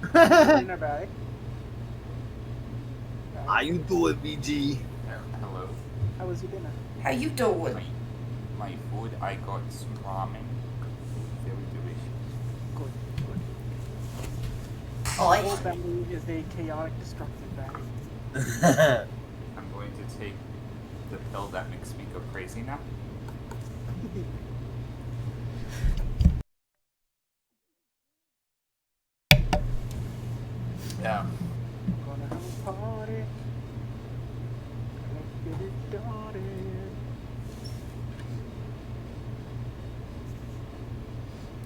Dinner bag. How you doing, BG? Hello. How was your dinner? How you doing? My food, I got some ramen. Very delicious. Good. Oh, The whole family is a chaotic, destructive bag. I'm going to take the pill that makes me go crazy now. Yeah. Gonna have a party. Let's get it started.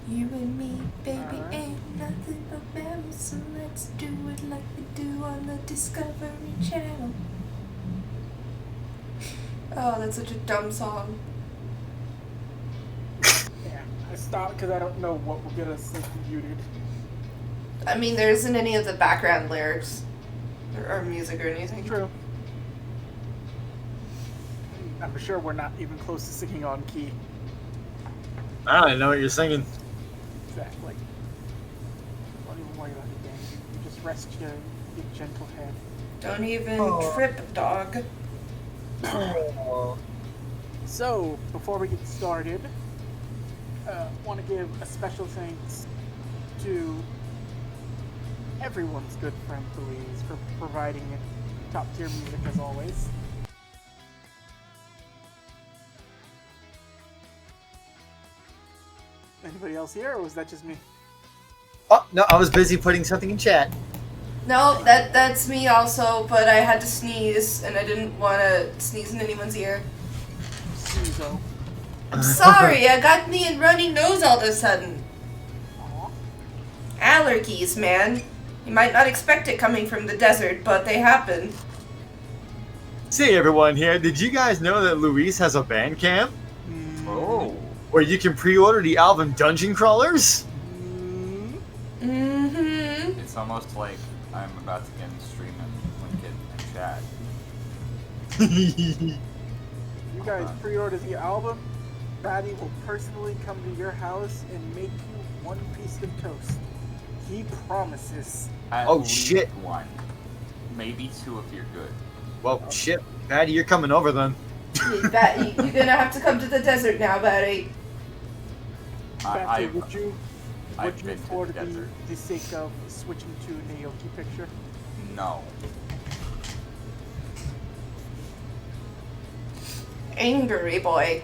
You and me, baby, Alright. ain't nothing but memories, so let's do it like we do on the Discovery Channel. Oh, that's such a dumb song. Yeah, I stopped because I don't know what will get us muted. I mean, there isn't any of the background lyrics or music or anything. True. I'm sure we're not even close to singing on key. I don't even know what you're singing. Exactly. Don't even worry about it, Dan. You just rest your gentle head. Don't even Oh. trip, dog. So, before we get started, want to give a special thanks to everyone's good friend Louise for providing top tier music as always. Anybody else here, or was that just me? Oh, no, I was busy putting something in chat. No, that's me also, but I had to sneeze, and I didn't want to sneeze in anyone's ear. Suzo. I'm sorry, I got me a runny nose all of a sudden. Aw. Allergies, man. You might not expect it coming from the desert, but they happen. See everyone here, did you guys know that Luis has a Bandcamp? Oh. Where you can pre-order the album Dungeon Crawlers? Mm-hmm. It's almost like I'm about to get in stream and link it in chat. You guys pre-order the album, Batty will personally come to your house and make you one piece of toast. He promises. At Oh, least shit. one. Maybe two if you're good. Well, shit, Patty, you're coming over then. You're gonna have to come to the desert now, Betty. Batty, would you I've been to for the desert. the sake of switching to a Naoki picture? No. Angry boy.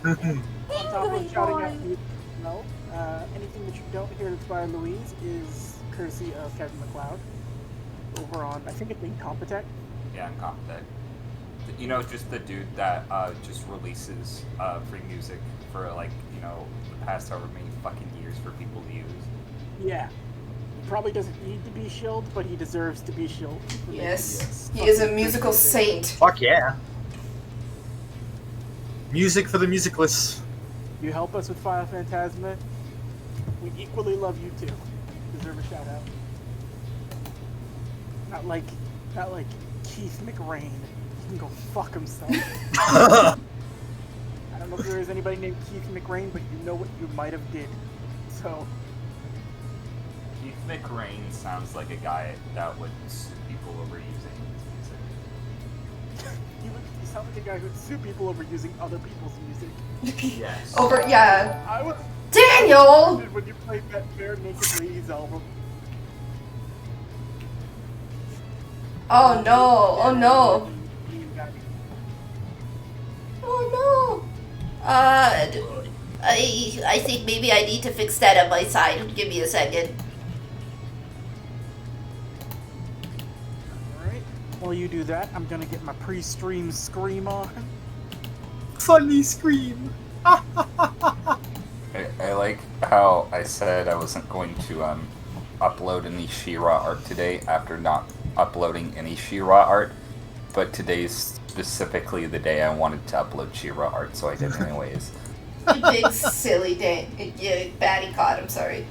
On top of shouting at you, no. Anything that you don't hear that's by Louise is courtesy of Kevin McLeod over on, I think it's Incompetech. Yeah, I'm confident. You know, just the dude that just releases free music for like, you know, the past however many fucking years for people to use. Yeah. He probably doesn't need to be shilled, but he deserves to be shilled. Yes, he is a musical saint. Fuck yeah. Music for the musicless. You help us with Final Phantasma, we equally love you too. Deserve a shout out. Not like Keith McRain. He can go fuck himself. I don't know if there is anybody named Keith McRain, but you know what you might have did. So Keith McRain sounds like a guy that would sue people over using his you sound like a guy who'd sue people over using other people's music. music. Yes. Over, yeah. I was Daniel! when you played that Bare Naked Ladies album. Oh no, oh no. Oh no. I think maybe I need to fix that on my side. Give me a second. Alright. While you do that, I'm gonna get my pre-stream scream on. Funny scream. I like how I said I wasn't going to upload any She-Ra art today after not uploading any She-Ra art, but today's specifically the day I wanted to upload She-Ra art, so I did anyways. You big silly yeah, batty caught, I'm sorry.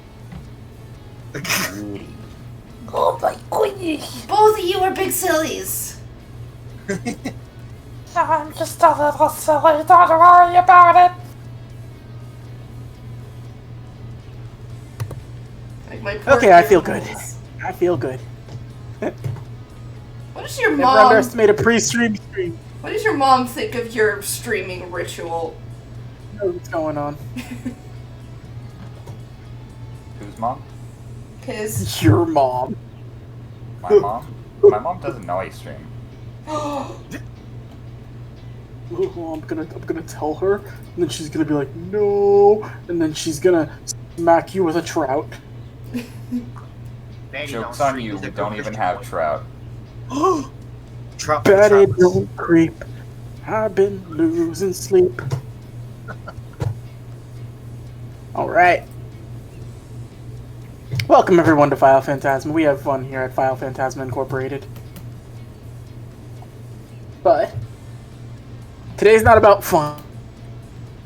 Oh my goodness! Both of you are big sillies. I'm just a little silly, don't worry about it. Like my poor Okay, I feel good. earballs. I feel good. What does your Never mom? underestimate a pre-stream stream. What does your mom think of your streaming ritual? Know what's going on. Whose mom? His. Your mom. My mom? My mom doesn't know I stream. Oh, I'm gonna tell her, and then she's gonna be like, no, and then she's gonna smack you with a trout. Joke's on you, we don't even have trout. Trout. Betty, don't creep. I've been losing sleep. Alright. Welcome everyone to File Phantasma. We have fun here at File Phantasma Incorporated. But today's not about fun.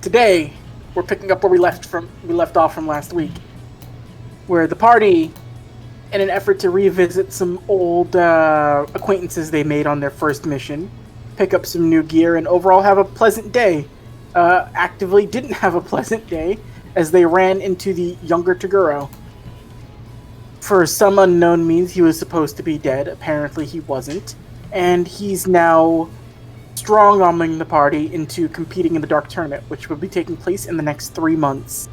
Today we're picking up where we left off from last week, where the party, in an effort to revisit some old acquaintances they made on their first mission, pick up some new gear, and overall have a pleasant day. Actively didn't have a pleasant day, as they ran into the younger Toguro. For some unknown means, he was supposed to be dead. Apparently he wasn't. And he's now strong-arming the party into competing in the Dark Tournament, which will be taking place in the next 3 months.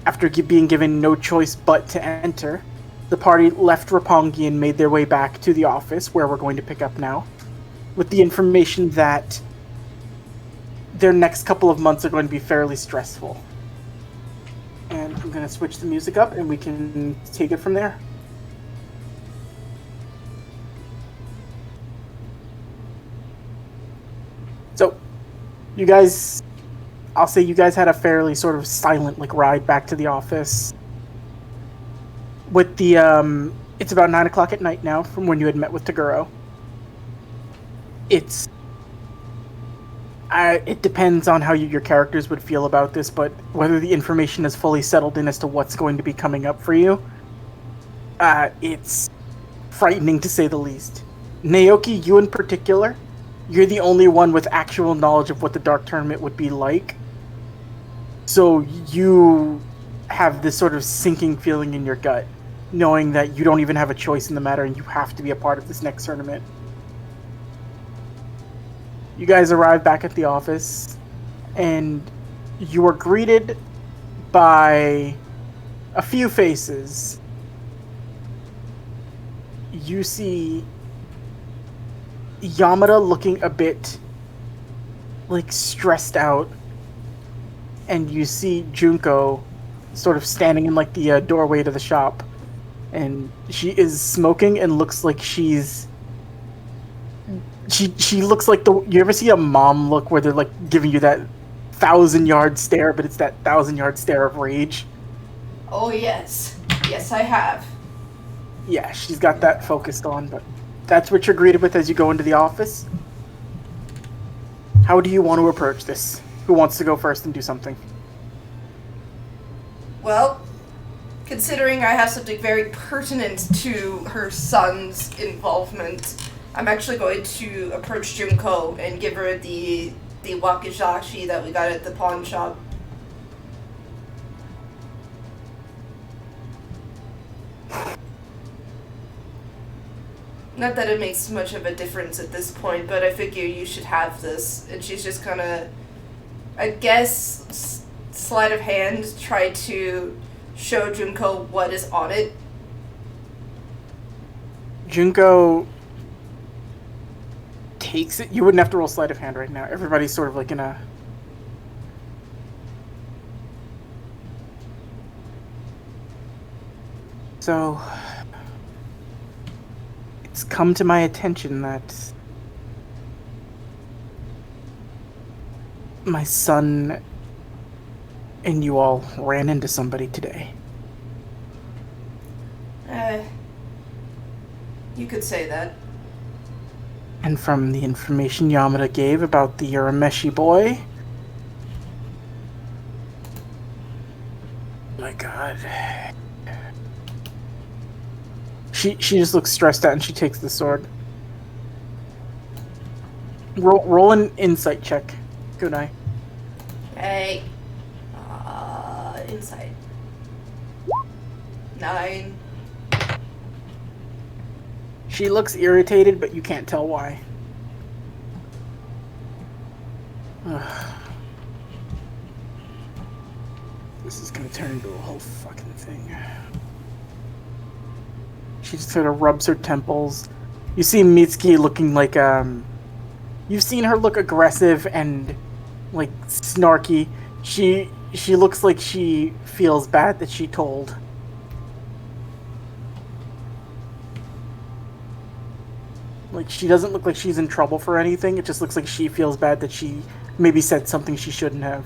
After being given no choice but to enter, the party left Roppongi and made their way back to the office, where we're going to pick up now, with the information that their next couple of months are going to be fairly stressful. And I'm going to switch the music up, and we can take it from there. So, you guys... I'll say you guys had a fairly sort of silent ride back to the office. With the it's about 9 o'clock at night now from when you had met with Toguro. It depends on how your characters would feel about this, but whether the information is fully settled in as to what's going to be coming up for you, it's frightening to say the least. Naoki, you in particular, you're the only one with actual knowledge of what the Dark Tournament would be like. So you have this sort of sinking feeling in your gut, knowing that you don't even have a choice in the matter and you have to be a part of this next tournament. You guys arrive back at the office, and you are greeted by a few faces. You see Yamada looking a bit stressed out, and you see Junko sort of standing in the doorway to the shop, and she is smoking and looks like she looks like you ever see a mom look where they're giving you that 1,000-yard stare, but it's that 1,000-yard stare of rage? Oh yes, yes I have. Yeah, she's got that focused on, but that's what you're greeted with as you go into the office. How do you want to approach this? Who wants to go first and do something? Well, considering I have something very pertinent to her son's involvement, I'm actually going to approach Junko and give her the wakizashi that we got at the pawn shop. Not that it makes much of a difference at this point, but I figure you should have this. And she's just gonna, I guess, sleight of hand, try to show Junko what is on it. Junko takes it. You wouldn't have to roll sleight of hand right now. Everybody's sort of in a... So... It's come to my attention that my son and you all ran into somebody today. You could say that. And from the information Yamada gave about the Urameshi boy... My god... She just looks stressed out and she takes the sword. Roll an insight check, Kunai. Hey. Insight. 9. She looks irritated, but you can't tell why. This is gonna turn into a whole fucking thing. She just sort of rubs her temples. You see Mitsuki looking like, you've seen her look aggressive and, like, snarky. She looks like she feels bad that she told. Like, she doesn't look like she's in trouble for anything. It just looks like she feels bad that she maybe said something she shouldn't have.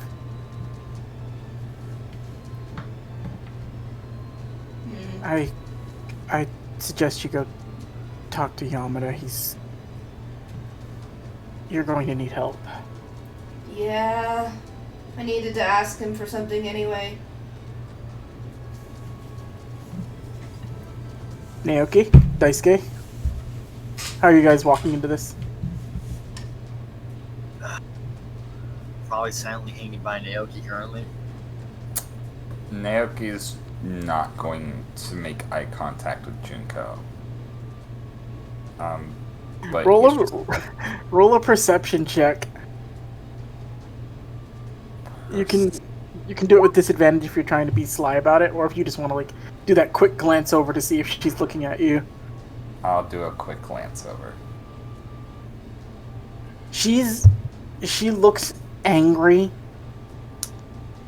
I suggest you go talk to Yamada. You're going to need help. Yeah, I needed to ask him for something anyway. Naoki, Daisuke, how are you guys walking into this? Probably silently hanging by Naoki currently. Naoki's not going to make eye contact with Junko. But roll a perception check. You can do it with disadvantage if you're trying to be sly about it, or if you just want to like do that quick glance over to see if she's looking at you. I'll do a quick glance over. She looks angry,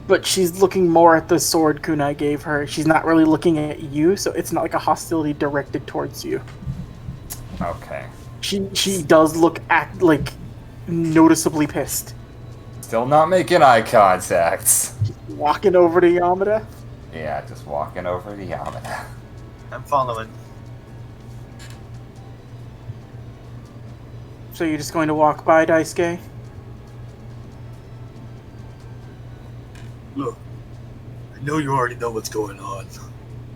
but she's looking more at the sword Kunai gave her. She's not really looking at you, so it's not like a hostility directed towards you. Okay. She does look like noticeably pissed. Still not making eye contact. Walking over to Yamada. Yeah, just walking over to Yamada. I'm following. So you're just going to walk by Daisuke? Look, I know you already know what's going on.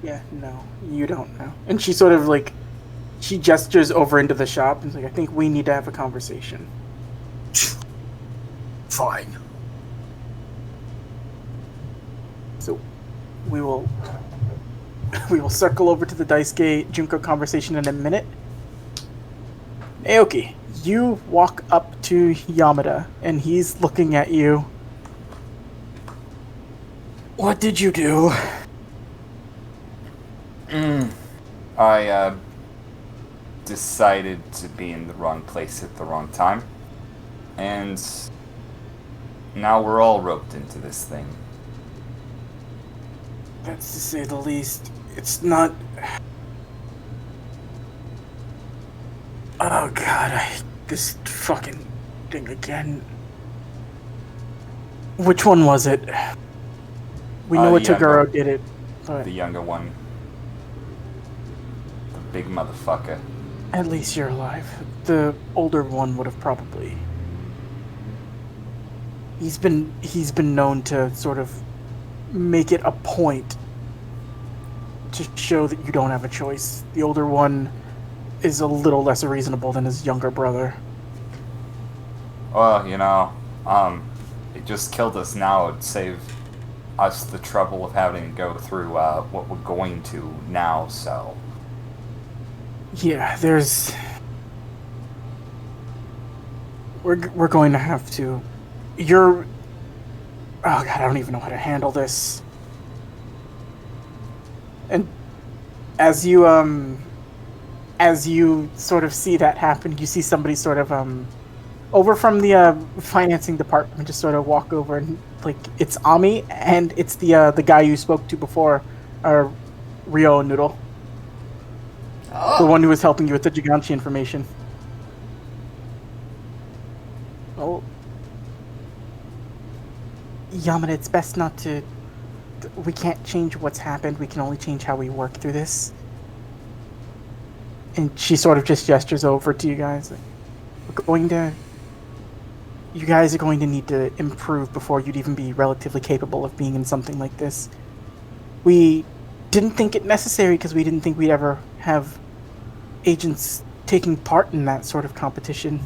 Yeah, no, you don't know. And she sort of like, she gestures over into the shop and is like, I think we need to have a conversation. Fine. So we will circle over to the Daisuke Junko conversation in a minute. Aoki, you walk up to Yamada and he's looking at you. What did you do? I decided to be in the wrong place at the wrong time. And now we're all roped into this thing. That's to say the least. It's not... Oh god, this fucking thing again. Which one was it? We know Taguro did it, but... The younger one. The big motherfucker. At least you're alive. The older one would have probably... He's been known to sort of make it a point to show that you don't have a choice. The older one is a little less reasonable than his younger brother. Well, it just killed us now. It'd save us the trouble of having to go through what we're going to now, so... Yeah, there's... We're going to have to... You're... Oh god, I don't even know how to handle this. And as you sort of see that happen, you see somebody sort of over from the financing department just sort of walk over and like it's Ami and it's the guy you spoke to before, Ryo Noodle. Oh. The one who was helping you with the Giganchi information. Oh. Yamada, it's best not to... We can't change what's happened. We can only change how we work through this. And she sort of just gestures over to you guys. Like, we're going to... You guys are going to need to improve before you'd even be relatively capable of being in something like this. We didn't think it necessary because we didn't think we'd ever have agents taking part in that sort of competition.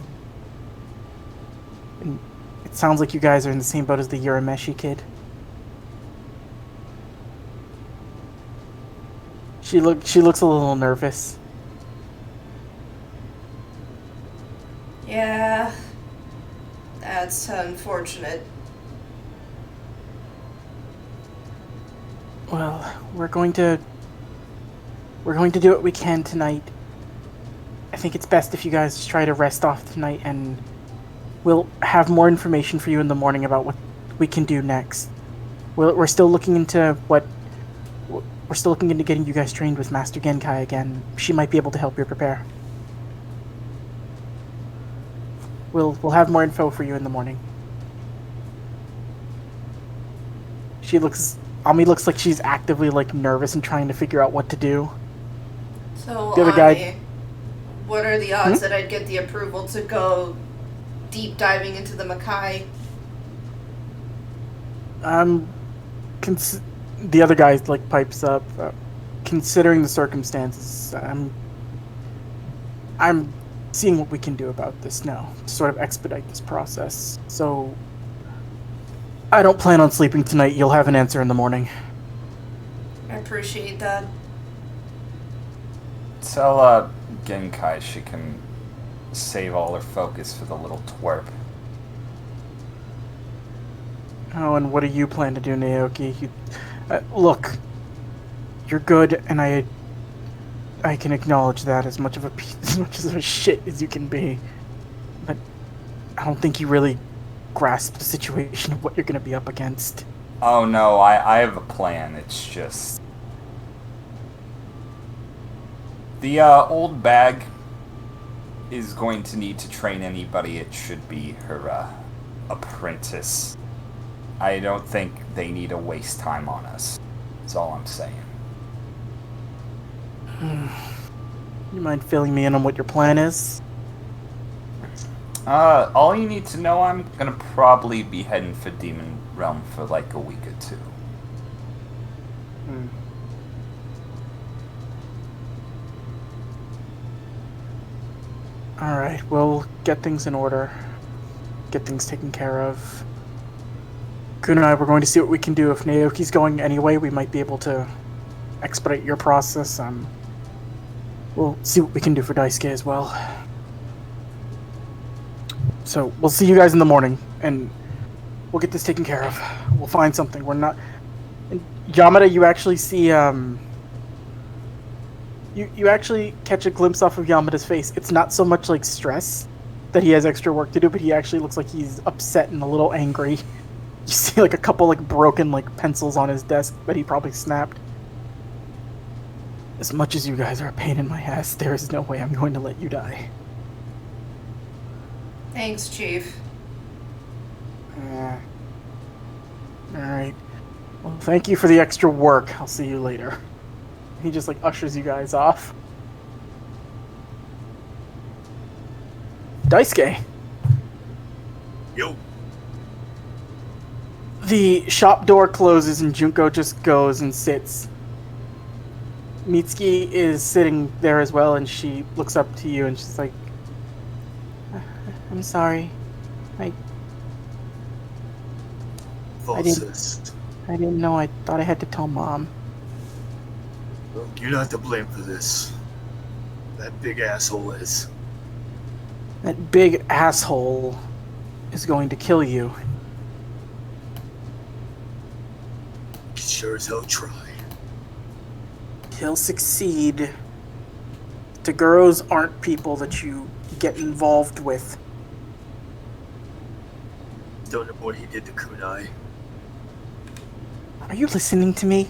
And it sounds like you guys are in the same boat as the Urameshi kid. She looks a little nervous. Yeah, that's unfortunate. Well, we're going to do what we can tonight. I think it's best if you guys just try to rest off tonight, and we'll have more information for you in the morning about what we can do next. We're still looking into getting you guys trained with Master Genkai again. She might be able to help you prepare. We'll have more info for you in the morning. Ami looks like she's actively like nervous and trying to figure out what to do. So, The other guy- what are the odds that I'd get the approval to go deep diving into the Makai? The other guy like pipes up. Considering the circumstances, I'm seeing what we can do about this now to sort of expedite this process. So I don't plan on sleeping tonight. You'll have an answer in the morning. I appreciate that. Tell Genkai she can save all her focus for the little twerp. Oh, and what do you plan to do, Naoki? Look, you're good, and I can acknowledge that as much of a shit as you can be. But I don't think you really grasp the situation of what you're going to be up against. Oh no, I have a plan. It's just... The old bag is going to need to train anybody. It should be her apprentice. I don't think they need to waste time on us. That's all I'm saying. You mind filling me in on what your plan is? All you need to know, I'm gonna probably be heading for Demon Realm for like a week or two. Alright, we'll get things in order. Get things taken care of. Kun and I, we're going to see what we can do. If Naoki's going anyway, we might be able to expedite your process. We'll see what we can do for Daisuke as well. So, we'll see you guys in the morning, and we'll get this taken care of. We'll find something. We're not... And Yamada, you actually see, You actually catch a glimpse off of Yamada's face. It's not so much like stress that he has extra work to do, but he actually looks like he's upset and a little angry. You see like a couple like broken like pencils on his desk that he probably snapped. As much as you guys are a pain in my ass, there is no way I'm going to let you die. Thanks, Chief. Alright. Well, thank you for the extra work. I'll see you later. He just like ushers you guys off. Daisuke. Yo. The shop door closes and Junko just goes and sits. Mitsuki is sitting there as well, and she looks up to you and she's like, I'm sorry. I Falsist. didn't know. I thought I had to tell Mom. Look, you're not to blame for this. That big asshole is. That big asshole is going to kill you. Sure as hell try. He'll succeed. Taguros aren't people that you get involved with. Don't know what he did to Kunai. Are you listening to me?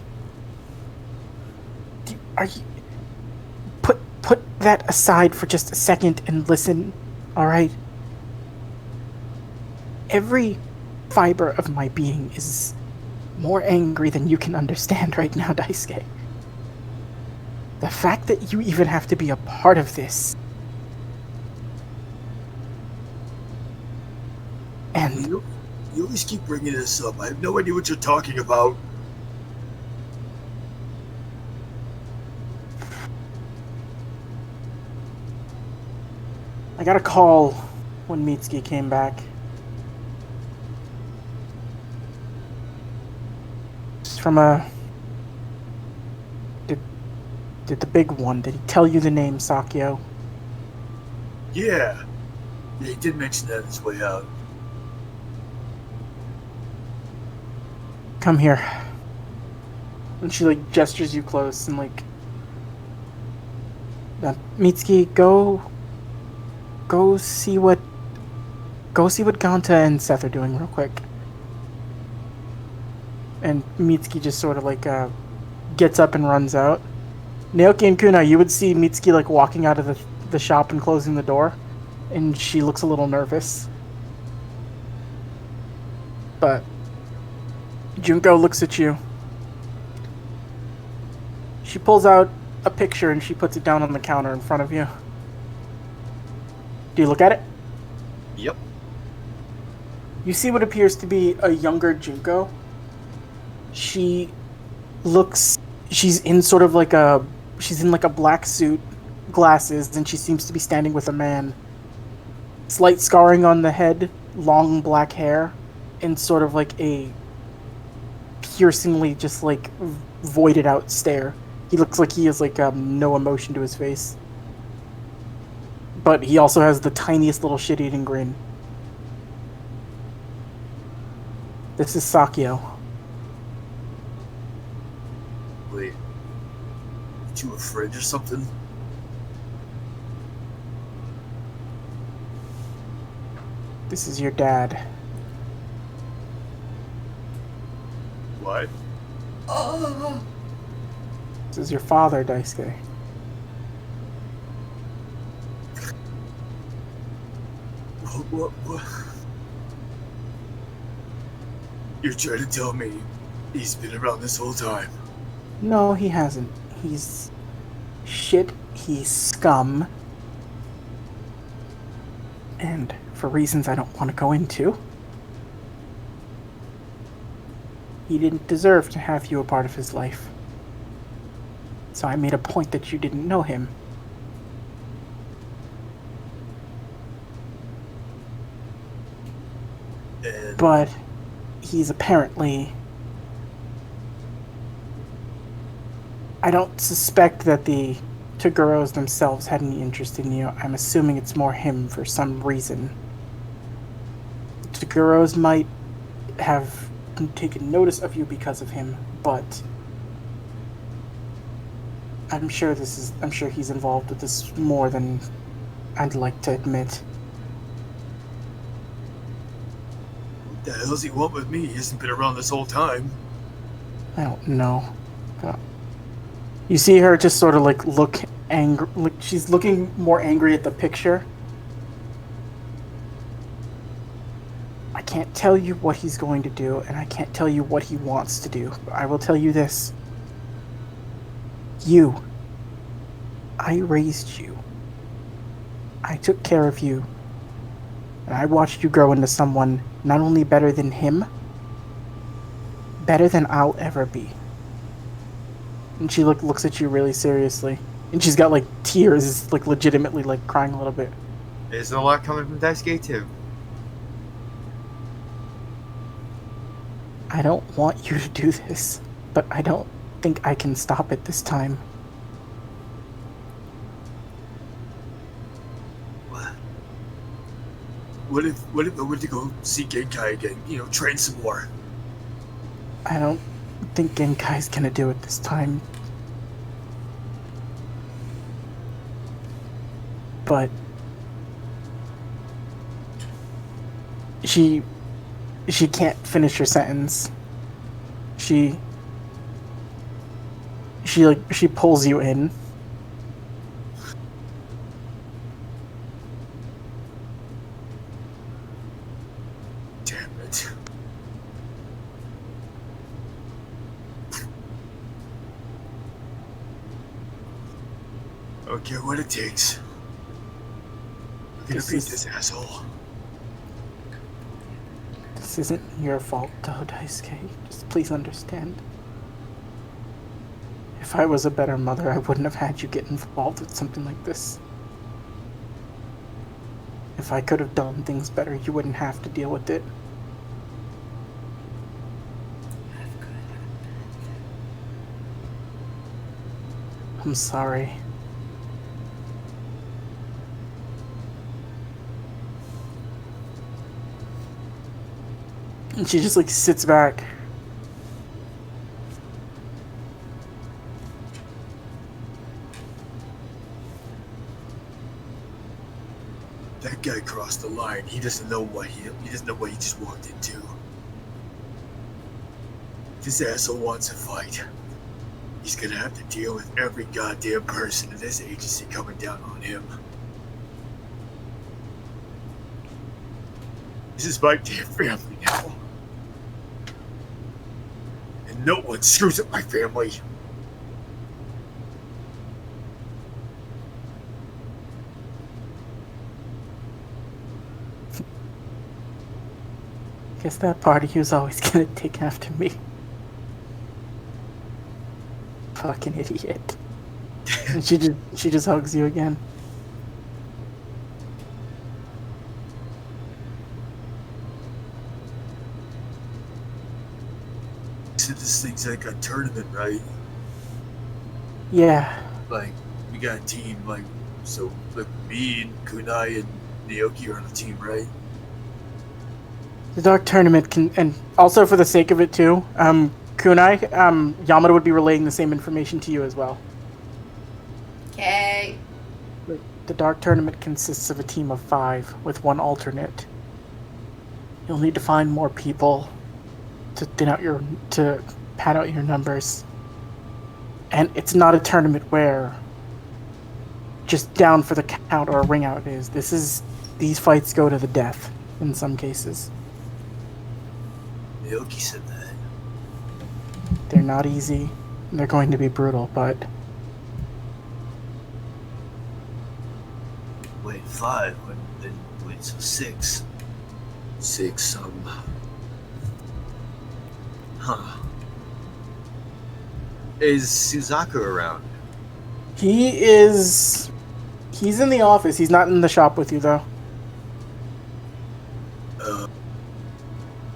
Are you... Put that aside for just a second and listen, alright? Every fiber of my being is more angry than you can understand right now, Daisuke. The fact that you even have to be a part of this. And You always keep bringing this up. I have no idea what you're talking about. I got a call when Mitsuki came back. It's from a Did the big one, did he tell you the name, Sakyo? Yeah. Yeah, he did mention that on his way out. Come here. And she, like, gestures you close and, like... Mitsuki, go see what Ganta and Seth are doing real quick. And Mitsuki just sort of, like, gets up and runs out. Naoki and Kuna, you would see Mitsuki, like, walking out of the shop and closing the door. And she looks a little nervous. But Junko looks at you. She pulls out a picture and she puts it down on the counter in front of you. Do you look at it? Yep. You see what appears to be a younger Junko. She's in sort of like she's in like a black suit, glasses, and she seems to be standing with a man. Slight scarring on the head, long black hair, and sort of like a piercingly just like voided out stare. He looks like he has like no emotion to his face. But he also has the tiniest little shit-eating grin. This is Sakyo. Wait. Aren't you afraid or something? This is your dad. What? Oh. This is your father, Daisuke. What? You're trying to tell me he's been around this whole time? No, he hasn't. He's shit. He's scum. And for reasons I don't want to go into, he didn't deserve to have you a part of his life. So I made a point that you didn't know him. And But he's apparently... I don't suspect that the Toguros themselves had any interest in you. I'm assuming it's more him for some reason. The Toguros might have taken notice of you because of him, but I'm sure he's involved with this more than I'd like to admit. what the hell does he want with me? He hasn't been around this whole time. I don't know. You see her just sort of like look angry. Like she's looking more angry at the picture. I can't tell you what he's going to do, and I can't tell you what he wants to do. But I will tell you this. I raised you. I took care of you. And I watched you grow into someone not only better than him, better than I'll ever be. And she looks at you really seriously. And she's got like tears, like legitimately like crying a little bit. There's a lot coming from Daisuke too. I don't want you to do this, but I don't think I can stop it this time. What if I went to go see Genkai again? You know, train some more. I don't think Genkai's gonna do it this time. But she can't finish her sentence. She pulls you in. Damn it. I don't care what it takes. I'm gonna beat this asshole. This isn't your fault, though, Daisuke. Just please understand. If I was a better mother, I wouldn't have had you get involved with something like this. If I could have done things better, you wouldn't have to deal with it. I'm sorry. And she just like sits back. That guy crossed the line. He doesn't know what he doesn't know what he just walked into. If this asshole wants a fight, he's gonna have to deal with every goddamn person in this agency coming down on him. This is my damn family now. And no one screws up my family. Guess that party he was always gonna take after me. Fucking idiot. And she just hugs you again. So this thing's like a tournament, right? Yeah. Like, we got a team, like, so, like, me and Kunai and Naoki are on the team, right? The Dark Tournament can, and also for the sake of it too, Kunai, Yamada would be relaying the same information to you as well. Okay. The Dark Tournament consists of a team of 5 with 1 alternate. You'll need to find more people to pad out your numbers. And it's not a tournament where just down for the count or a ring out is. These fights go to the death in some cases. Naoki said that. They're not easy. They're going to be brutal, but Wait, 5? Wait, so 6. 6, Huh. Is Suzaku around? he's in the office. He's not in the shop with you though.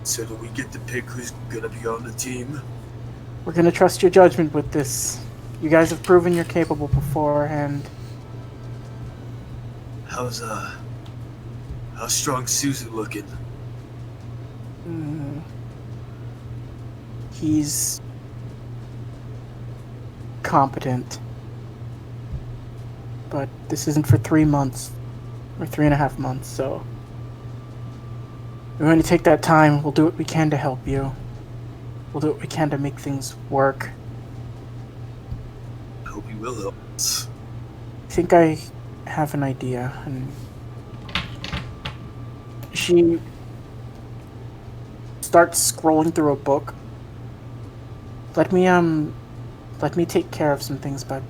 So do we get to pick who's gonna be on the team? We're gonna trust your judgment with this. You guys have proven you're capable before, and How's strong Suzu looking? he's competent. But this isn't for 3 months, or 3.5 months, so we're going to take that time. We'll do what we can to help you. We'll do what we can to make things work. I hope he will help us. I think I have an idea, and she starts scrolling through a book. Let me take care of some things, but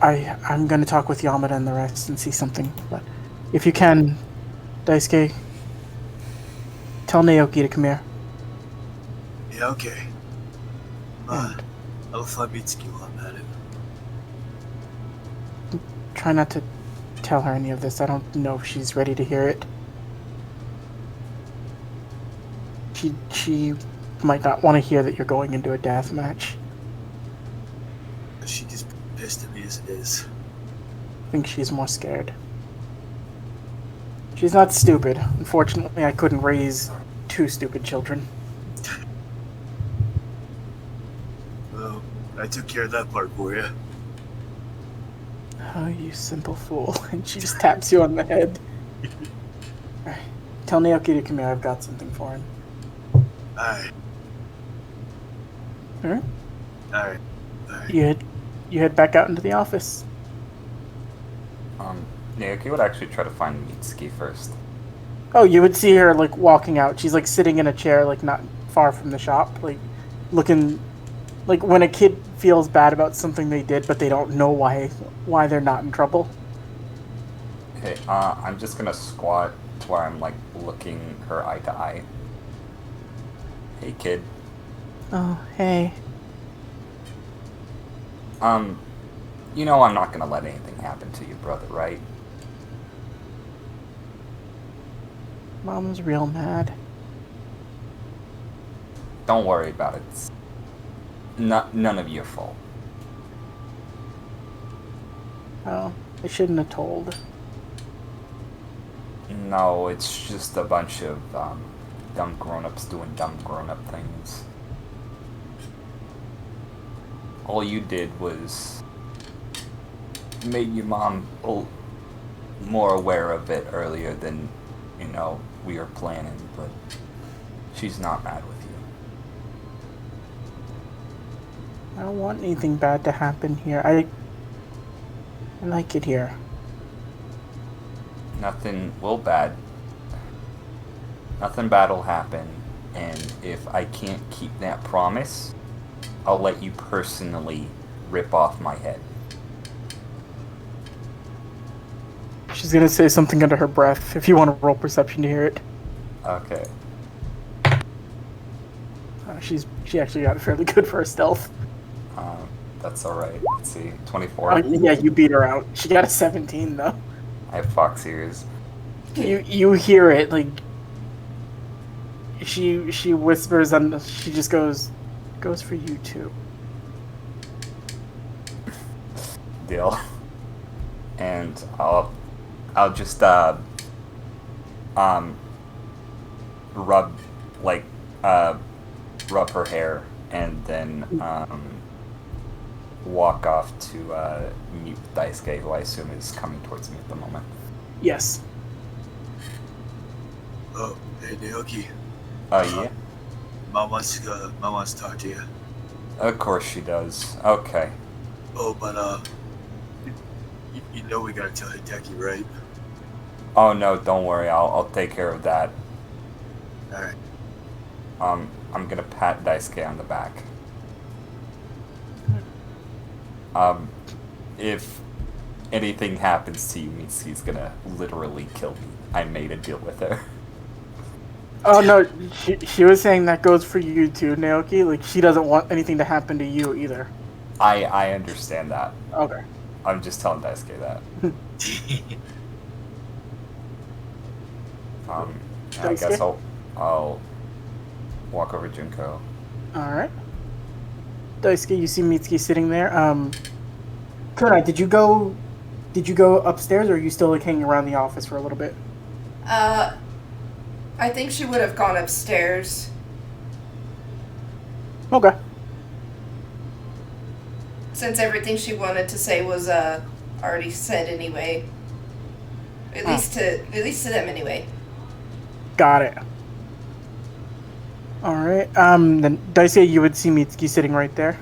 I'm gonna talk with Yamada and the rest and see something. But if you can, Daisuke, tell Naoki to come here. Yeah, okay. I'll find Mitsuki while I'm at it. Try not to tell her any of this. I don't know if she's ready to hear it. She might not want to hear that you're going into a death match. She just pissed at me as it is. I think she's more scared. She's not stupid. Unfortunately, I couldn't raise 2 stupid children. Well, I took care of that part for you. Oh, you simple fool. And she just taps you on the head. Alright. Tell Naoki to come here. I've got something for him. Alright. Alright? Alright. You head back out into the office. Naoki would actually try to find Mitsuki first. Oh, you would see her, like, walking out. She's, like, sitting in a chair, like, not far from the shop. Like, looking... Like, when a kid feels bad about something they did, but they don't know why they're not in trouble. Okay, I'm just gonna squat to where I'm, like, looking her eye to eye. Hey, kid. Oh, hey. You know I'm not gonna let anything happen to you, brother, right? Mom's real mad. Don't worry about it. It's none of your fault. Oh, I shouldn't have told. No, it's just a bunch of dumb grown-ups doing dumb grown-up things. All you did was made your mom more aware of it earlier than, we were planning, but she's not mad with you. I don't want anything bad to happen here. I like it here. Nothing bad will happen, and if I can't keep that promise, I'll let you personally rip off my head. She's gonna say something under her breath, if you want to roll perception to hear it. Okay. She actually got fairly good for her stealth. That's alright. Let's see. 24. Yeah, you beat her out. She got a 17, though. I have fox ears. You hear it, like... She whispers, and she just goes for you, too. Deal. And I'll just, rub her hair, and then, walk off to, meet Daisuke, who I assume is coming towards me at the moment. Yes. Oh, hey, Naoki. Yeah? Mom wants to talk to you. Of course she does. Okay. Oh, but, you know we gotta tell Hideki, right? Oh, no, don't worry. I'll take care of that. Alright. I'm gonna pat Daisuke on the back. If anything happens to you, Mitsuki's gonna literally kill me. I made a deal with her. Oh, no, she was saying that goes for you too, Naoki. Like, she doesn't want anything to happen to you either. I understand that. Okay. I'm just telling Daisuke that. I guess I'll walk over Junko. Alright. Daisuke, you see Mitsuki sitting there. Kunai, did you go upstairs, or are you still like hanging around the office for a little bit? I think she would have gone upstairs. Okay. Since everything she wanted to say was already said anyway. At least to them anyway. Got it. Alright, then Daisuke, you would see Mitsuki sitting right there.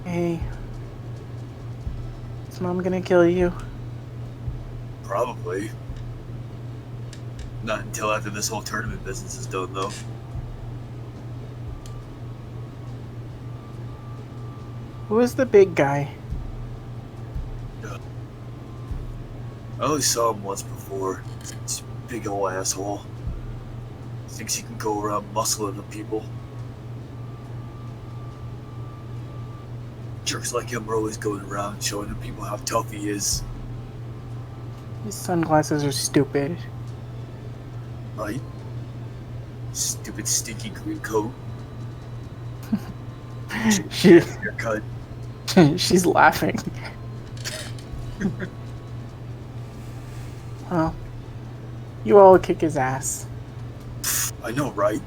Hey. Is Mom gonna kill you? Probably. Not until after this whole tournament business is done, though. Who is the big guy? I only saw him once before. He's a big old asshole. Thinks he can go around muscling the people. Jerks like him are always going around showing the people how tough he is. His sunglasses are stupid. Right? Stupid stinky green coat. Haircut. She's laughing. Well, you all kick his ass. I know, right?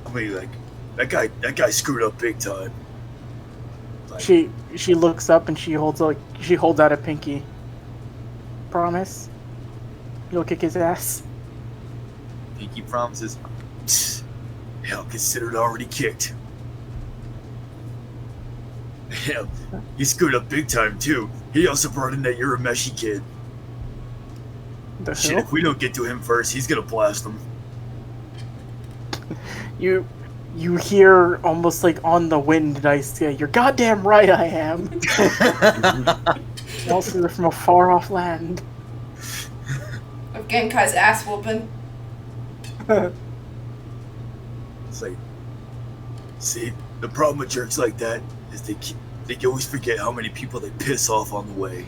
I mean, like, that guy screwed up big time. Like, she looks up and she holds out a pinky. Promise? You'll kick his ass? Pinky promises. Hell, considered already kicked. Hell, he screwed up big time too. He also brought in that Urameshi kid. The Shit, hell? if we don't get to him first, he's gonna blast him. You hear almost like on the wind, Daisuke, you're goddamn right I am. Also, they're from a far off land. Of Genkai's ass whooping. It's like, see, the problem with jerks like that is they always forget how many people they piss off on the way.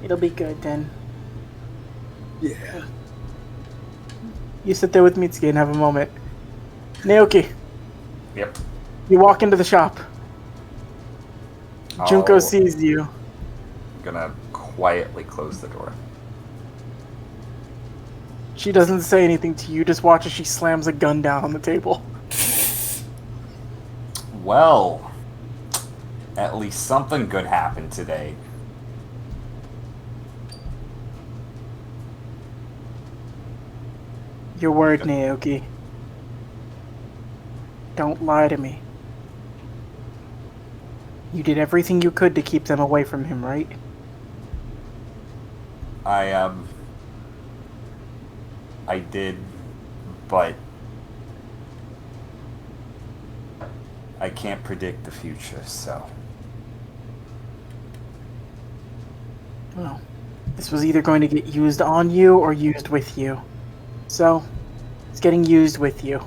It'll be good then. Yeah. You sit there with Mitsuki and have a moment. Naoki, Yep. you walk into the shop. Junko I'll- sees you. Gonna quietly close the door. She doesn't say anything to you, just watch as she slams a gun down on the table. Well, at least something good happened today. Your word, Naoki. Don't lie to me. You did everything you could to keep them away from him, right? I did, but I can't predict the future, so. Well, this was either going to get used on you or used with you. So, it's getting used with you.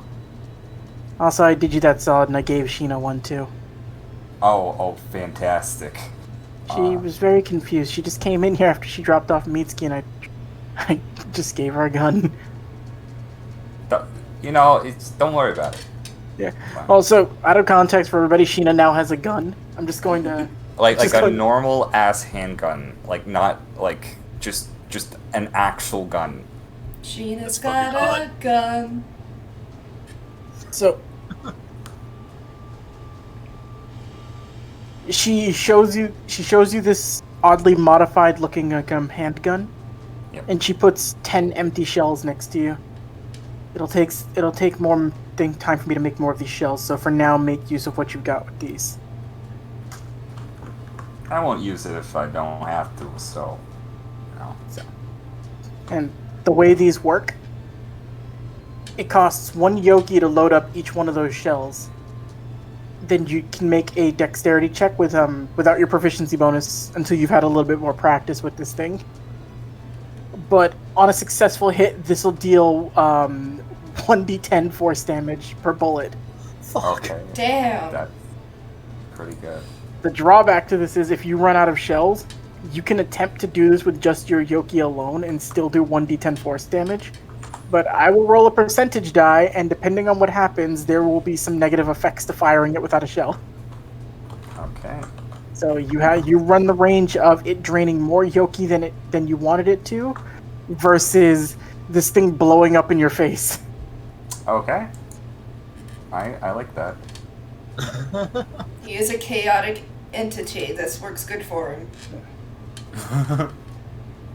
Also, I did you that solid and I gave Sheena one too. Oh, fantastic. She was very confused. She just came in here after she dropped off Mitsuki and I just gave her a gun. You know, don't worry about it. Yeah. Also, out of context for everybody, Sheena now has a gun. I'm just going to... Like Just a like- normal ass handgun, like not like just an actual gun. Sheena's That's got fucking a gun. So... She shows you this oddly modified looking handgun. Yep. And she puts 10 empty shells next to you. It'll take more time for me to make more of these shells, so for now make use of what you've got with these. I won't use it if I don't have to, so you know. And the way these work, it costs 1 yoki to load up each one of those shells. Then you can make a dexterity check with without your proficiency bonus until you've had a little bit more practice with this thing. But on a successful hit, this will deal 1d10 force damage per bullet. Okay. Damn. That's pretty good. The drawback to this is if you run out of shells, you can attempt to do this with just your yoki alone and still do 1d10 force damage. But I will roll a percentage die, and depending on what happens, there will be some negative effects to firing it without a shell. Okay. So you run the range of it draining more yoki than you wanted it to, versus this thing blowing up in your face. Okay. I like that. He is a chaotic entity. This works good for him.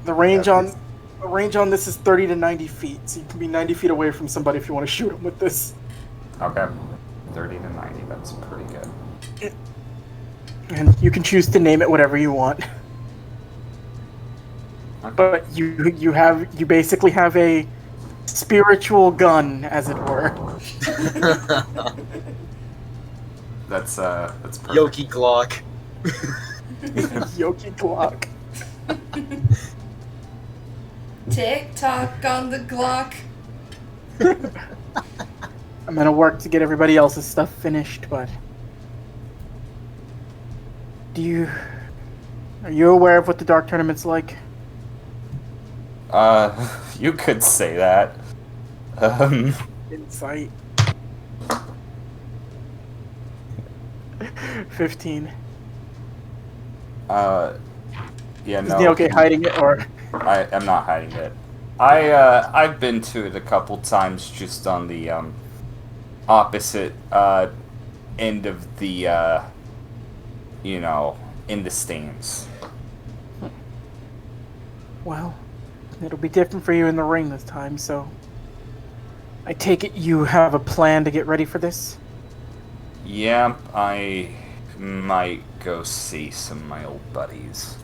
The range on this is 30 to 90 feet, so you can be 90 feet away from somebody if you want to shoot them with this. Okay. 30 to 90, that's pretty good. And you can choose to name it whatever you want. Okay. But you basically have a spiritual gun, as it were. That's perfect. Yoki Glock. Yoki Glock. Tick tock on the Glock. I'm gonna work to get everybody else's stuff finished, but are you aware of what the Dark Tournament's like? You could say that. Insight. 15. Yeah, Is no. Neil okay hiding it, or? I am not hiding it. I've been to it a couple times, just on the opposite end of the in the stands. Well, it'll be different for you in the ring this time, so I take it you have a plan to get ready for this? Yeah, I might go see some of my old buddies.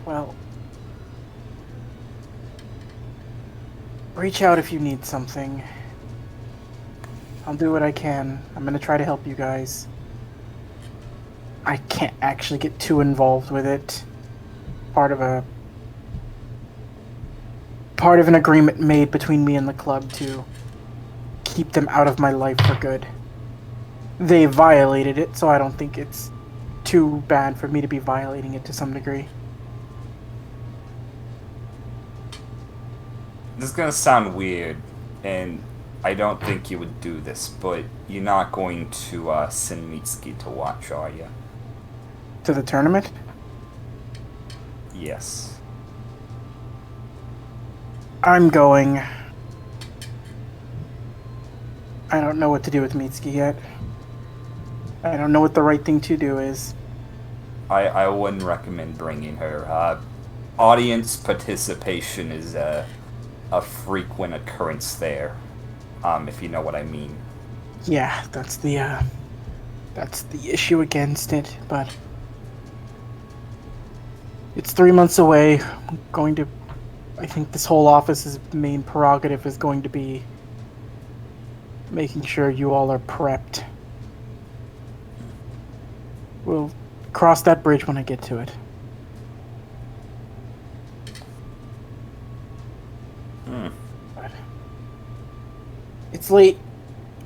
Well, reach out if you need something. I'll do what I can. I'm gonna try to help you guys. I can't actually get too involved with it. Part of an agreement made between me and the club to keep them out of my life for good. They violated it, so I don't think it's too bad for me to be violating it to some degree. This is gonna sound weird, and I don't think you would do this, but you're not going to send Mitsuki to watch, are you? To the tournament? Yes. I'm going. I don't know what to do with Mitsuki yet. I don't know what the right thing to do is. I wouldn't recommend bringing her. Audience participation is a frequent occurrence there, if you know what I mean. Yeah, that's the issue against it, but it's 3 months away. I think this whole office's main prerogative is going to be making sure you all are prepped. We'll cross that bridge when I get to it. But it's late.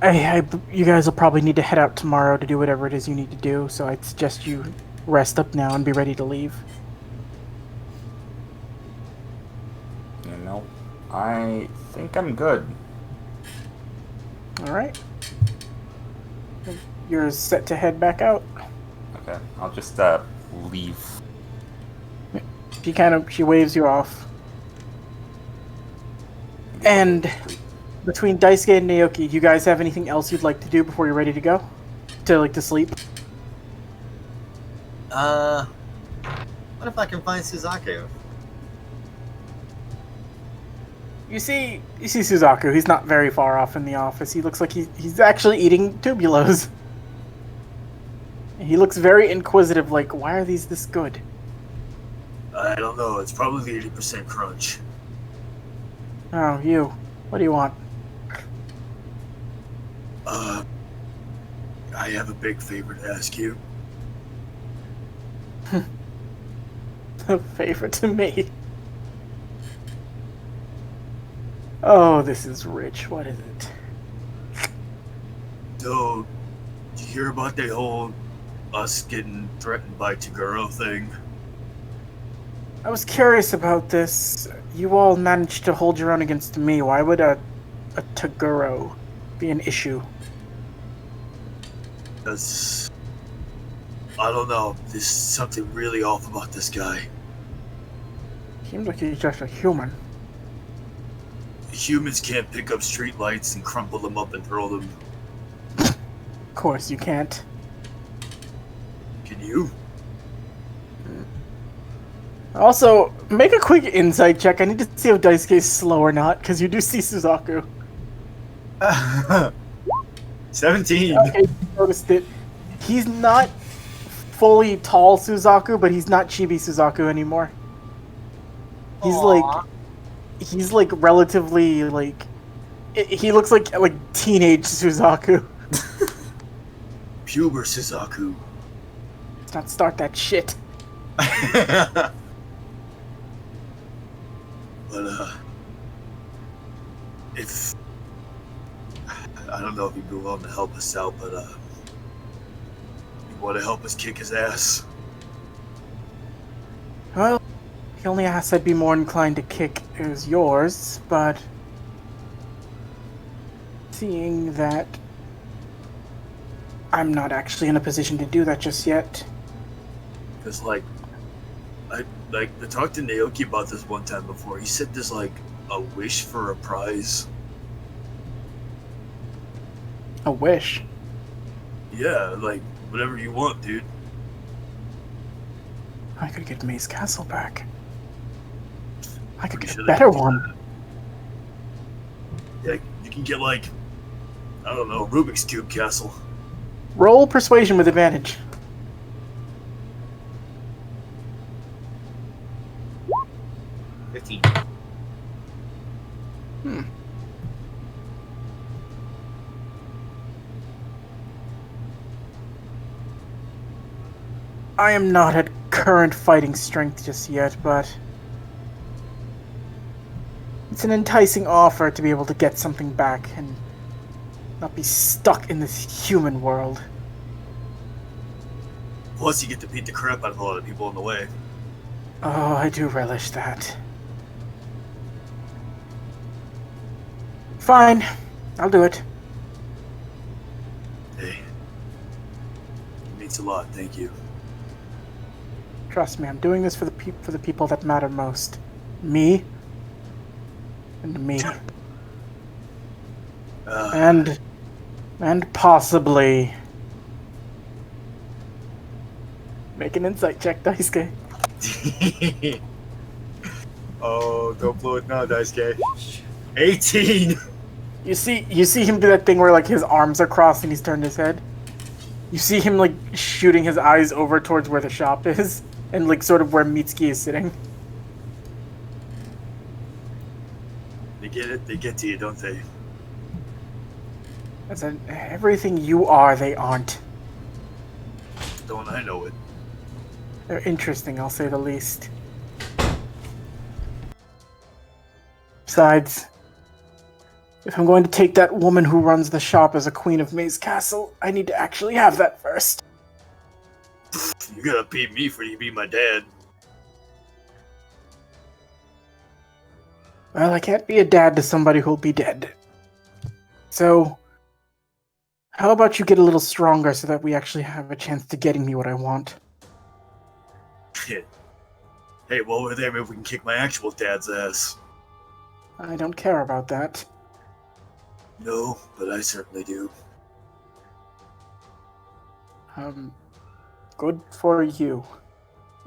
You guys will probably need to head out tomorrow to do whatever it is you need to do, so I'd suggest you rest up now and be ready to leave. You know, I think I'm good. Alright. You're set to head back out. Okay, I'll just leave. She waves you off. And between Daisuke and Naoki, do you guys have anything else you'd like to do before you're ready to go? To sleep? What if I can find Suzaku? You see Suzaku. He's not very far off in the office. He looks like he's actually eating tubulos. He looks very inquisitive, like, why are these this good? I don't know. It's probably 80% crunch. Oh, you. What do you want? I have a big favor to ask you. A favor to me. Oh, this is rich. What is it? So, did you hear about the whole us getting threatened by Taguro thing? I was curious about this. You all managed to hold your own against me. Why would a Taguro be an issue? Because, I don't know, there's something really off about this guy. Seems like he's just a human. Humans can't pick up street lights and crumple them up and throw them. Of course you can't. Can you? Also, make a quick insight check. I need to see if Daisuke's slow or not, because you do see Suzaku. 17. Okay, you noticed it. He's not fully tall Suzaku, but he's not chibi Suzaku anymore. He's like relatively like he looks like teenage Suzaku. Puber Suzaku. Let's not start that shit. But, if... I don't know if you'd be willing to help us out, but, you want to help us kick his ass? Well, the only ass I'd be more inclined to kick is yours, but... seeing that... I'm not actually in a position to do that just yet. Because, I talked to Naoki about this one time before. He said there's, a wish for a prize. A wish? Yeah, whatever you want, dude. I could get Maze Castle back. I could Pretty get sure a they better can do one. Yeah, you can get, I don't know, Rubik's Cube Castle. Roll persuasion with advantage. 15. I am not at current fighting strength just yet, but it's an enticing offer to be able to get something back and not be stuck in this human world. Plus, you get to beat the crap out of a lot of people on the way. Oh, I do relish that. Fine. I'll do it. Hey. It means a lot, thank you. Trust me, I'm doing this for the people that matter most. Me. And me. And possibly... Make an insight check, Daisuke. Oh, don't blow it now, Daisuke. 18! You see him do that thing where like his arms are crossed and he's turned his head. You see him like shooting his eyes over towards where the shop is and like sort of where Mitsuki is sitting. They get it, they get to you, don't they? That's everything you are, they aren't. Don't I know it? They're interesting, I'll say the least. Besides, if I'm going to take that woman who runs the shop as a queen of Maze Castle, I need to actually have that first. You gotta beat me for you beat my dad. Well, I can't be a dad to somebody who'll be dead. So, how about you get a little stronger so that we actually have a chance to getting me what I want? Hey, while we're there, maybe we can kick my actual dad's ass. I don't care about that. No, but I certainly do. Good for you.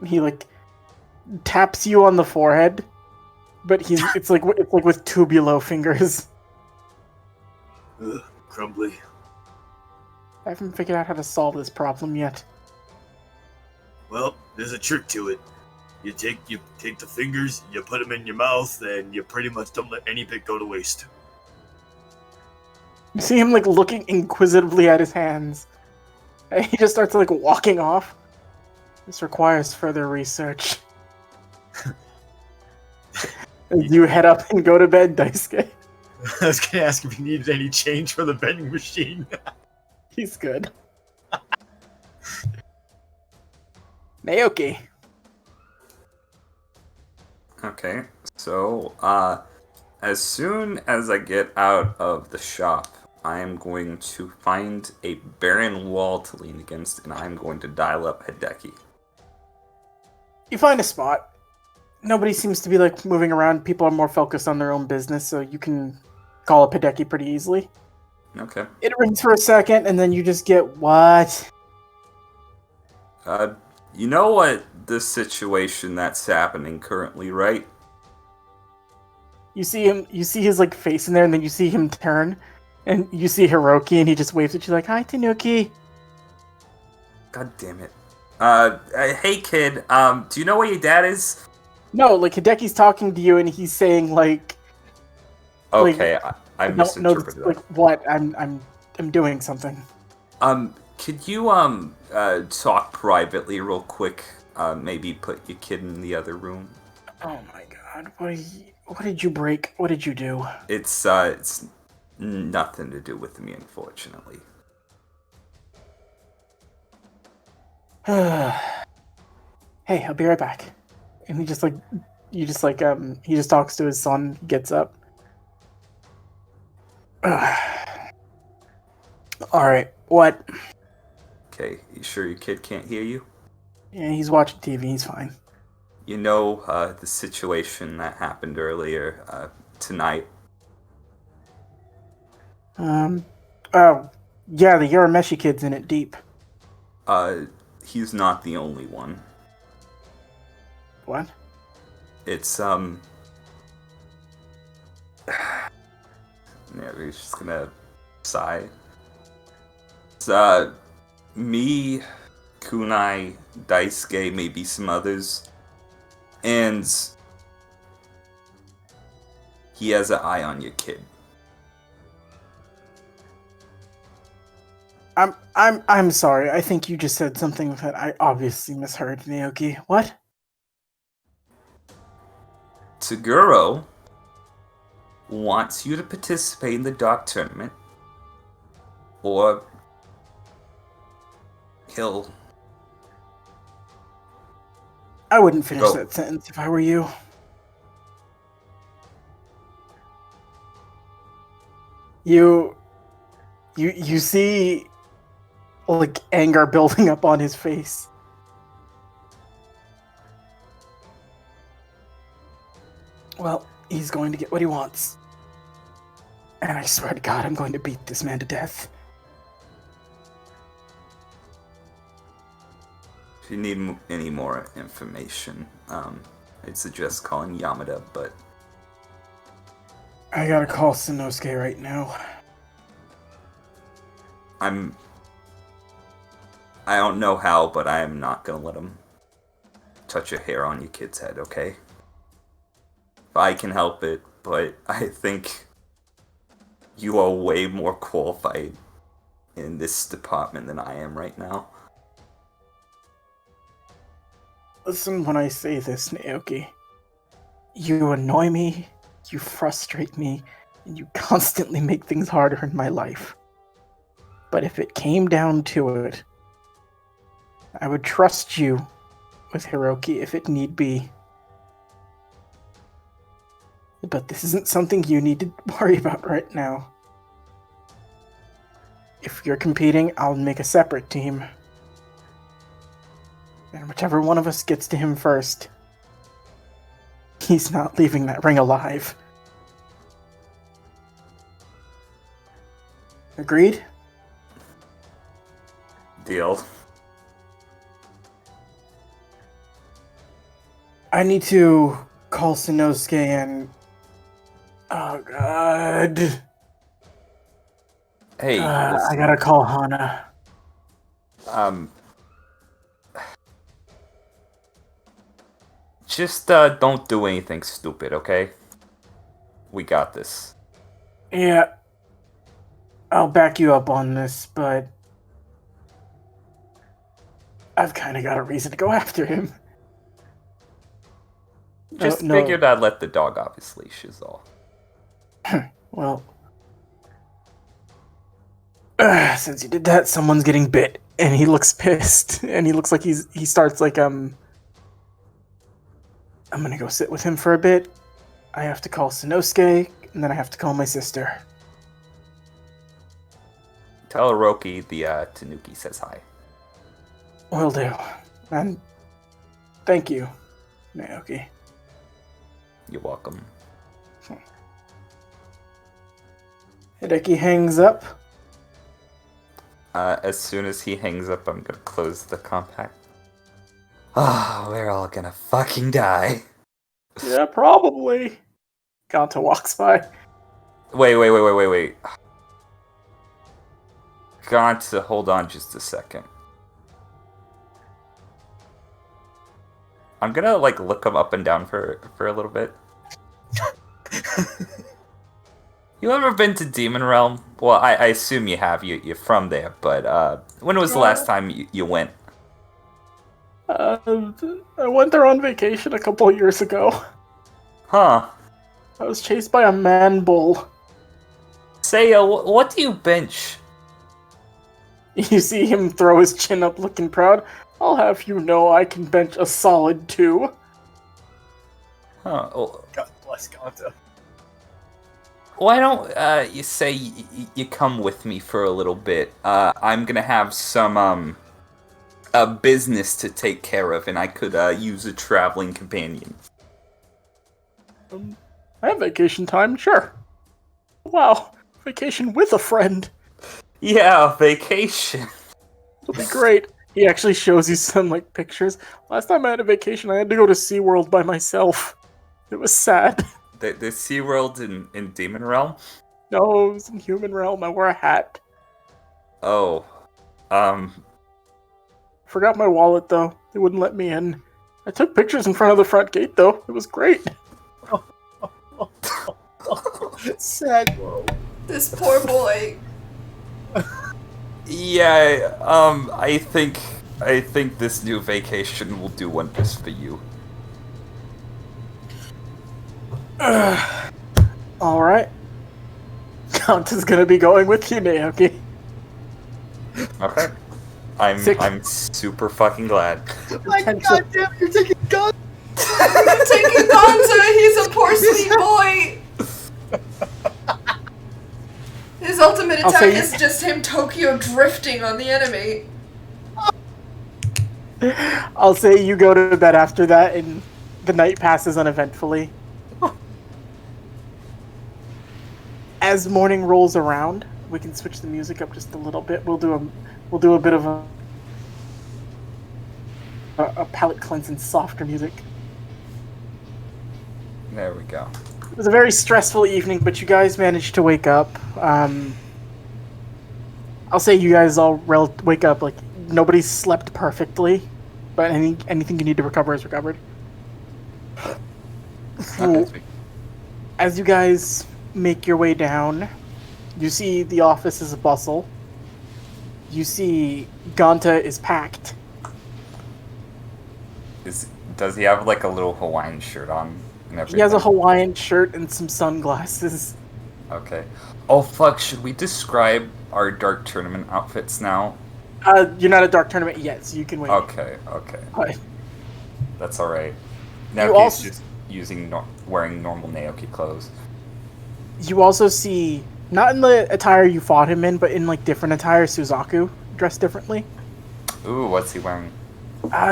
He like taps you on the forehead, but it's like with tubulo fingers. Ugh, crumbly. I haven't figured out how to solve this problem yet. Well, there's a trick to it. You take the fingers, you put them in your mouth, and you pretty much don't let any bit go to waste. You see him like looking inquisitively at his hands. And he just starts like walking off. This requires further research. As you head up and go to bed, Daisuke. I was gonna ask if you needed any change for the vending machine. He's good. Naoki. Okay, so, as soon as I get out of the shop, I am going to find a barren wall to lean against, and I'm going to dial up Hideki. You find a spot. Nobody seems to be like moving around. People are more focused on their own business, so you can call up Hideki pretty easily. Okay. It rings for a second, and then you just get what? You know what the situation that's happening currently, right? You see his like face in there, and then you see him turn, and you see Hiroki, and he just waves at you like, "Hi, Tanuki." God damn it. Hey kid, do you know where your dad is? No, like Hideki's talking to you, and he's saying like, Okay, I don't know, misinterpreted that. like what? I'm doing something. Could you talk privately real quick? Maybe put your kid in the other room. Oh my god, what did you break? What did you do? It's nothing to do with me, unfortunately. Hey, I'll be right back. And he just talks to his son, gets up. Alright, what? Okay, you sure your kid can't hear you? Yeah, he's watching TV, he's fine. You know, the situation that happened earlier, tonight? Oh, yeah, the Urameshi kid's in it deep. He's not the only one. What? It's, yeah, we're just gonna sigh. It's, me, Kunai, Daisuke, maybe some others. And he has an eye on your kid. I'm sorry. I think you just said something that I obviously misheard, Naoki. What? Toguro wants you to participate in the Dark Tournament, or he'll... I wouldn't finish Go. that sentence if I were you. You see, like, anger building up on his face. Well, he's going to get what he wants. And I swear to God, I'm going to beat this man to death. If you need any more information, I'd suggest calling Yamada, but... I gotta call Sanosuke right now. I don't know how, but I am not gonna let him touch a hair on your kid's head, okay? If I can help it, but I think you are way more qualified in this department than I am right now. Listen when I say this, Naoki. You annoy me, you frustrate me, and you constantly make things harder in my life. But if it came down to it, I would trust you with Hiroki if it need be. But this isn't something you need to worry about right now. If you're competing, I'll make a separate team. And whichever one of us gets to him first, he's not leaving that ring alive. Agreed? Deal. I need to call Sanosuke and... Oh, God. Hey, I gotta call Hana. Just don't do anything stupid, okay? We got this. Yeah. I'll back you up on this, but... I've kind of got a reason to go after him. Just figured I'd let the dog off his leash is all. Well... since you did that, someone's getting bit. And he looks pissed. And he looks like he starts like, I'm gonna go sit with him for a bit. I have to call Sanosuke, and then I have to call my sister. Tell Hiroki the Tanuki says hi. Will do. And thank you, Naoki. You're welcome. Hideki hangs up. As soon as he hangs up, I'm gonna close the compact. Ah, we're all gonna fucking die. Yeah, probably. Ganta walks by. Wait. Ganta, hold on just a second. I'm gonna, like, look him up and down for a little bit. You ever been to Demon Realm? Well, I assume you have. You're from there, but when was the last time you went? I went there on vacation a couple of years ago. Huh. I was chased by a man bull. Say, what do you bench? You see him throw his chin up looking proud. I'll have you know I can bench a solid 2. Huh. Well, God bless Ganta. why don't you say you come with me for a little bit? I'm gonna have some a business to take care of, and I could use a traveling companion. I have vacation time, sure. Wow, vacation with a friend. Yeah, vacation. It'll be great. He actually shows you some, like, pictures. Last time I had a vacation, I had to go to SeaWorld by myself. It was sad. The SeaWorld in Demon Realm? No, it was in Human Realm. I wore a hat. Oh. Forgot my wallet, though. They wouldn't let me in. I took pictures in front of the front gate, though. It was great. Sad. This poor boy. Yeah, I think this new vacation will do wonders for you. Alright. Kanta's gonna be going with you, Naoki. Okay. I'm Sick. I'm super fucking glad. My God damn it, you're taking Ganta! I'm taking Gonza! He's a poor sweet boy! ultimate I'll attack say- is just him Tokyo drifting on the enemy. I'll say you go to bed after that, and the night passes uneventfully. As morning rolls around, we can switch the music up just a little bit. We'll do a bit of a palate cleansing, softer music. There we go. It was a very stressful evening, but you guys managed to wake up. I'll say you guys all wake up like nobody slept perfectly, but anything you need to recover is recovered. Okay, sweet. As you guys make your way down, you see the office is a bustle. You see Ganta is packed. Does he have like a little Hawaiian shirt on and everything? He has a Hawaiian shirt and some sunglasses. Okay. Oh fuck, should we describe our Dark Tournament outfits now? You're not a Dark Tournament yet, so you can wait. Okay. But That's alright. Now You he's also- just wearing normal Naoki clothes. you also see, not in the attire you fought him in, but in like different attire, Suzaku dressed differently. Ooh, what's he wearing?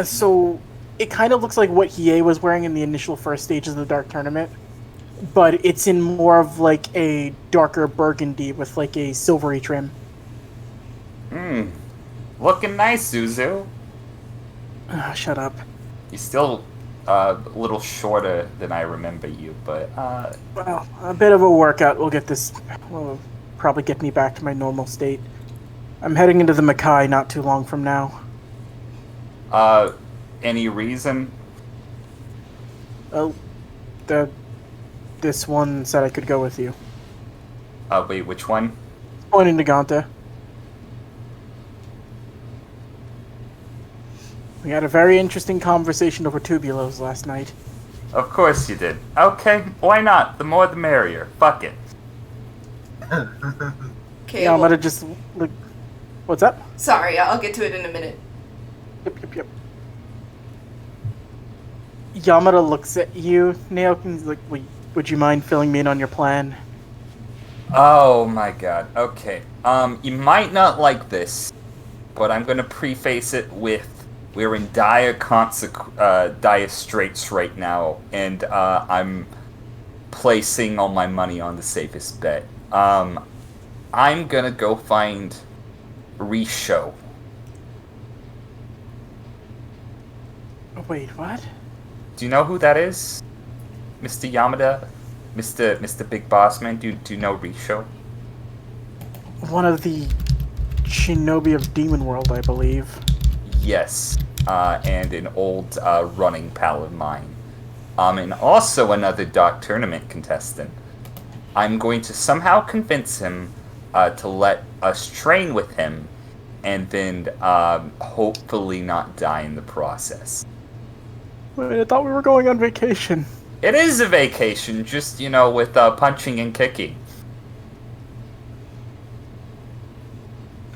So it kind of looks like what Hiei was wearing in the initial first stages of the Dark Tournament, but it's in more of like a darker burgundy with like a silvery trim. Looking nice, Suzu. Shut up. You're still a little shorter than I remember you, but Well, a bit of a workout will probably get me back to my normal state. I'm heading into the Makai not too long from now. any reason? Oh, this one said I could go with you. Wait, which one? Pointing to Ganta. We had a very interesting conversation over tubulos last night. Of course you did. Okay, why not? The more the merrier. Fuck it. Okay, Yeah, I'm well, gonna just look. What's up? sorry, I'll get to it in a minute. Yep. Yamada looks at you, Naoki's like, would you mind filling me in on your plan? Oh my god. Okay. You might not like this, but I'm gonna preface it with we're in dire straits right now, and I'm placing all my money on the safest bet. I'm gonna go find Risho. Wait, what? Do you know who that is? Mr. Yamada? Mr. Big Boss Man? Do you know Risho? One of the shinobi of Demon World, I believe. Yes, and an old running pal of mine. And also another Dark Tournament contestant. I'm going to somehow convince him to let us train with him, and then hopefully not die in the process. Wait, I thought we were going on vacation. It is a vacation, just, with punching and kicking.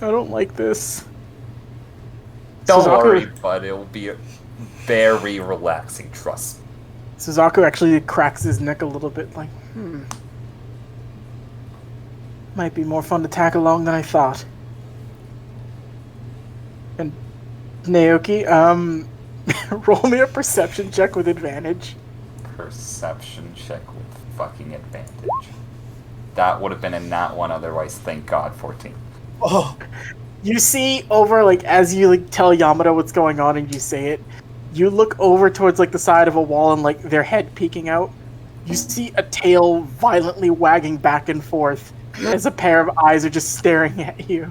I don't like this. Don't Suzaku- worry, bud, it'll be very relaxing, trust me. Suzaku actually cracks his neck a little bit, like, might be more fun to tag along than I thought. And Naoki, roll me a perception check with advantage. Perception check with fucking advantage. That would have been a nat 1 otherwise, thank God, 14. Oh, You see over, like, as you, like, tell Yamada what's going on and you say it, you look over towards, like, the side of a wall and, like, their head peeking out. You see a tail violently wagging back and forth as a pair of eyes are just staring at you.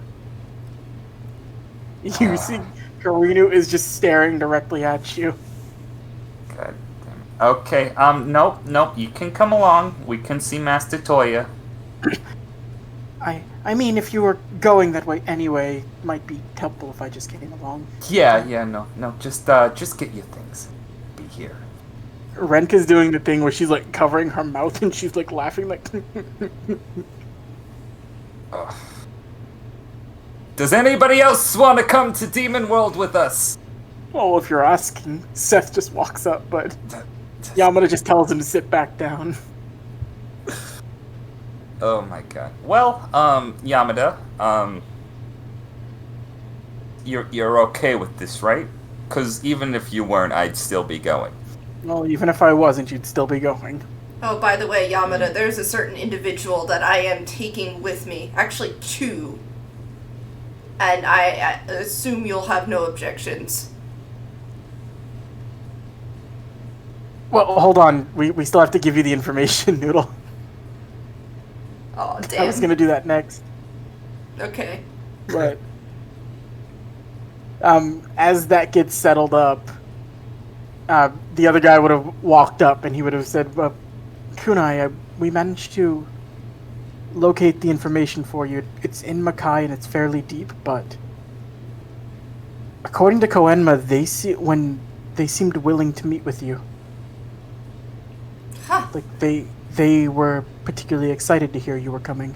You see Karinu is just staring directly at you. God damn it. Okay, nope, you can come along. We can see Master Toya. I mean, if you were going that way anyway, it might be helpful if I just came along. Yeah, no, just get your things. Be here. Renka's doing the thing where she's, like, covering her mouth and she's, like, laughing, like... Ugh. Does anybody else want to come to Demon World with us? Well, if you're asking, Seth just walks up, but Yamada just tells him to sit back down. Oh my god. Well, Yamada, you're okay with this, right? Because even if you weren't, I'd still be going. Well, even if I wasn't, you'd still be going. Oh, by the way, Yamada, there's a certain individual that I am taking with me. Actually, two. And I assume you'll have no objections. Well, hold on. We still have to give you the information, Noodle. Oh, damn. I was gonna do that next. Okay. But as that gets settled up, the other guy would have walked up and he would have said, Kunai, we managed to locate the information for you. It's in Makai and it's fairly deep, but according to Koenma, they seemed willing to meet with you. Huh. Like they were particularly excited to hear you were coming.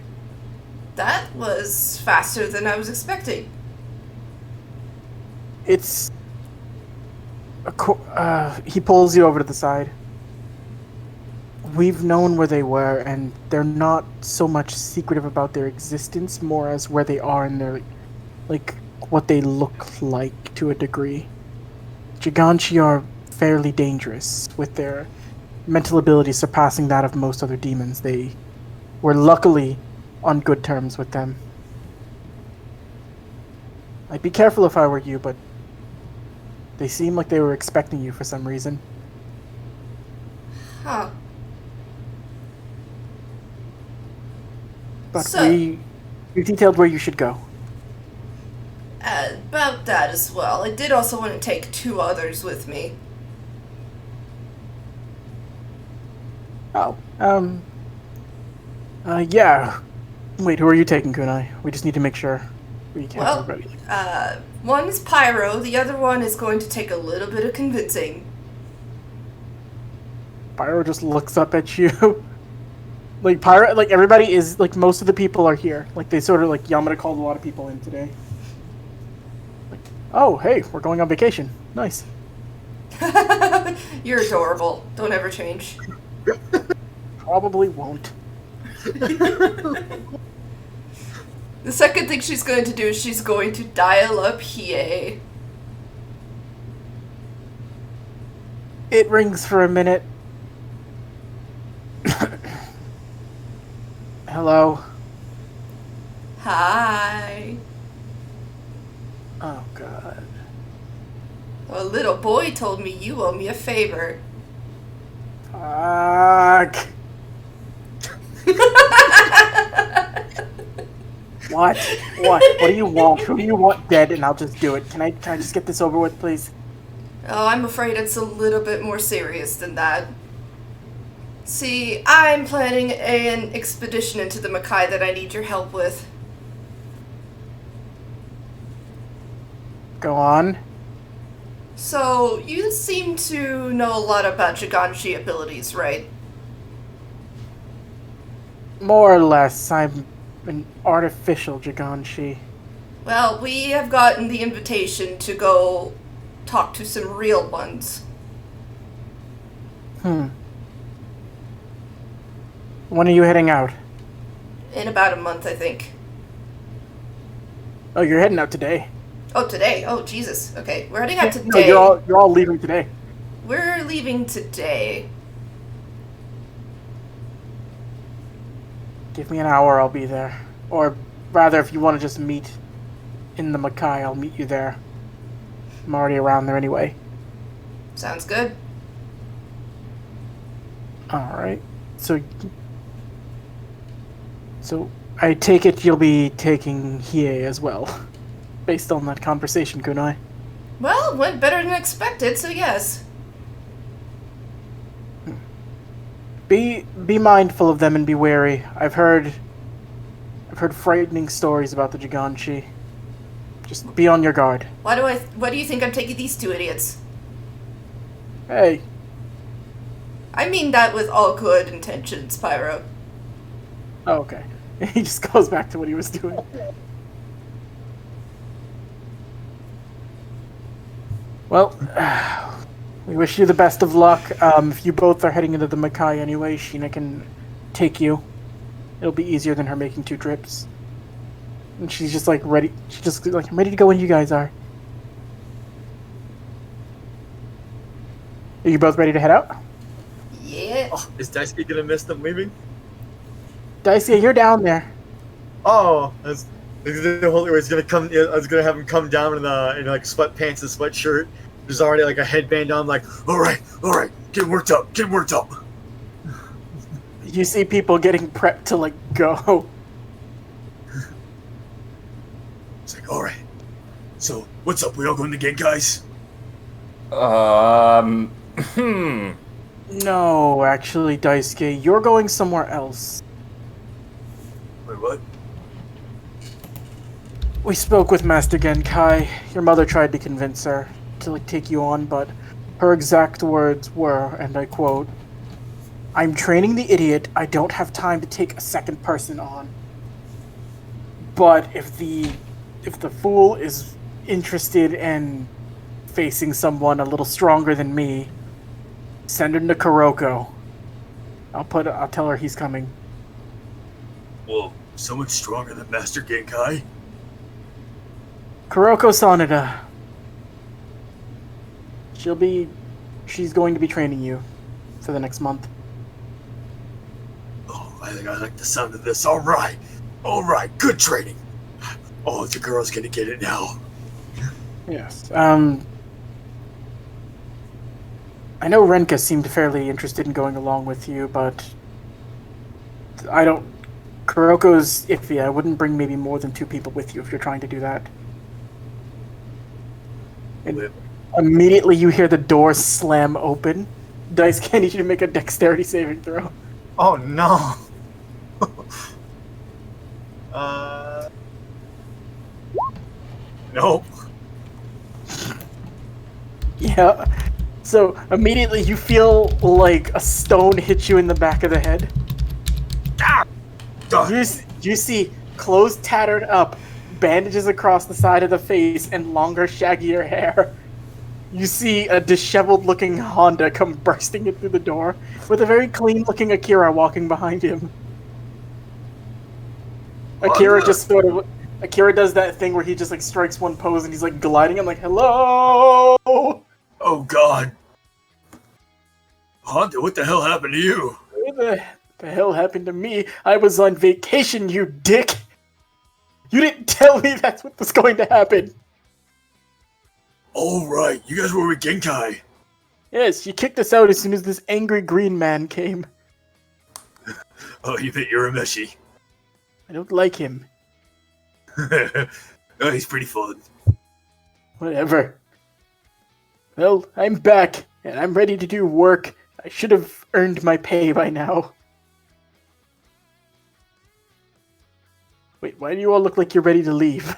That was faster than I was expecting. It's he pulls you over to the side. We've known where they were, and they're not so much secretive about their existence, more as where they are in their, like, what they look like to a degree. Giganshi are fairly dangerous, with their mental ability surpassing that of most other demons. They were luckily on good terms with them. I'd be careful if I were you, but they seem like they were expecting you for some reason. Huh. But So- we detailed where you should go. About that as well. I did also want to take two others with me. Oh, yeah. Wait, who are you taking, Kunai? We just need to make sure we can Well, everybody. one is Pyro, the other one is going to take a little bit of convincing. Pyro just looks up at you. Like, Pyro, like, everybody is, like, most of the people are here. Like, they sort of, like, Yamada called a lot of people in today. Like, oh, hey, we're going on vacation. Nice. You're adorable. Don't ever change. Probably won't. The second thing she's going to do is she's going to dial up Hiei. It rings for a minute. Hello. Hi. Oh, God. A little boy told me you owe me a favor. Fuck. What? What do you want? Who do you want dead? And I'll just do it. Can I just get this over with, please? Oh, I'm afraid it's a little bit more serious than that. See, I'm planning an expedition into the Makai that I need your help with. Go on. So, you seem to know a lot about Giganshi abilities, right? More or less, I'm an artificial Giganshi. Well, we have gotten the invitation to go talk to some real ones. When are you heading out? In about a month, I think. Oh, you're heading out today. Oh, today? Oh, Jesus. Okay, we're heading out No, today. you're all leaving today. We're leaving today. Give me an hour, I'll be there. Or rather, if you want to just meet in the Makai, I'll meet you there. I'm already around there anyway. Sounds good. Alright. So I take it you'll be taking Hiei as well. Based on that conversation, Kunai. Well, went better than expected, so yes. Be mindful of them and be wary. I've heard frightening stories about the Giganshi. Just be on your guard. Why do you think I'm taking these two idiots? Hey, I mean that with all good intentions, Pyro. oh, okay. He just goes back to what he was doing. Well, we wish you the best of luck. If you both are heading into the Makai anyway, Sheena can take you. it'll be easier than her making 2 trips. And she's just like ready. She's just like, I'm ready to go when you guys are. Are you both ready to head out? Yeah. Oh, is Daisuke gonna miss them leaving? Dicey, you're down there. Oh, it's gonna come. I was gonna have him come down in like sweatpants and sweatshirt. There's already like a headband on. Like, all right, get worked up. You see people getting prepped to like go. It's like, all right. So, what's up? We all going to Genkai's? No, actually, Daisuke, you're going somewhere else. Wait, what? We spoke with Master Genkai. Your mother tried to convince her to like take you on, but her exact words were, and I quote, "I'm training the idiot. I don't have time to take a second person on. But if the fool is interested in facing someone a little stronger than me, send him to Kuroko. I'll tell her he's coming." Well, so much stronger than Master Genkai? Kuroko Sanada. She's going to be training you for the next month. Oh, I think I like the sound of this. All right, good training. Oh, the girl's gonna get it now. Yes. I know Renka seemed fairly interested in going along with you, but Kuroko's iffy. I wouldn't bring maybe more than 2 people with you if you're trying to do that. And immediately you hear the door slam open. Dice, I need you to make a dexterity saving throw. Oh no. Nope. Yeah. So immediately you feel like a stone hit you in the back of the head. You see clothes tattered up, bandages across the side of the face, and longer, shaggier hair. You see a disheveled-looking Honda come bursting in through the door, with a very clean-looking Akira walking behind him. Akira does that thing where he just like strikes one pose and he's like gliding. I'm like, hello. Oh God. Honda, what the hell happened to you? What the hell happened to me? I was on vacation, you dick. You didn't tell me that's what was going to happen. All right, you guys were with Genkai. Yes, you kicked us out as soon as this angry green man came. Oh, you bet Urameshi. I don't like him. Oh, he's pretty fun. Whatever. Well, I'm back, and I'm ready to do work. I should have earned my pay by now. Wait, why do you all look like you're ready to leave?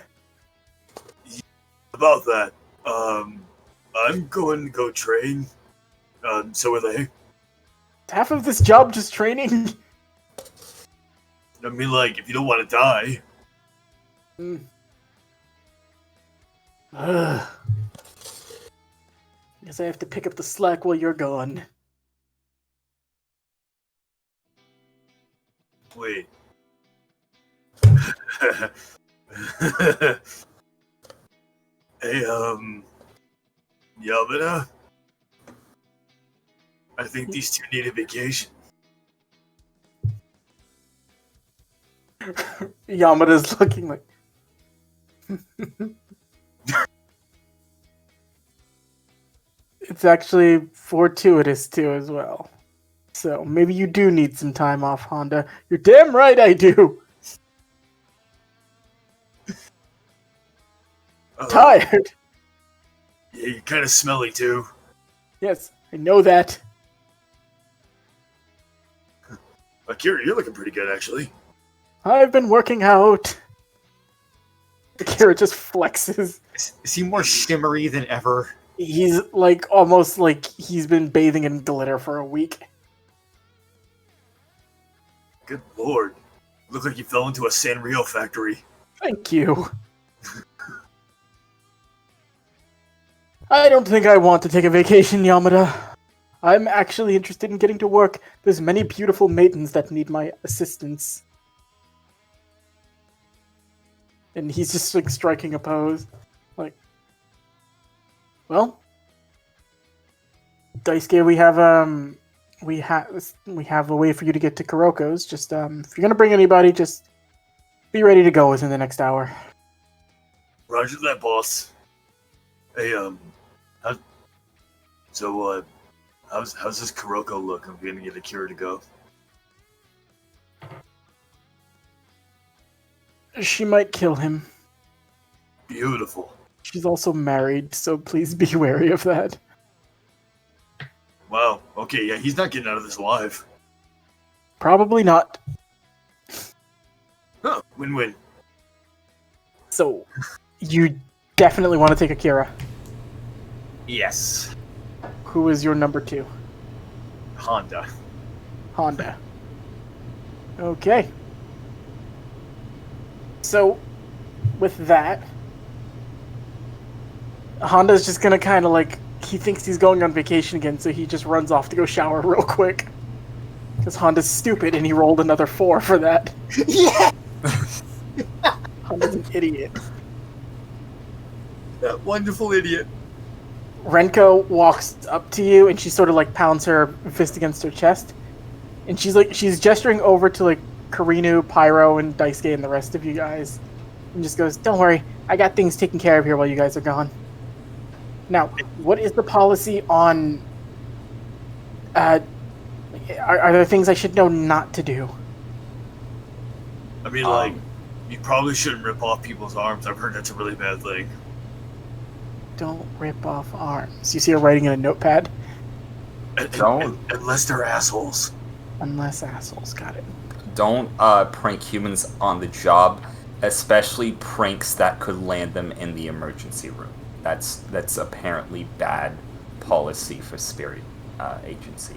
About that, I'm going to go train. So are they. Half of this job just training? I mean, like, if you don't want to die. Guess I have to pick up the slack while you're gone. Wait. Hey, Yamada? I think these 2 need a vacation. Yamada's looking like... It's actually fortuitous too as well. So maybe you do need some time off, Honda. You're damn right I do! Tired! Yeah, you're kind of smelly too. Yes, I know that. Akira, you're looking pretty good, actually. I've been working out. Akira just flexes. Is he more shimmery than ever? He's like almost like he's been bathing in glitter for a week. Good lord. Look like you fell into a Sanrio factory. Thank you. I don't think I want to take a vacation, Yamada. I'm actually interested in getting to work. There's many beautiful maidens that need my assistance. And he's just like striking a pose. Like, well, Daisuke, we have a way for you to get to Kuroko's. Just if you're gonna bring anybody, just be ready to go within the next hour. Roger that, boss. Hey, how's this Kuroko look? I'm gonna get a cure to go. She might kill him. Beautiful. She's also married, so please be wary of that. Wow. Okay, yeah, he's not getting out of this alive. Probably not. Huh. Win-win. So, you definitely want to take Akira. Yes. Who is your number 2? Honda. Honda. Okay. So, with that, Honda's just gonna kind of like, he thinks he's going on vacation again, so he just runs off to go shower real quick. Because Honda's stupid and he rolled another 4 for that. Yeah! Honda's an idiot. That wonderful idiot. Renko walks up to you and she sort of like pounds her fist against her chest. And she's gesturing over to like Karinu, Pyro, and Daisuke and the rest of you guys. And just goes, don't worry, I got things taken care of here while you guys are gone. Now, what is the policy on... are there things I should know not to do? I mean, like, you probably shouldn't rip off people's arms. I've heard that's a really bad thing. Don't rip off arms. You see her writing in a notepad? Don't. Unless they're assholes. Unless assholes, got it. Don't prank humans on the job, especially pranks that could land them in the emergency room. That's apparently bad policy for Spirit Agency.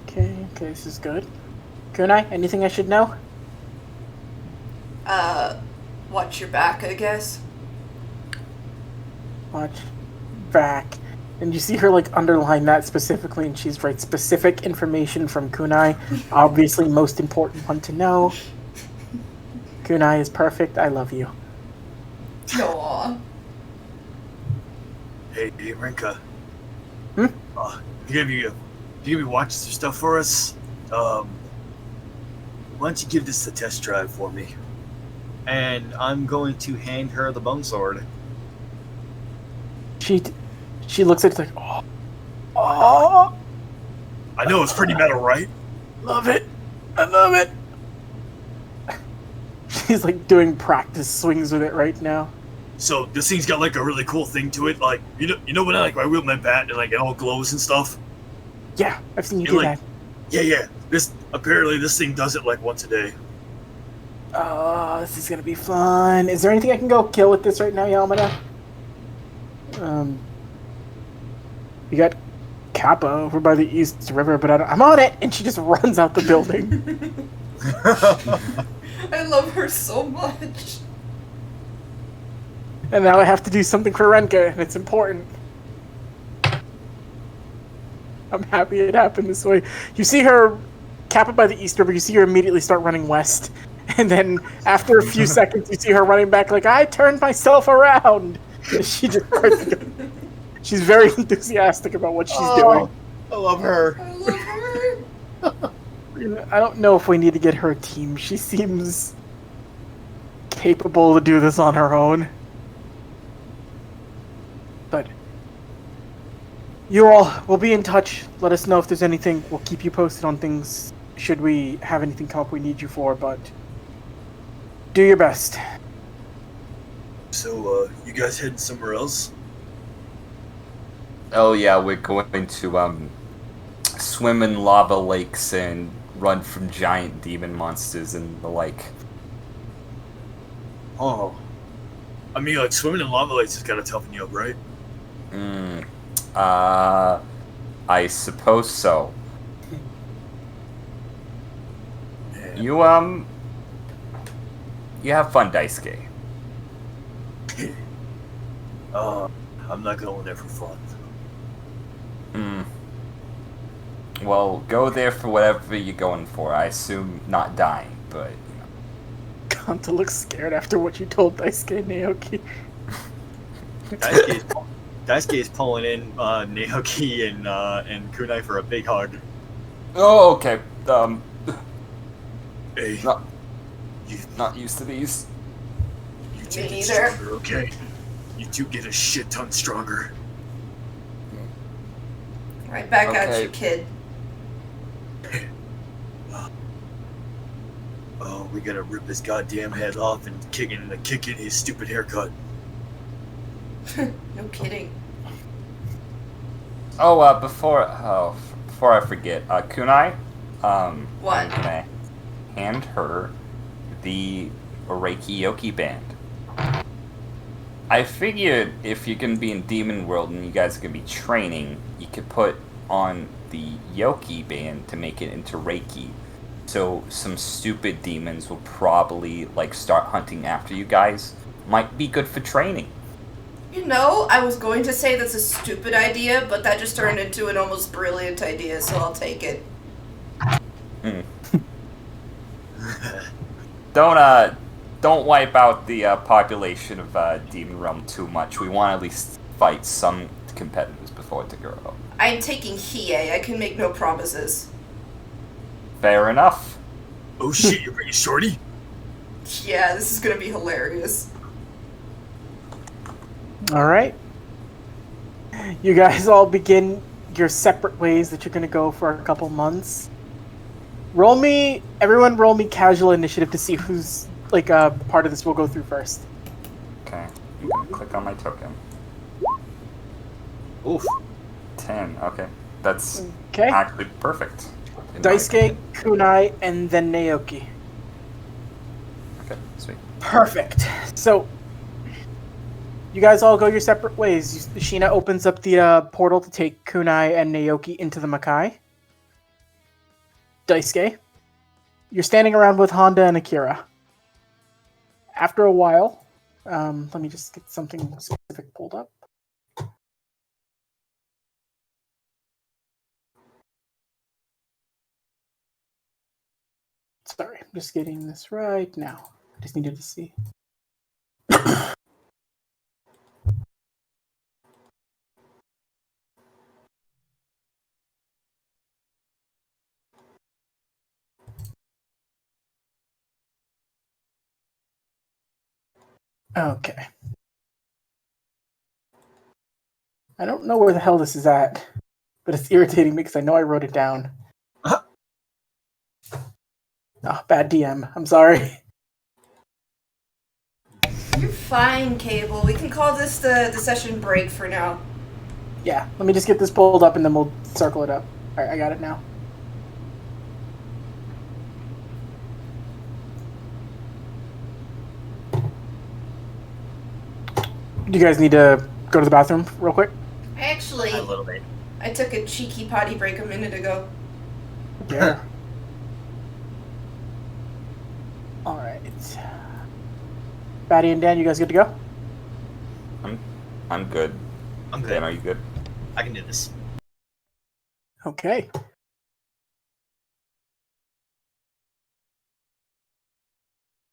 Okay, this is good. Kunai, anything I should know? Watch your back, I guess. Watch back. And you see her like underline that specifically, and she's right, specific information from Kunai. Obviously, most important one to know. Kunai is perfect. I love you. Aww. Hey, Rinka. Hmm? You gonna be watching some stuff for us? Why don't you give this a test drive for me? And I'm going to hand her the bone sword. She looks at it like, oh, I know it's pretty metal, right? love it. I love it. She's like doing practice swings with it right now. So this thing's got like a really cool thing to it. Like you know when I wield my bat and like it all glows and stuff. Yeah, I've seen you You're do like- that. Yeah. This thing does it like once a day. Oh, this is gonna be fun. Is there anything I can go kill with this right now, Yamada? You got Kappa over by the East River, but I'm on it, and she just runs out the building. I love her so much. And now I have to do something for Renka, and it's important. I'm happy it happened this way. You see her, Kappa by the East River, you see her immediately start running west. And then after a few seconds, you see her running back like, I turned myself around. And she just starts to go. She's very enthusiastic about what she's doing. I love her. I love her. I don't know if we need to get her a team. She seems capable to do this on her own. But you all will be in touch. Let us know if there's anything. We'll keep you posted on things should we have anything come up we need you for, but do your best. So you guys heading somewhere else? Oh yeah, we're going to swim in lava lakes and run from giant demon monsters and the like. Oh. I mean, like swimming in lava lakes is kind of toughen you up, right? I suppose so. Yeah. You have fun, Daisuke. I'm not going there for fun. Well, go there for whatever you're going for. I assume not dying, but Hunter looks scared after what you told Daisuke and Naoki. Daisuke is pulling in Naoki and Kunai for a big hug. Oh, okay. Hey, Not used to these. you two Me get neither. stronger, okay? You two get a shit ton stronger. Right back at Okay. you, kid. Oh, we gotta rip his goddamn head off and kick in his stupid haircut. No kidding. Oh, before I forget, Kunai, What? I'm gonna hand her the Reiki Yoki band. I figured if you're gonna be in Demon World and you guys are gonna be training, you could put on the Yoki band to make it into Reiki. So some stupid demons will probably start hunting after you guys. Might be good for training. You know, I was going to say that's a stupid idea, but that just turned into an almost brilliant idea, so I'll take it. Don't wipe out the population of Demon Realm too much. We want to at least fight some competitors before Taguro. I'm taking Hiei. I can make no promises. Fair enough. Oh shit, you're bringing Shorty? Yeah, this is gonna be hilarious. Alright. You guys all begin your separate ways that you're going to go for a couple months. Everyone roll me casual initiative to see who's, part of this will go through first. Okay. I'm gonna click on my token. Oof. 10. Okay. That's Okay. actually perfect. in my Daisuke, opinion. Kunai, and then Naoki. Okay, sweet. Perfect. So, you guys all go your separate ways. Sheena opens up the portal to take Kunai and Naoki into the Makai. Daisuke, you're standing around with Honda and Akira. After a while, let me just get something specific pulled up. Sorry, I'm just getting this right now. I just needed to see. Okay. I don't know where the hell this is at, but it's irritating me because I know I wrote it down. Oh, bad DM. I'm sorry. You're fine, Cable. We can call this the session break for now. Yeah, let me just get this pulled up and then we'll circle it up. Alright, I got it now. Do you guys need to go to the bathroom real quick? Actually, A little bit. I took a cheeky potty break a minute ago. Yeah. Alright. Batty and Dan, you guys good to go? I'm good. I'm Dan, good. are you good? I can do this. Okay.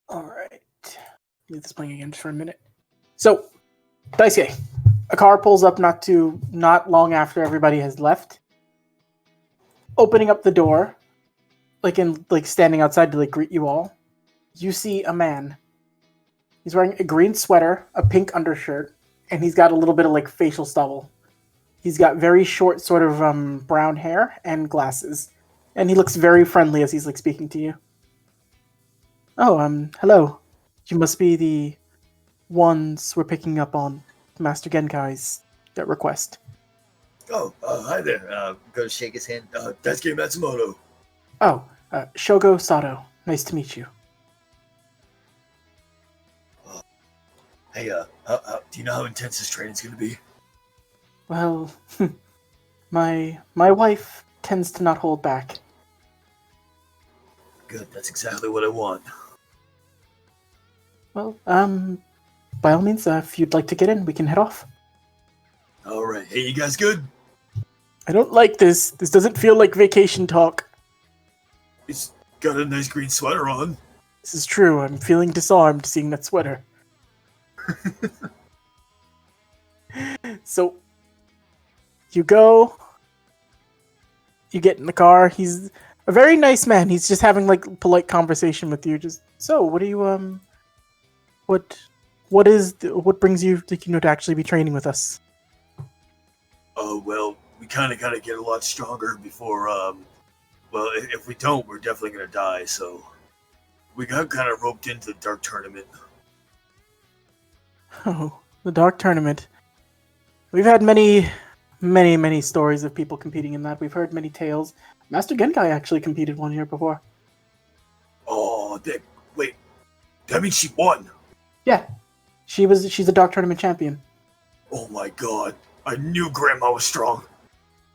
Alright. Leave this playing again just for a minute. So, Daisuke, a car pulls up not long after everybody has left. Opening up the door, standing outside to greet you all, you see a man. He's wearing a green sweater, a pink undershirt, and he's got a little bit of facial stubble. He's got very short sort of brown hair and glasses. And he looks very friendly as he's speaking to you. Oh, hello. You must be the ones we're picking up on Master Genkai's request. Oh, hi there. Go to shake his hand. Daisuke Matsumoto. Oh, Shogo Sato. Nice to meet you. Hey, do you know how intense this training's gonna be? Well, my wife tends to not hold back. Good, that's exactly what I want. Well, by all means, if you'd like to get in, we can head off. Alright, hey, you guys good? I don't like this. This doesn't feel like vacation talk. He's got a nice green sweater on. This is true. I'm feeling disarmed seeing that sweater. So, you go. You get in the car. He's a very nice man. He's just having like polite conversation with you. Just so, what do you what what brings you to actually be training with us? Oh, well, we kind of got to get a lot stronger before, well, if we don't, we're definitely going to die, so we got kind of roped into the Dark Tournament. Oh, the Dark Tournament. We've had many stories of people competing in that. We've heard many tales. Master Genkai actually competed one year before. Oh, wait, that means she won. Yeah, she's a Dark Tournament champion. Oh my god, I knew Grandma was strong.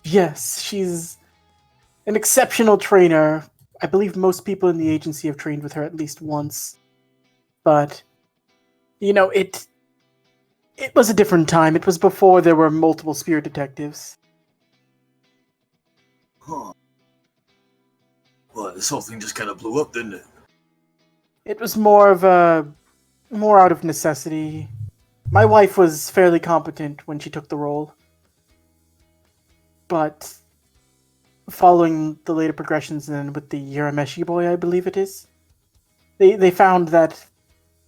Yes, she's an exceptional trainer. I believe most people in the agency have trained with her at least once. But, it was a different time. It was before there were multiple spirit detectives. Huh. Well, this whole thing just kind of blew up, didn't it? It was more out of necessity. My wife was fairly competent when she took the role. But following the later progressions and with the Urameshi boy, I believe it is, they found that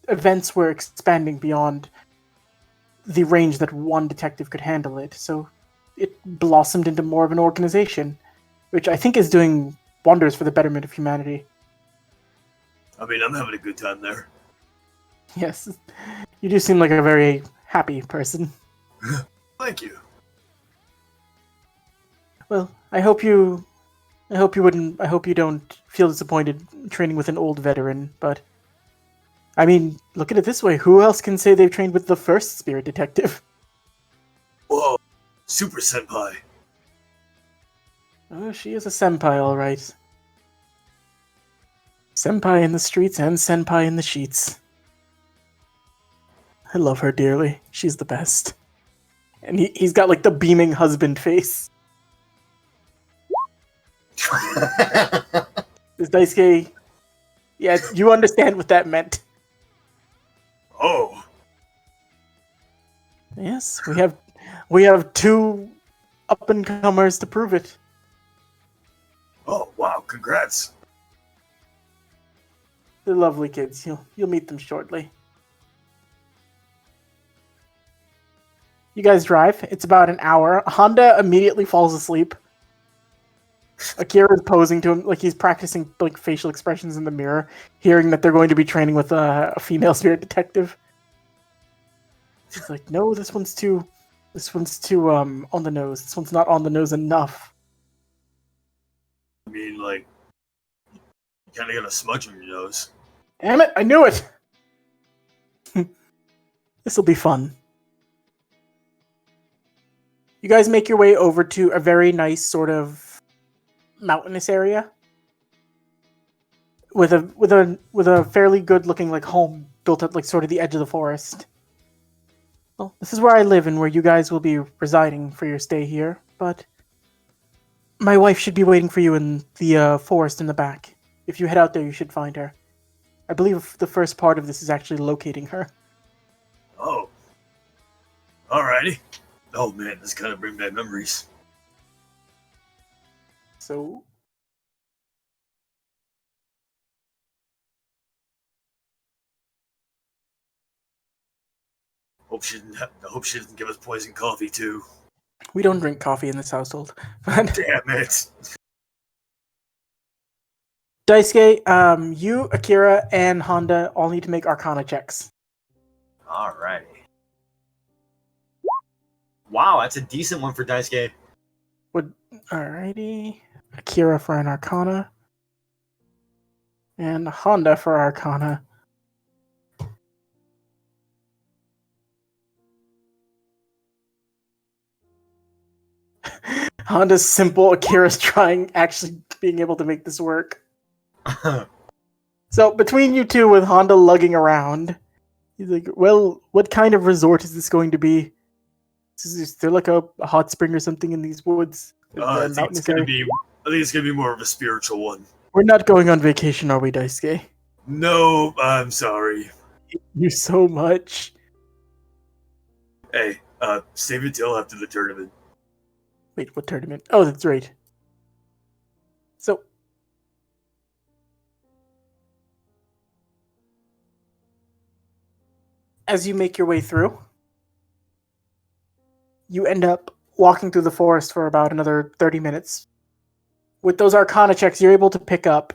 events were expanding beyond the range that one detective could handle it. So it blossomed into more of an organization, which I think is doing wonders for the betterment of humanity. I mean, I'm having a good time there. Yes, you do seem like a very happy person. Thank you. Well, I hope you don't feel disappointed training with an old veteran, but I mean, look at it this way, who else can say they've trained with the first spirit detective? Whoa, Super Senpai. Oh, she is a senpai, all right. Senpai in the streets and senpai in the sheets. I love her dearly. She's the best. And he's got like the beaming husband face. This Daisuke, yeah, you understand what that meant. Oh, Yes, we have two up and comers to prove it. oh, wow, congrats. They're lovely kids. You'll meet them shortly. You guys drive. It's about an hour. Honda immediately falls asleep. Akira is posing to him like he's practicing like facial expressions in the mirror, hearing that they're going to be training with a female spirit detective. He's like, no, this one's too on the nose. This one's not on the nose enough. I mean, like, you kind of got a smudge on your nose. Damn it! I knew it. This will be fun. You guys make your way over to a very nice sort of mountainous area with a fairly good looking like home built at like sort of the edge of the forest. Well, this is where I live and where you guys will be residing for your stay here, but my wife should be waiting for you in the forest in the back. If you head out there, you should find her. I believe the first part of this is actually locating her. Oh, alrighty. Oh man, this kind of brings back memories. So, I hope she didn't give us poison coffee too. we don't drink coffee in this household. But Damn it! Daisuke, you, Akira, and Honda all need to make Arcana checks. Alrighty. Wow, that's a decent one for Daisuke. Alrighty. Akira for an Arcana. And Honda for Arcana. Honda's simple, Akira's actually being able to make this work. So, between you two with Honda lugging around, he's like, well, what kind of resort is this going to be? Is there like a hot spring or something in these woods? I think it's gonna be more of a spiritual one. We're not going on vacation, are we, Daisuke? No, I'm sorry. You so much. Hey, save it till after the tournament. Wait, what tournament? Oh, that's right. So, as you make your way through, you end up walking through the forest for about another 30 minutes. With those Arcana checks, you're able to pick up.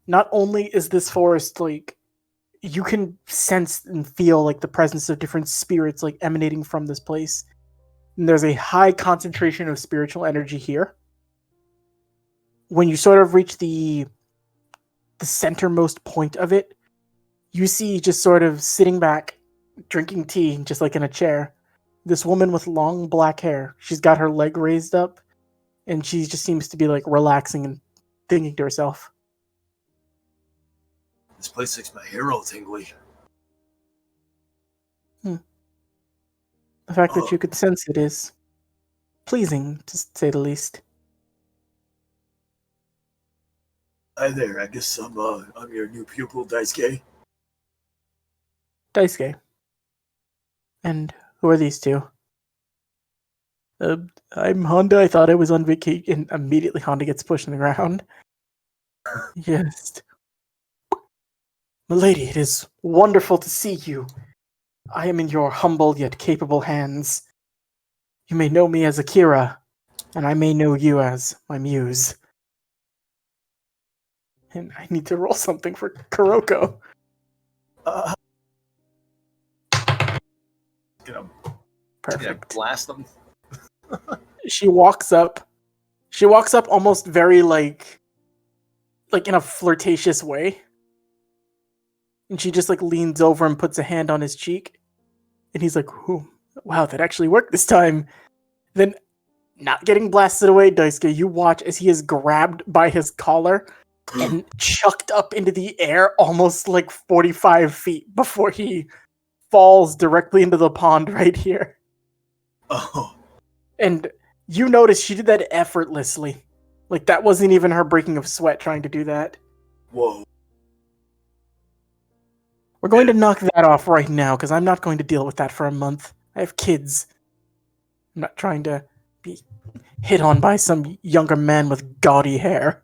Not only is this forest like you can sense and feel like the presence of different spirits like emanating from this place. And there's a high concentration of spiritual energy here. When you sort of reach the centermost point of it, you see just sort of sitting back, drinking tea, just like in a chair, this woman with long black hair. She's got her leg raised up, and she just seems to be like relaxing and thinking to herself. This place makes my hair all tingly. The fact that you could sense it is pleasing, to say the least. Hi there, I guess I'm your new pupil, Daisuke. Daisuke. And who are these two? I'm Honda. I thought I was on vacation. And immediately Honda gets pushed in the ground. Yes. Milady, it is wonderful to see you. I am in your humble yet capable hands. You may know me as Akira, and I may know you as my muse. And I need to roll something for Kuroko. Gonna Perfect. blast them. She walks up. She walks up almost very like in a flirtatious way. And she just like leans over and puts a hand on his cheek. And he's like, "Ooh, wow, that actually worked this time." Then, not getting blasted away, Daisuke, you watch as he is grabbed by his collar and chucked up into the air almost like 45 feet before he falls directly into the pond right here. Oh, And you notice she did that effortlessly. Like, that wasn't even her breaking of sweat trying to do that. whoa. We're going to knock that off right now, because I'm not going to deal with that for a month. I have kids. I'm not trying to be hit on by some younger man with gaudy hair.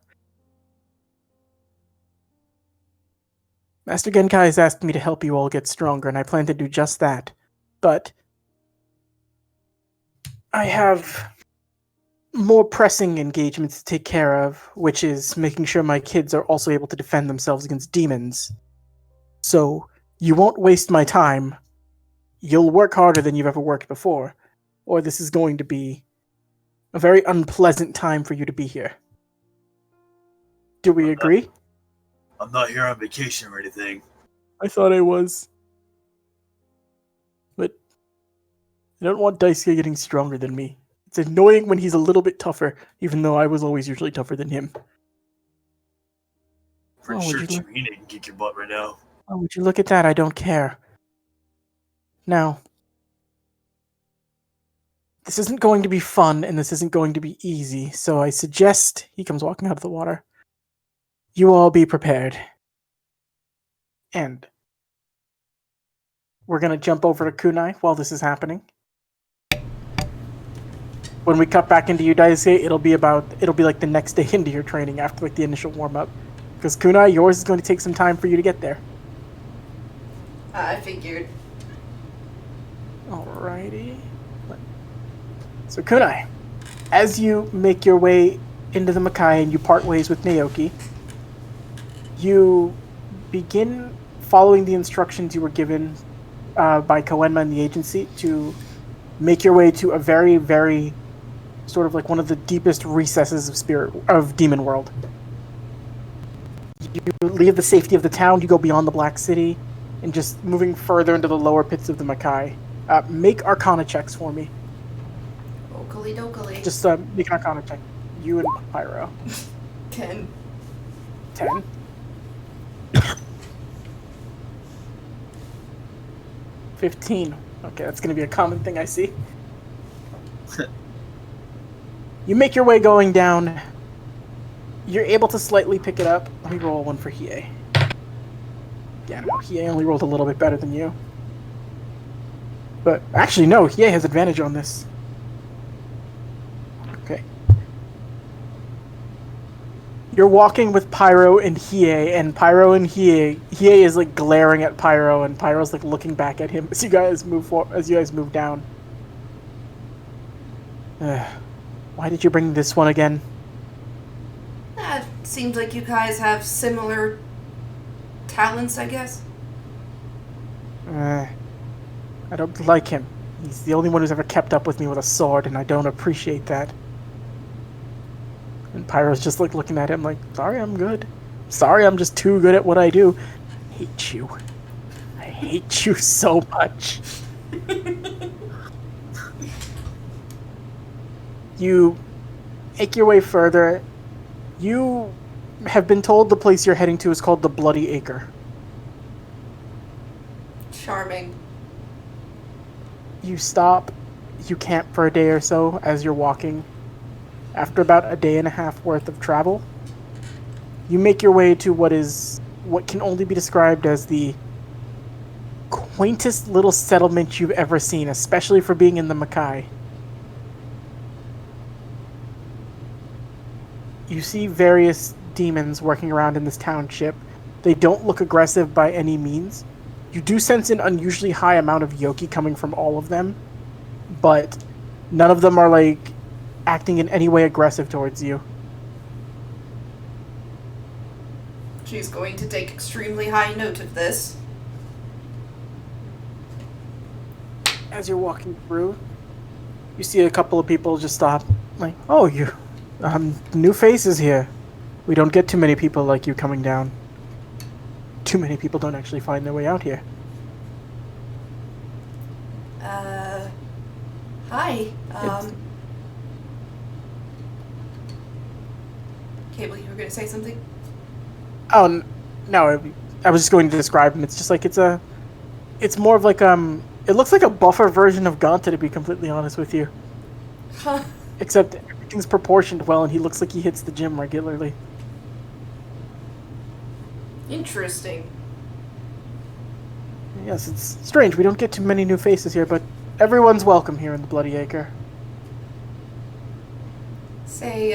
Master Genkai has asked me to help you all get stronger, and I plan to do just that. But I have more pressing engagements to take care of, which is making sure my kids are also able to defend themselves against demons. So, you won't waste my time. You'll work harder than you've ever worked before, or this is going to be a very unpleasant time for you to be here. Do we agree? I'm not here on vacation or anything. I thought I was. But I don't want Daisuke getting stronger than me. It's annoying when he's a little bit tougher, even though I was always usually tougher than him. Pretty Oh, sure would you Chimina can kick your butt right now. Oh, would you look at that? I don't care. Now, this isn't going to be fun, and this isn't going to be easy, so I suggest he comes walking out of the water. You all be prepared. And we're going to jump over to Kunai while this is happening. When we cut back into you, Daisuke, it'll be like the next day into your training after like the initial warm-up. Because Kunai, yours is going to take some time for you to get there. I figured. Alrighty. So Kunai, as you make your way into the Makai and you part ways with Naoki, you begin following the instructions you were given by Koenma and the agency to make your way to a very, very sort of like one of the deepest recesses of Demon World. You leave the safety of the town, you go beyond the Black City, and just moving further into the lower pits of the Makai. Make Arcana checks for me. Okally dokally. Just make an Arcana check. You and Pyro. 10. 10. 15. Okay, that's going to be a common thing I see. You make your way going down. You're able to slightly pick it up. Let me roll one for Hiei. Yeah, no, Hiei only rolled a little bit better than you. But actually, no, Hiei has advantage on this. Okay. You're walking with Pyro and Hiei, and Pyro and Hiei is like glaring at Pyro, and Pyro's like looking back at him as you guys move down. Why did you bring this one again? Seems like you guys have similar talents, I guess. I don't like him. He's the only one who's ever kept up with me with a sword, and I don't appreciate that. And Pyro's just like looking at him like, sorry, I'm good. Sorry, I'm just too good at what I do. I hate you. I hate you so much. You make your way further. You have been told the place you're heading to is called the Bloody Acre. Charming. You stop, you camp for a day or so as you're walking. After about a day and a half worth of travel, you make your way to what can only be described as the quaintest little settlement you've ever seen, especially for being in the Makai. You see various demons working around in this township. They don't look aggressive by any means. You do sense an unusually high amount of yoki coming from all of them, but none of them are like acting in any way aggressive towards you. She's going to take extremely high note of this. As you're walking through, you see a couple of people just stop, like, oh, you, new faces here. We don't get too many people like you coming down. Too many people don't actually find their way out here. Hi. Cable, you were going to say something? Oh, no, I was just going to describe them. It's just like, it's more of like, it looks like a buffer version of Ganta, to be completely honest with you. Huh. Except everything's proportioned well, and he looks like he hits the gym regularly. Interesting. Yes, it's strange. We don't get too many new faces here, but everyone's welcome here in the Bloody Acre. Say,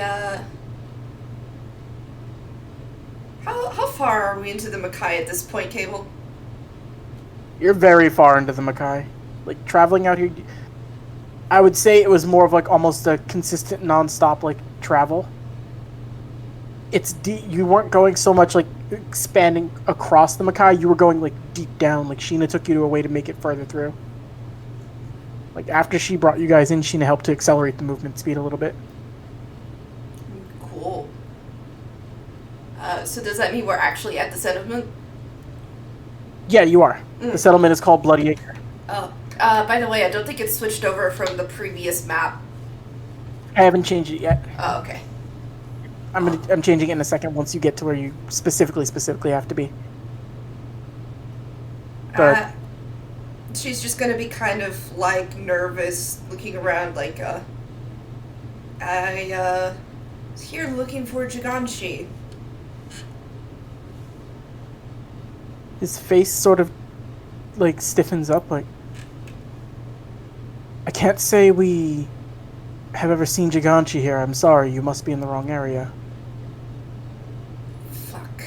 how far are we into the Makai at this point, Cable? You're very far into the Makai. Like, traveling out here, I would say it was more of like almost a consistent non-stop like travel. It's you weren't going so much like expanding across the Makai, you were going like deep down. Like Sheena took you to a way to make it further through. Like after she brought you guys in, Sheena helped to accelerate the movement speed a little bit. Cool. So does that mean we're actually at the settlement? Yeah, you are. The settlement is called Bloody Acre. Oh, by the way, I don't think it's switched over from the previous map. I haven't changed it yet. Oh, okay. I'm changing it in a second once you get to where you specifically have to be. But She's just gonna be kind of like nervous, looking around like, I was here looking for Jiganshi. his face sort of like stiffens up, like, I can't say we have ever seen Jiganshi here. I'm sorry, you must be in the wrong area. Fuck.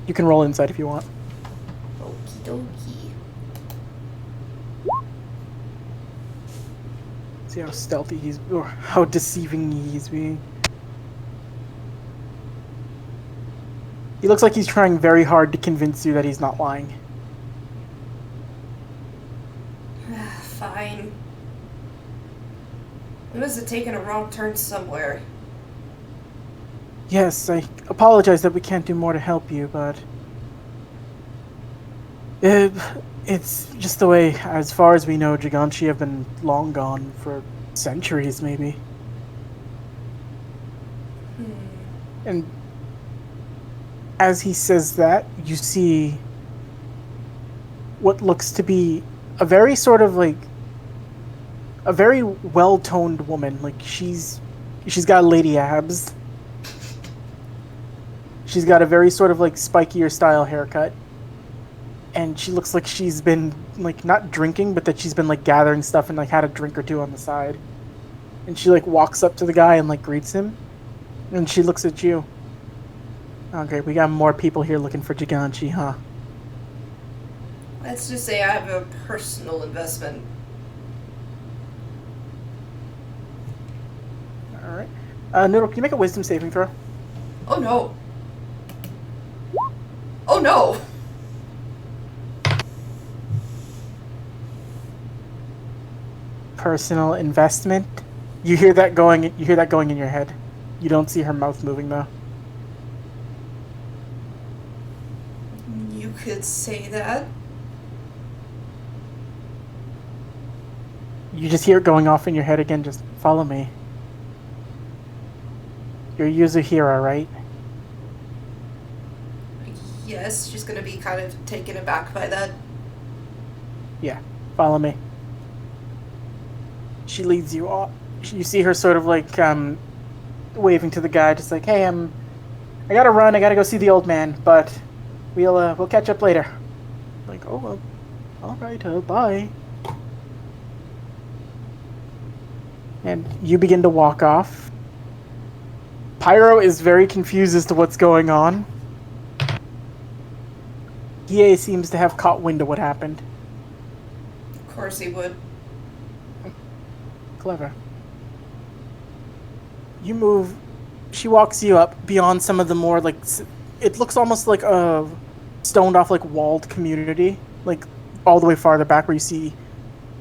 You can roll inside if you want. Okie dokie. See how stealthy he's, or how deceiving he's being. He looks like he's trying very hard to convince you that he's not lying. Fine. We must have taken a wrong turn somewhere. Yes, I apologize that we can't do more to help you, but it's just the way, as far as we know, Jiganshi have been long gone for centuries, maybe. And as he says that, you see what looks to be a very sort of like a very well-toned woman. Like she's got lady abs. She's got a very sort of like spikier style haircut. And she looks like she's been like not drinking, but that she's been like gathering stuff and like had a drink or two on the side. And she like walks up to the guy and like greets him. And she looks at you. Okay, we got more people here looking for Giganchi, huh? Let's just say I have a personal investment. Alright. Noodle, can you make a wisdom saving throw? Oh no. Oh no! Personal investment. You hear that going in your head. You don't see her mouth moving though. You could say that. You just hear it going off in your head again, just follow me. You're Yuzahira, right? Yes, she's gonna be kind of taken aback by that. Yeah, follow me. She leads you off. You see her sort of like waving to the guy, just like, "Hey, I gotta run. I gotta go see the old man, but we'll catch up later." Like, "Oh well, all right, bye." And you begin to walk off. Pyro is very confused as to what's going on. Hiei seems to have caught wind of what happened. Of course he would. Clever. You move. She walks you up beyond some of the more like. It looks almost like a stoned off like walled community, like all the way farther back where you see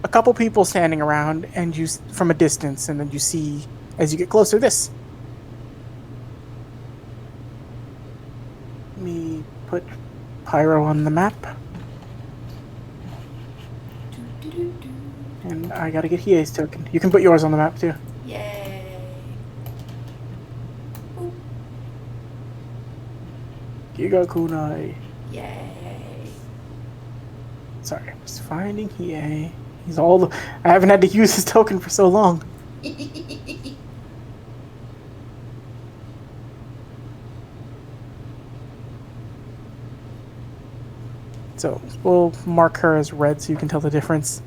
a couple people standing around, and you from a distance, and then you see as you get closer this. Let me put Pyro on the map. And I gotta get Hiei's token. You can put yours on the map too. Yay. Giga Kunai. Yay. Sorry, I'm just finding Hiei. He's all the. I haven't had to use his token for so long. So we'll mark her as red so you can tell the difference.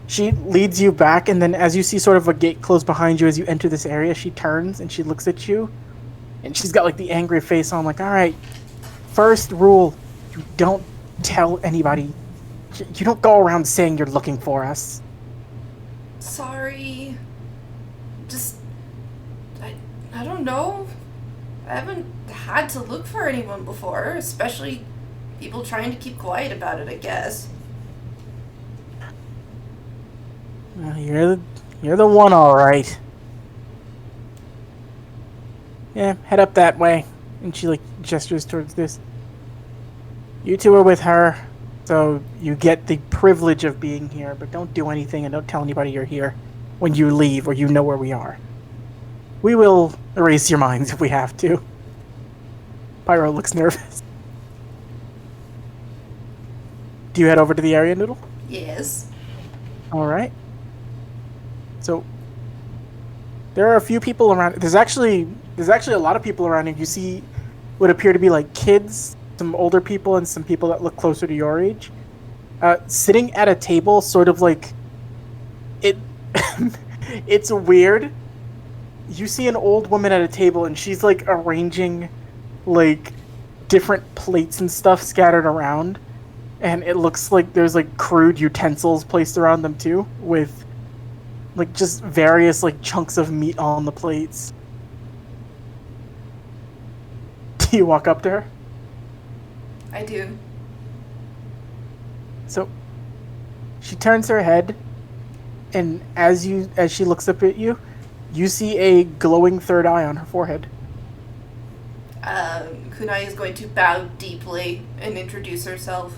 She leads you back, and then as you see sort of a gate close behind you as you enter this area, she turns and she looks at you. And she's got like the angry face on, like, "Alright, first rule, you don't tell anybody. You don't go around saying you're looking for us." Sorry. Just... I don't know. I haven't had to look for anyone before, especially people trying to keep quiet about it, I guess. You're the one, all right. Yeah, head up that way. And she like gestures towards this. You two are with her, so you get the privilege of being here, but don't do anything and don't tell anybody you're here when you leave or you know where we are. We will erase your minds if we have to. Pyro looks nervous. Do you head over to the area, Noodle? Yes. All right. So there are a few people around. There's actually a lot of people around, and you see what appear to be like kids, some older people, and some people that look closer to your age, sitting at a table, sort of like it. It's weird. You see an old woman at a table, and she's like arranging like different plates and stuff scattered around, and it looks like there's like crude utensils placed around them too, with like just various like chunks of meat on the plates. Do you walk up to her? I do. So she turns her head, and as she looks up at you, you see a glowing third eye on her forehead. Kunai is going to bow deeply and introduce herself.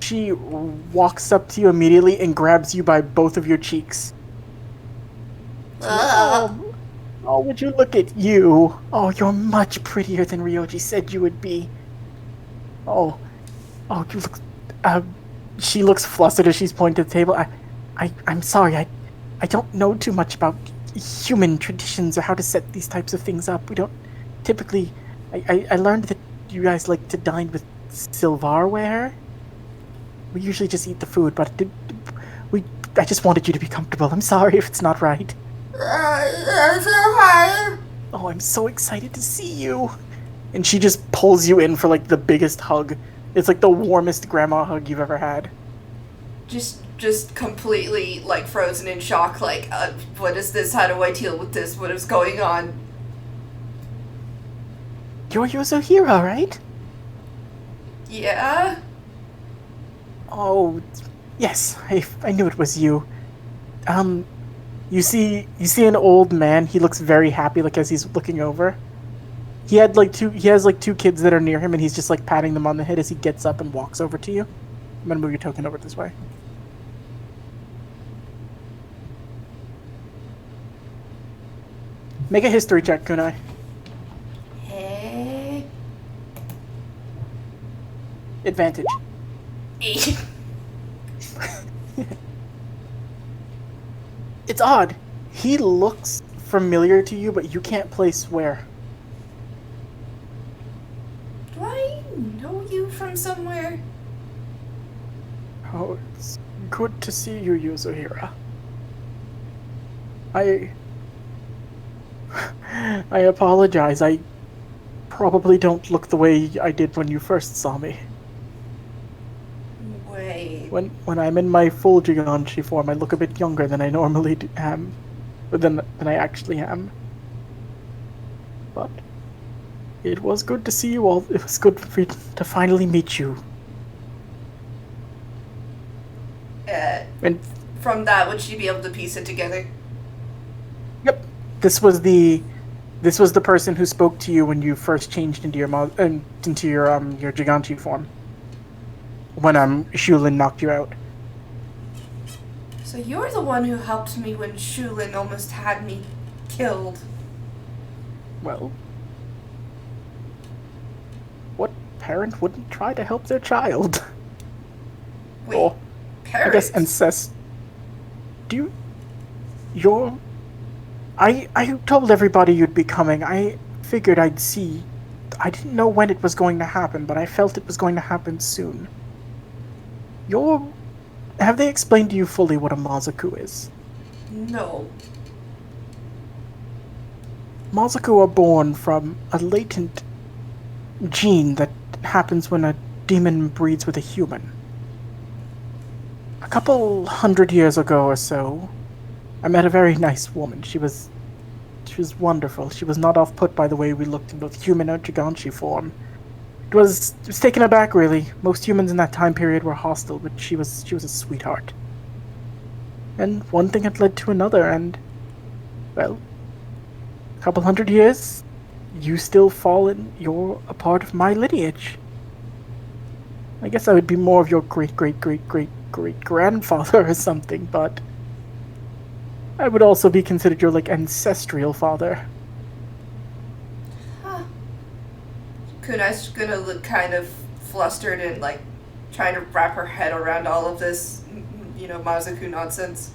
She walks up to you immediately and grabs you by both of your cheeks. Oh, would you look at you? Oh, you're much prettier than Ryoji said you would be. Oh, you look... she looks flustered as she's pointing to the table. I'm sorry, I don't know too much about human traditions or how to set these types of things up. We don't typically, I learned that you guys like to dine with silverware. We usually just eat the food, but I just wanted you to be comfortable. I'm sorry if it's not right. Oh, I'm so excited to see you. And she just pulls you in for like the biggest hug. It's like the warmest grandma hug you've ever had. Just completely like frozen in shock. Like, what is this? How do I deal with this? What is going on? You're Yozohira, right? Yeah. Oh, yes. I knew it was you. You see an old man. He looks very happy, like as he's looking over. He has like two kids that are near him, and he's just like patting them on the head as he gets up and walks over to you. I'm gonna move your token over this way. Make a history check, Kunai. Hey. Advantage. It's odd. He looks familiar to you, but you can't place where. Do I know you from somewhere? Oh, it's good to see you, Yozohira. I apologize. I probably don't look the way I did when you first saw me. Wait. When I'm in my full Giganshi form, I look a bit younger than I normally am, than I actually am. But it was good to see you all. It was good for me to finally meet you. And From that, would she be able to piece it together? yep, this was the person who spoke to you when you first changed into your your Giganshi form. When Shulin knocked you out. So you're the one who helped me when Shulin almost had me killed. Well, what parent wouldn't try to help their child? Wait, Or, I guess parents? I told everybody you'd be coming. I figured I'd see. I didn't know when it was going to happen, but I felt it was going to happen soon. Have they explained to you fully what a Mazaku is? No. Mazaku are born from a latent gene that happens when a demon breeds with a human. A couple 100 years ago or so, I met a very nice woman. She was wonderful. She was not off-put by the way we looked in both human or Giganshi form. It was taken aback, really. Most humans in that time period were hostile, but she was a sweetheart. And one thing had led to another, and, well, a couple 100 years, you still fall in. You're a part of my lineage. I guess I would be more of your great-great-great-great-great-grandfather or something, but I would also be considered your, like, ancestral father. Kunai's gonna look kind of flustered and, like, trying to wrap her head around all of this, Mazaku nonsense.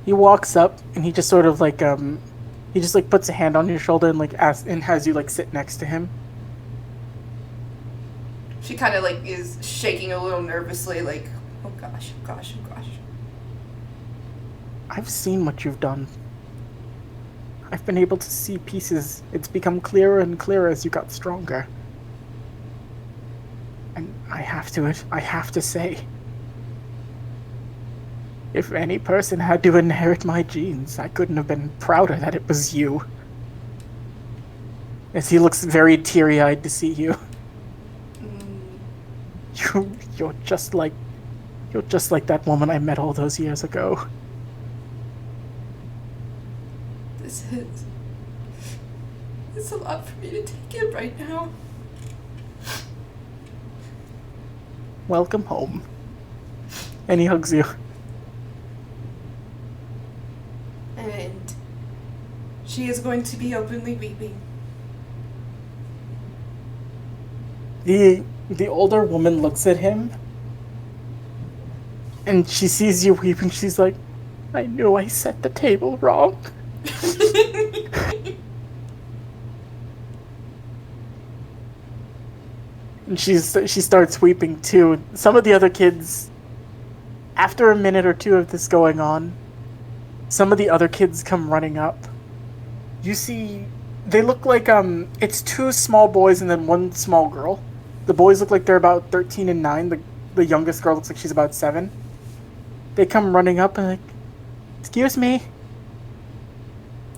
He walks up, and he just sort of, like, he just, like, puts a hand on your shoulder and, like, has you, like, sit next to him. She kind of, like, is shaking a little nervously, like, oh gosh, oh gosh, oh gosh. I've seen what you've done. I've been able to see pieces. It's become clearer and clearer as you got stronger. And I have to say, if any person had to inherit my genes, I couldn't have been prouder that it was you. As he looks very teary-eyed to see you. You're just like that woman I met all those years ago. It's a lot for me to take in right now. Welcome home. And he hugs you. And she is going to be openly weeping. The older woman looks at him, and she sees you weeping. She's like, I knew I set the table wrong. And she starts weeping too. Some of the other kids, after a minute or two of this going on, some of the other kids come running up. You see, they look like it's two small boys and then one small girl. The boys look like they're about 13 and 9. The youngest girl looks like she's about 7. They come running up and like, excuse me,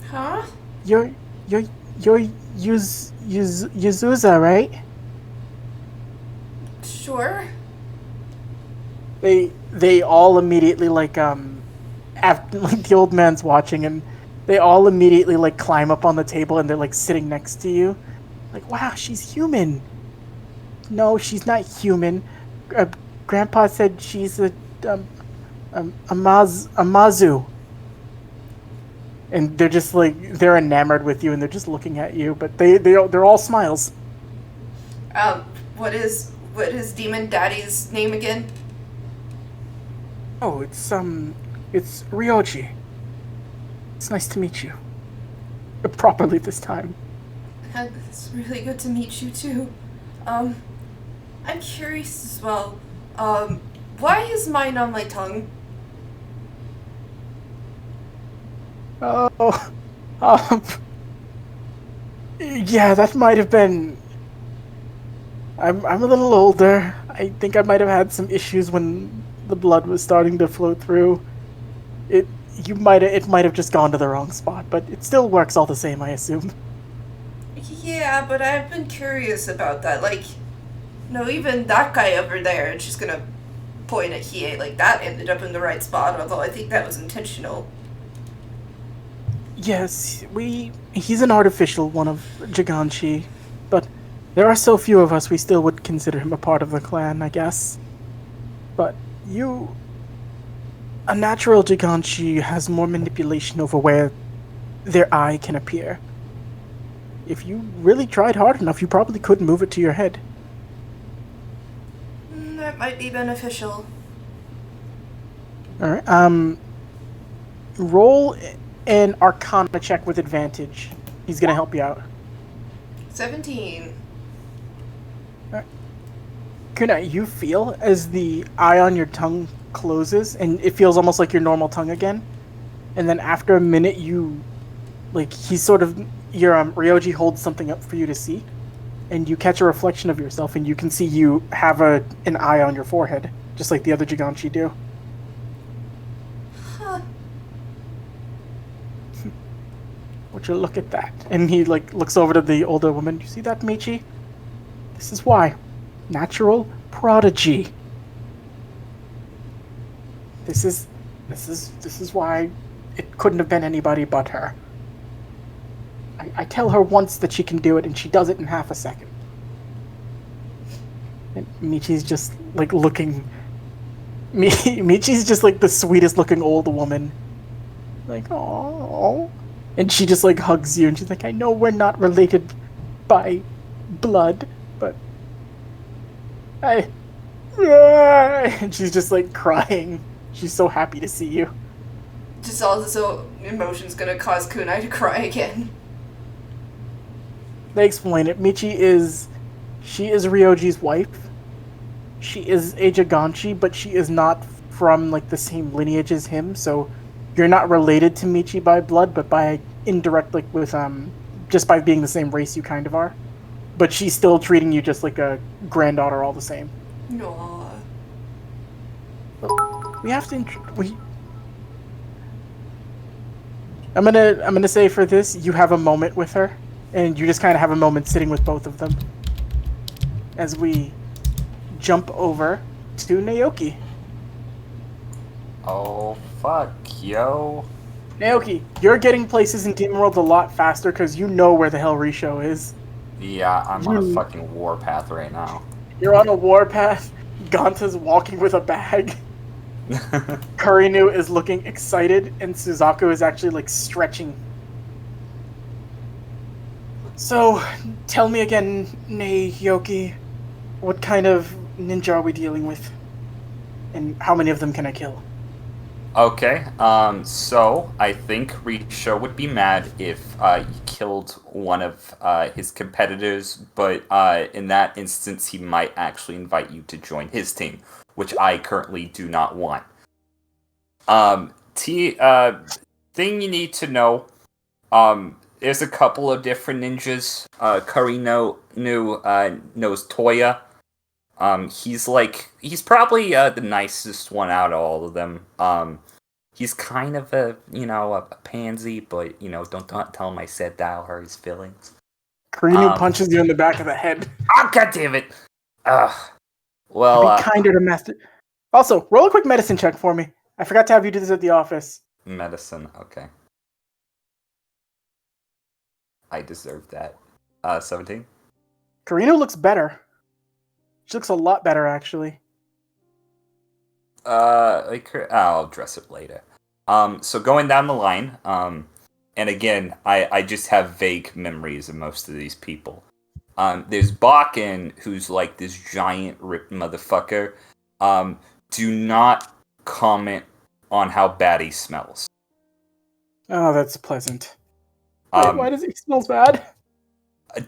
Huh? you're Yuzuza, right? Sure. They all immediately like after like the old man's watching and they all immediately like climb up on the table and they're like sitting next to you, like, wow, she's human. No, she's not human. Grandpa said she's a Mazu. And they're just like they're enamored with you and they're just looking at you, but they're all smiles. What is Demon Daddy's name again? Oh, it's Ryoji. It's nice to meet you. Properly this time. It's really good to meet you too. I'm curious as well. Why is mine on my tongue? Oh, yeah, that might have been. I'm a little older. I think I might have had some issues when the blood was starting to flow through. It might have just gone to the wrong spot, but it still works all the same, I assume. Yeah, but I've been curious about that. Like, no, even that guy over there, and she's gonna point at Hiei, like, that ended up in the right spot, although I think that was intentional. Yes, he's an artificial one of Giganshi, but there are so few of us we still would consider him a part of the clan, I guess. But a natural Giganshi has more manipulation over where their eye can appear. If you really tried hard enough, you probably could move it to your head. That might be beneficial. Alright, roll an Arcana check with advantage. He's gonna help you out. 17. Kuna, you feel as the eye on your tongue closes, and it feels almost like your normal tongue again. And then after a minute, your Ryoji holds something up for you to see, and you catch a reflection of yourself, and you can see you have an eye on your forehead, just like the other Giganshi do. Huh. Would you look at that? And he looks over to the older woman. You see that, Michi? This is why. Natural prodigy. This is why it couldn't have been anybody but her. I tell her once that she can do it, and she does it in half a second. And Michi's just like looking. Michi's just like the sweetest looking old woman. Like, oh. And she just like hugs you, and she's like, I know we're not related by blood, but and she's just like crying. She's so happy to see you. Just all this emotion's gonna cause Kunai to cry again. They explain it. She is Ryoji's wife. She is a Giganshi, but she is not from like the same lineage as him, so you're not related to Michi by blood, but by indirect, like with just by being the same race you kind of are. But she's still treating you just like a granddaughter all the same. No. We have to I'm gonna say for this, you have a moment with her, and you just kind of have a moment sitting with both of them. As we jump over to Naoki. Oh, fuck, yo. Naoki, you're getting places in Demon World a lot faster because you know where the hell Risho is. Yeah, I'm on a fucking warpath right now. You're on a warpath. Ganta's walking with a bag. Kurinu is looking excited, and Suzaku is actually like stretching. So, tell me again, Naoki, what kind of ninja are we dealing with? And how many of them can I kill? Okay, so I think Risho would be mad if you killed one of his competitors, but in that instance, he might actually invite you to join his team, which I currently do not want. Thing you need to know, there's a couple of different ninjas. Karino knows Toya. He's probably the nicest one out of all of them. He's kind of a pansy, but don't tell him I said that. I'll hurt his feelings. Karinu punches you in the back of the head. Oh, God damn it! Well, Be kinder to Master. Also, roll a quick medicine check for me. I forgot to have you do this at the office. medicine. Okay, I deserve that. 17. Karinu looks better. She looks a lot better, actually. I'll address it later. So going down the line, and again, I just have vague memories of most of these people. There's Bakken, who's like this giant ripped motherfucker. Do not comment on how bad he smells. Oh, that's pleasant. Why does he smell bad?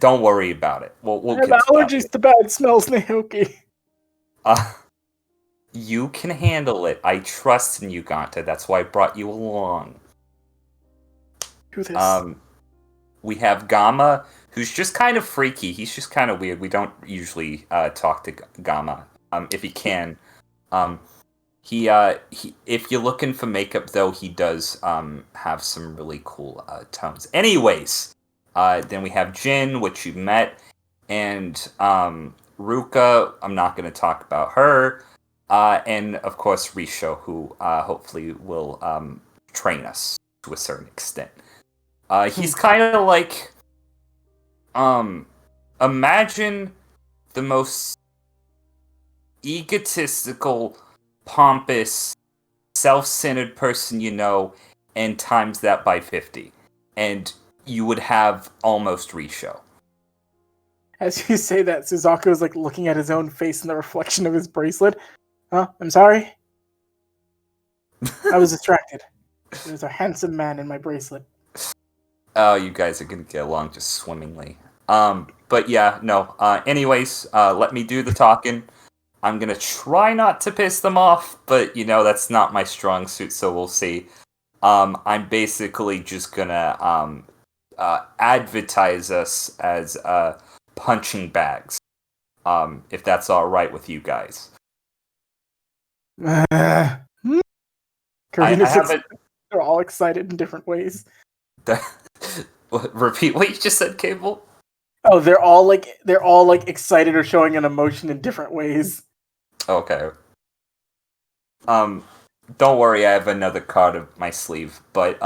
Don't worry about it. We'll I have get to that. allergies to bad smells, Naoki. You can handle it. I trust in you, Ganta. That's why I brought you along. Do this. We have Gamma, who's just kind of freaky. He's just kind of weird. We don't usually talk to Gamma. If he can. He if you're looking for makeup, though, he does have some really cool tones. Anyways, then we have Jin, which you met, and Ruka. I'm not going to talk about her. And, of course, Risho, who hopefully will train us to a certain extent. He's kind of like... imagine the most egotistical, pompous, self-centered person you know, and times that by 50. And you would have almost Risho. As you say that, Suzaku is like looking at his own face in the reflection of his bracelet. Huh? I'm sorry? I was distracted. There's a handsome man in my bracelet. Oh, you guys are gonna get along just swimmingly. But yeah, no. Anyways, let me do the talking. I'm gonna try not to piss them off, but that's not my strong suit, so we'll see. I'm basically just gonna advertise us as punching bags. If that's all right with you guys. Karina they're all excited in different ways. Repeat what you just said, Cable. Oh, they're all like excited or showing an emotion in different ways. Okay. Don't worry, I have another card up my sleeve, but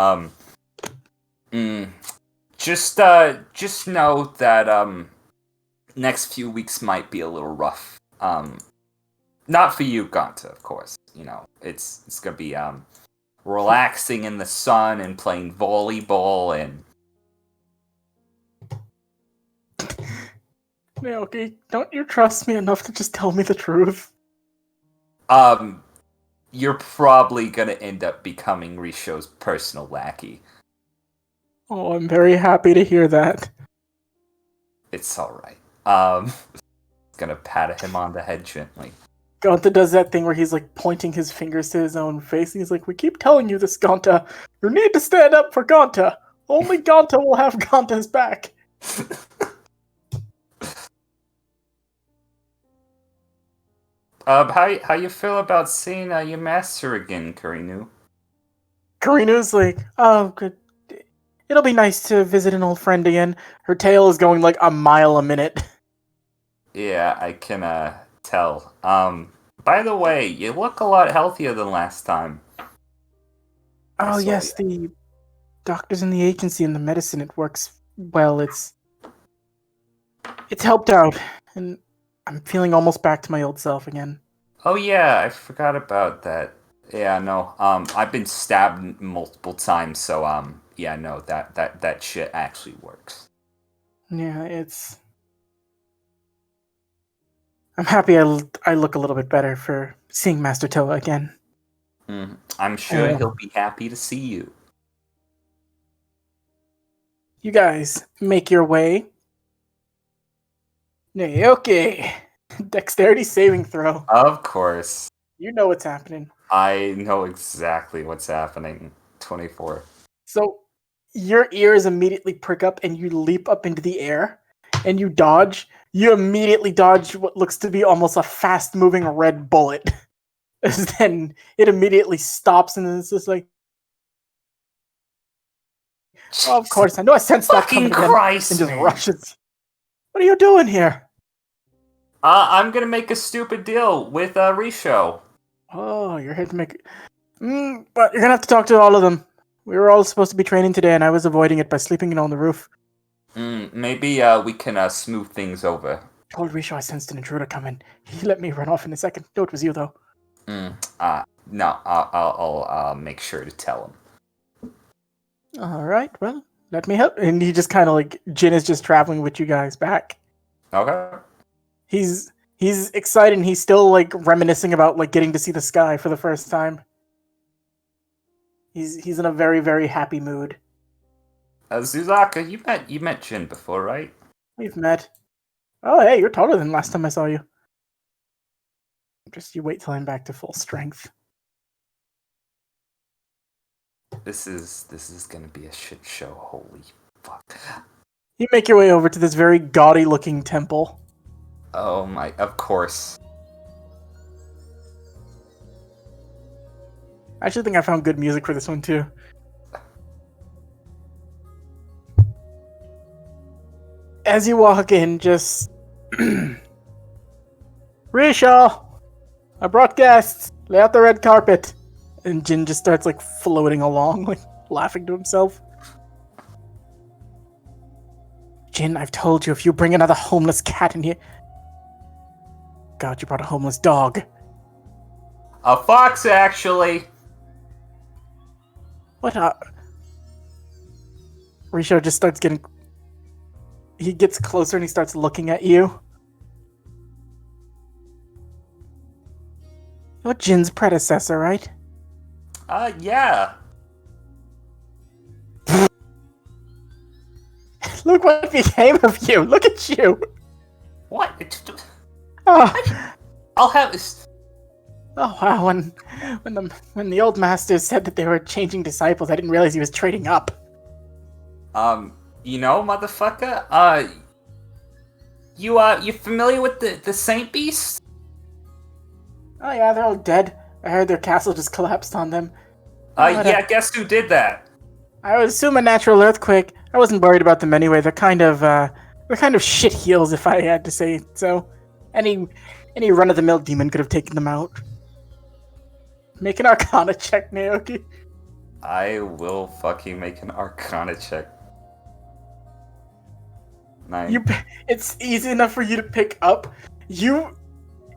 just know that next few weeks might be a little rough. Not for you, Ganta, of course. It's gonna be relaxing in the sun and playing volleyball and. Naoki, don't you trust me enough to just tell me the truth? You're probably gonna end up becoming Risho's personal lackey. Oh, I'm very happy to hear that. It's alright. Gonna pat him on the head gently. Ganta does that thing where he's like pointing his fingers to his own face, and he's like, "We keep telling you this, Ganta. You need to stand up for Ganta. Only Ganta will have Ganta's back." How you feel about seeing your master again, Karinu? Karinu's like, "Oh, good. It'll be nice to visit an old friend again." Her tail is going like a mile a minute. Yeah, I can tell. By the way, you look a lot healthier than last time. Oh yes, the doctors in the agency and the medicine, it works well. It's helped out, and I'm feeling almost back to my old self again. Oh yeah, I forgot about that. Yeah, no. I've been stabbed multiple times, so yeah, no, that shit actually works. Yeah, I'm happy I look a little bit better for seeing Master Toa again. I'm sure he'll be happy to see you. You guys make your way. Okay. Dexterity saving throw. Of course. You know what's happening. I know exactly what's happening. 24. So your ears immediately prick up and you leap up into the air and you dodge. You immediately dodge what looks to be almost a fast-moving red bullet. Then it immediately stops and then it's just like, oh, of course, I know I sensed that Fucking coming. Christ, and just man. rushes. What are you doing here? I'm gonna make a stupid deal with Risho. Oh, you're here to make. But you're gonna have to talk to all of them. We were all supposed to be training today, and I was avoiding it by sleeping on the roof. Maybe we can smooth things over. Told Risho I sensed an intruder coming. He let me run off in a second. No, it was you though. No, I'll make sure to tell him. All right, well, let me help. And he just kind of like Jin is just traveling with you guys back. Okay. He's excited. And he's still like reminiscing about like getting to see the sky for the first time. He's in a very, very happy mood. Suzaka, you met Jin before, right? We've met. Oh, hey, you're taller than last time I saw you. Just you wait till I'm back to full strength. This is gonna be a shit show. Holy fuck. You make your way over to this very gaudy looking temple. Oh my, of course. I actually think I found good music for this one too. As you walk in, just Risha, I brought guests. Lay out the red carpet. And Jin just starts like floating along, like laughing to himself. Jin, I've told you if you bring another homeless cat in here. God, you brought a homeless dog. A fox, actually. What Risho just starts getting. He gets closer and he starts looking at you. You're Jin's predecessor, right? Yeah. Look what became of you. Look at you. What? Oh, I'll have this. oh wow. When the old master said that they were changing disciples, I didn't realize he was trading up. You know, motherfucker, you familiar with the Saint Beast? Oh yeah, they're all dead. I heard their castle just collapsed on them. Yeah, guess who did that? I would assume a natural earthquake. I wasn't worried about them anyway. They're kind of shit heels, if I had to say so. Any run-of-the-mill demon could have taken them out. Make an Arcana check, Naoki. I will fucking make an Arcana check. 9. It's easy enough for you to pick up. You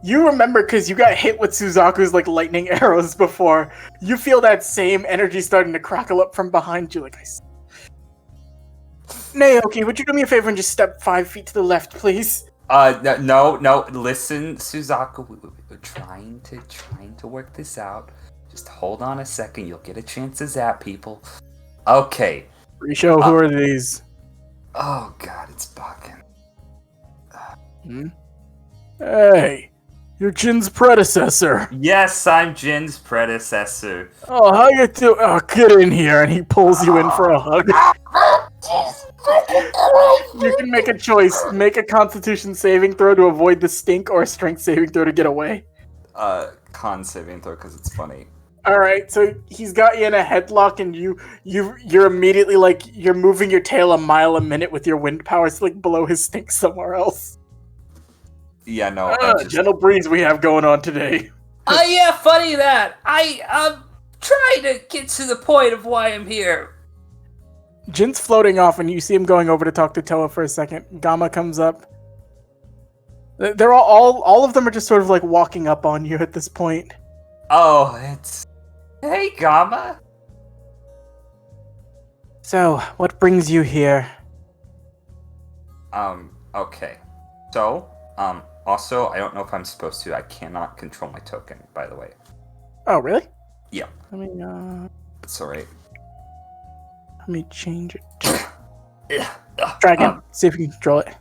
remember because you got hit with Suzaku's like lightning arrows before. You feel that same energy starting to crackle up from behind you. Like Naoki, would you do me a favor and just step 5 feet to the left, please? No. Listen, Suzaku, we're trying to work this out. Just hold on a second. You'll get a chance to zap people. Okay. Risho, who are these? Oh god, it's bugging. Hey, you're Jin's predecessor. Yes, I'm Jin's predecessor. Oh, how you do? Oh, get in here, and he pulls you in for a hug. You can make a choice. Make a Constitution saving throw to avoid the stink, or a Strength saving throw to get away. Con saving throw because it's funny. All right, so he's got you in a headlock, and you're immediately like you're moving your tail a mile a minute with your wind powers to like blow his stink somewhere else. Yeah, no. Gentle breeze we have going on today. Yeah, funny that. I'm trying to get to the point of why I'm here. Jin's floating off, and you see him going over to talk to Toa for a second. Gamma comes up. They're all of them are just sort of like walking up on you at this point. Oh, it's... Hey, Gamma. So, what brings you here? Okay. So, also, I don't know if I'm supposed to. I cannot control my token, by the way. Oh, really? Yeah, Let me it's alright. change it. Yeah. Try again. See if you can control it.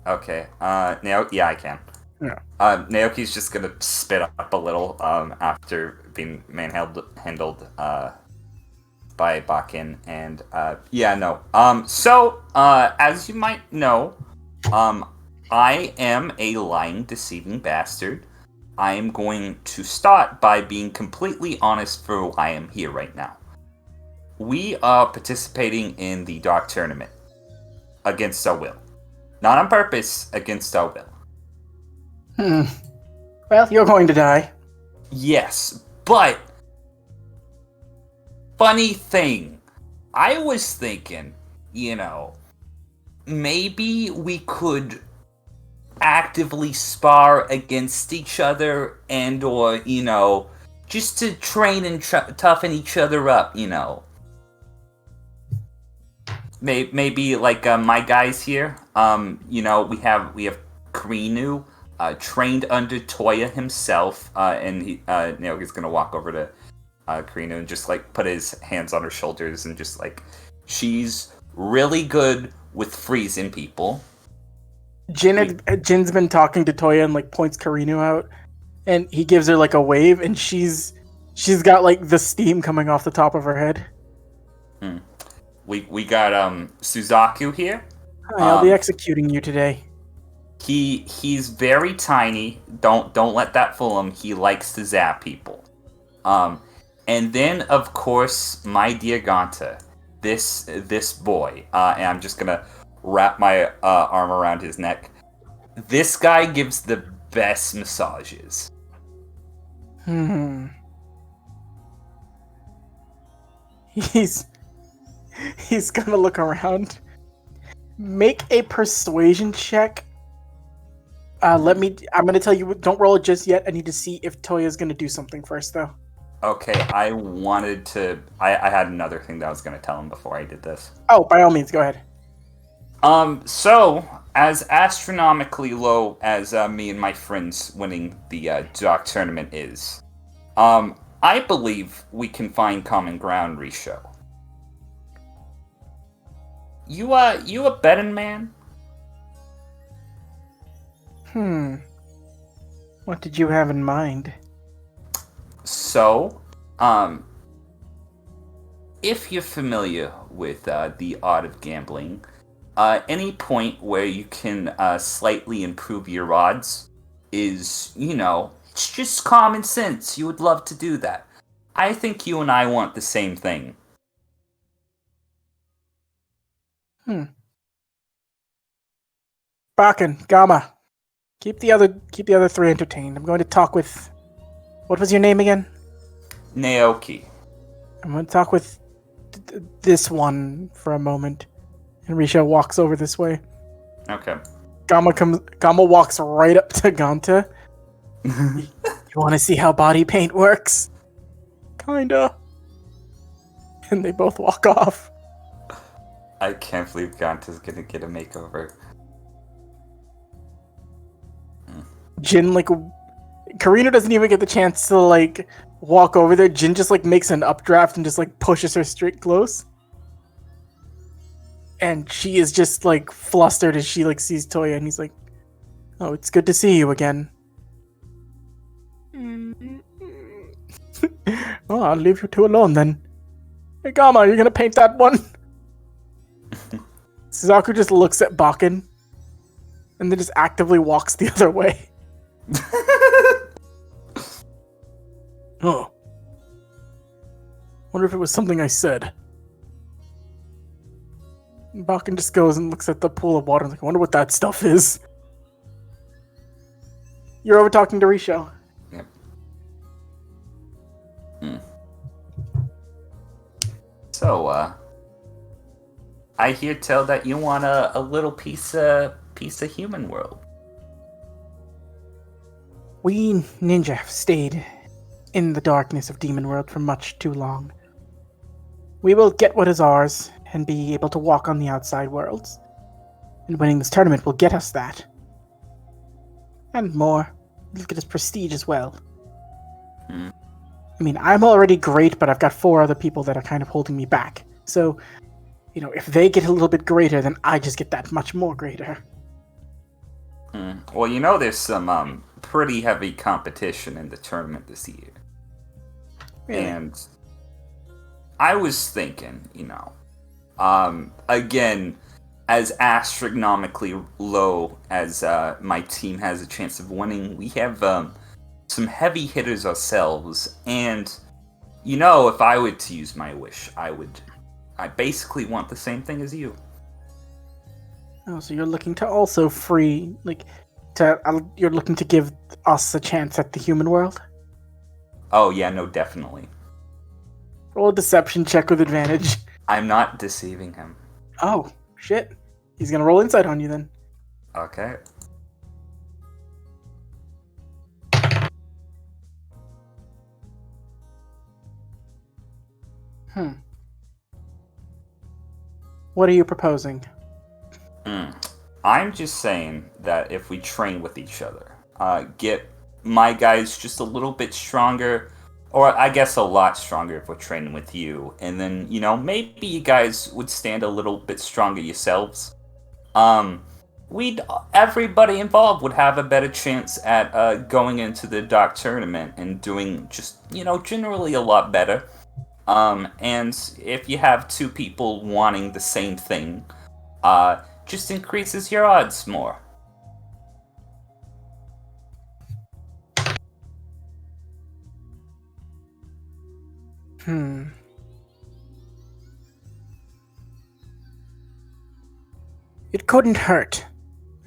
Okay. Yeah, I can. Yeah. Naoki's just gonna spit up a little after being manhandled by Bakken, and yeah, no. So as you might know, I am a lying, deceiving bastard. I am going to start by being completely honest for why I'm here right now. We are participating in the Dark Tournament against our will. Not on purpose, against our will. Well, you're going to die. Yes, but funny thing, I was thinking, maybe we could actively spar against each other or, just to train and toughen each other up, Maybe like my guys here, we have Karinu, trained under Toya himself, and he's gonna walk over to Karinu and just like put his hands on her shoulders and just like, she's really good with freezing people. Jin's been talking to Toya and like points Karinu out, and he gives her like a wave, and she's got like the steam coming off the top of her head. We got Suzaku here. Hi, I'll be executing you today. He's very tiny. Don't let that fool him. He likes to zap people. And then of course my dear Ganta, this boy. And I'm just gonna wrap my arm around his neck. This guy gives the best massages. He's gonna look around. Make a persuasion check. I'm gonna tell you, don't roll it just yet. I need to see if Toya's gonna do something first, though. Okay, I had another thing that I was gonna tell him before I did this. Oh, by all means, go ahead. So, as astronomically low as me and my friends winning the Dark Tournament is, I believe we can find common ground, Risho. You a betting man? What did you have in mind? So, if you're familiar with the art of gambling, any point where you can slightly improve your odds is, it's just common sense. You would love to do that. I think you and I want the same thing. Bakken, Gamma, keep the other three entertained. I'm going to talk with. What was your name again? Naoki. I'm going to talk with this one for a moment. And Risha walks over this way. Okay. Gamma walks right up to Ganta. You want to see how body paint works? Kinda. And they both walk off. I can't believe Ganta's gonna get a makeover. Jin, like, Karina doesn't even get the chance to, like, walk over there. Jin just, like, makes an updraft and just, like, pushes her straight close. And she is just, like, flustered as she, like, sees Toya, and he's like, oh, it's good to see you again. Well, I'll leave you two alone, then. Hey, Gamma, are you gonna paint that one? Suzaku just looks at Bakken, and then just actively walks the other way. Oh. Wonder if it was something I said. Bakken just goes and looks at the pool of water and like, I wonder what that stuff is. You're over talking to Risho. Yep. So, I hear tell that you want a little piece of human world. We ninja have stayed in the darkness of Demon World for much too long. We will get what is ours and be able to walk on the outside worlds. And winning this tournament will get us that. And more. It'll get us prestige as well. I mean, I'm already great, but I've got 4 other people that are kind of holding me back. So, if they get a little bit greater, then I just get that much more greater. Well, there's some pretty heavy competition in the tournament this year. Really? And I was thinking, again, as astronomically low as my team has a chance of winning, we have some heavy hitters ourselves. And, if I were to use my wish, I basically want the same thing as you. Oh, so you're looking to also free, you're looking to give us a chance at the human world? Oh, yeah, no, definitely. Roll a deception check with advantage. I'm not deceiving him. Oh, shit. He's gonna roll insight on you then. Okay. What are you proposing? I'm just saying that if we train with each other, get my guys just a little bit stronger, or I guess a lot stronger if we're training with you, and then, maybe you guys would stand a little bit stronger yourselves. Everybody involved would have a better chance at going into the Dark Tournament and doing just, generally a lot better. And if you have 2 people wanting the same thing, just increases your odds more. It couldn't hurt.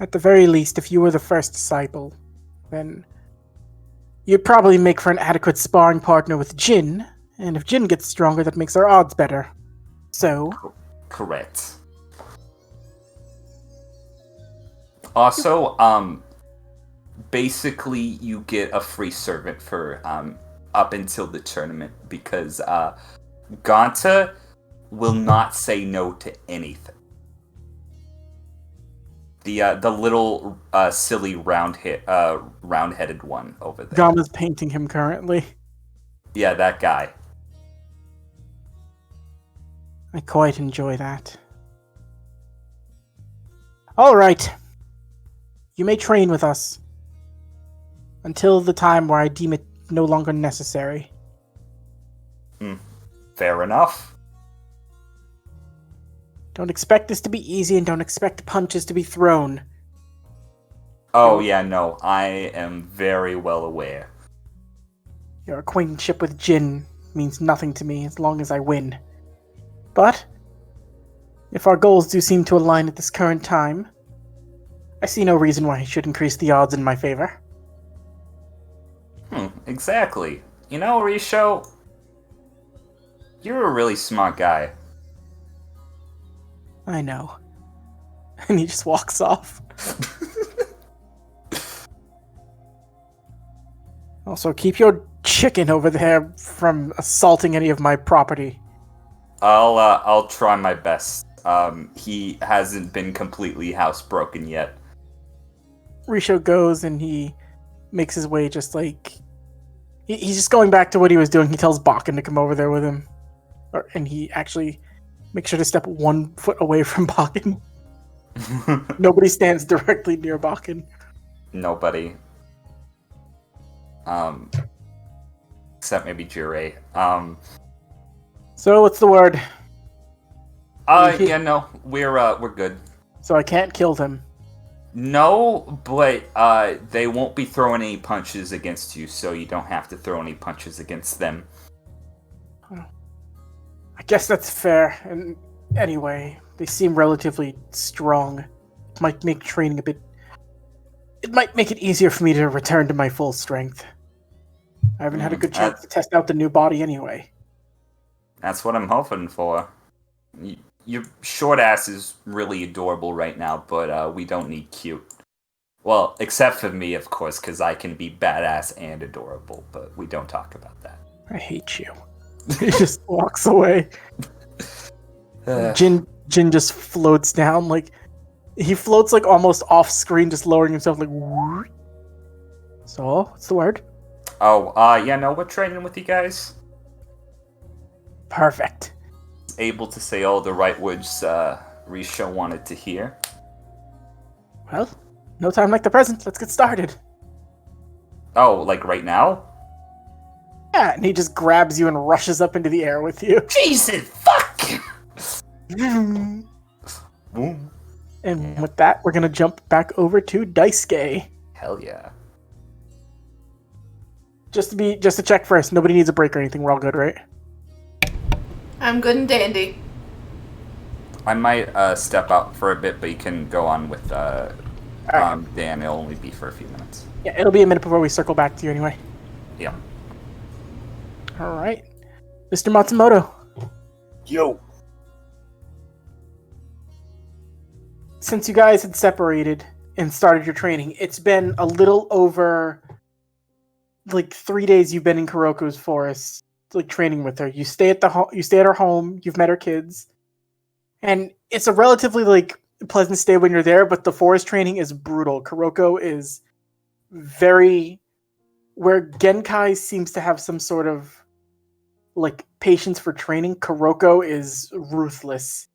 At the very least, if you were the first disciple, then you'd probably make for an adequate sparring partner with Jin, and if Jin gets stronger, that makes our odds better. So... Correct. Also, basically you get a free servant for, up until the tournament, because, Ganta will not say no to anything. The little, silly round-headed one over there. Gama's painting him currently. Yeah, that guy. I quite enjoy that. Alright. You may train with us. Until the time where I deem it no longer necessary. Fair enough. Don't expect this to be easy, and don't expect punches to be thrown. Oh, yeah, no, I am very well aware. Your acquaintanceship with Jin means nothing to me as long as I win. But, if our goals do seem to align at this current time, I see no reason why I should increase the odds in my favor. Exactly. Risho, you're a really smart guy. I know. And he just walks off. Also, keep your chicken over there from assaulting any of my property. I'll try my best. He hasn't been completely housebroken yet. Risho goes and he makes his way just like... He's just going back to what he was doing. He tells Bakken to come over there with him. And he actually makes sure to step 1 foot away from Bakken. Nobody stands directly near Bakken. Nobody. Except maybe Jure. So, what's the word? Yeah, no, we're good. So I can't kill them. No, but they won't be throwing any punches against you, so you don't have to throw any punches against them. I guess that's fair. And anyway, they seem relatively strong. It might make training a bit... It might make it easier for me to return to my full strength. I haven't had a good chance to test out the new body anyway. That's what I'm hoping for. Your short ass is really adorable right now, but we don't need cute. Well, except for me, of course, because I can be badass and adorable, but we don't talk about that. I hate you. He just walks away. Jin just floats down, he floats almost off screen, just lowering himself So, what's the word? Oh, yeah, no, we're training with you guys. Perfect. Able to say all the right words Risha wanted to hear. Well, no time like the present. Let's get started. Oh, like right now? Yeah, and he just grabs you and rushes up into the air with you. Jesus, fuck! And Boom. with that, we're gonna jump back over to Daisuke. Hell yeah. Just to check first. Nobody needs a break or anything. We're all good, right? I'm good and dandy. I might step out for a bit, but you can go on with Alright. Dan. It'll only be for a few minutes. Yeah, it'll be a minute before we circle back to you anyway. Yeah. All right, Mr. Matsumoto. Yo, Since you guys had separated and started your training, it's been a little over like 3 days you've been in Kuroko's forest, like training with her. You stay at you stay at her home. You've met her kids, and it's a relatively like pleasant stay when you're there. But the forest training is brutal. Kuroko is very where Genkai seems to have some sort of like patience for training. Kuroko is ruthless.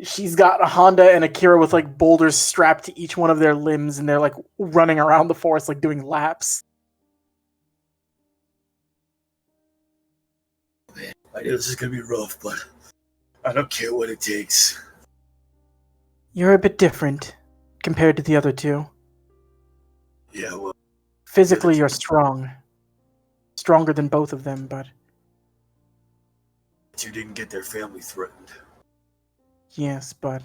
She's got a Honda and Akira with like boulders strapped to each one of their limbs, and they're like running around the forest like doing laps. I know this is gonna be rough, but I don't care what it takes. You're a bit different compared to the other two. Yeah, well, Physically, you're strong. Stronger than both of them, but you didn't get their family threatened. yes, but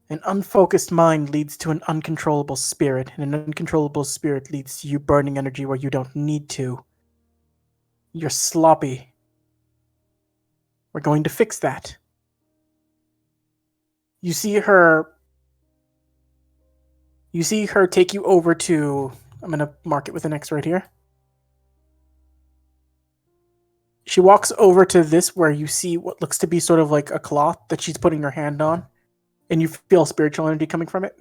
an unfocused mind leads to an uncontrollable spirit, and an uncontrollable spirit leads to you burning energy where you don't need to. You're sloppy. We're going to fix that. You see her take you over to, I'm going to mark it with an X right here. She walks over to this where you see what looks to be sort of like a cloth that she's putting her hand on, and you feel spiritual energy coming from it.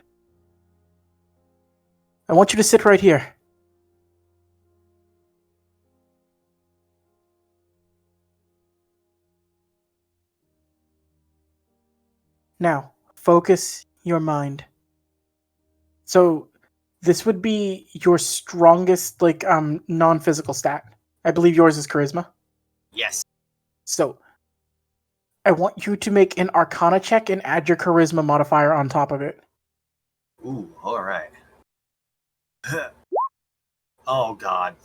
I want you to sit right here. Now, focus your mind. So, this would be your strongest, like, non-physical stat. I believe yours is charisma. Yes. So, I want you to make an Arcana check and add your charisma modifier on top of it. Ooh, alright. Oh god.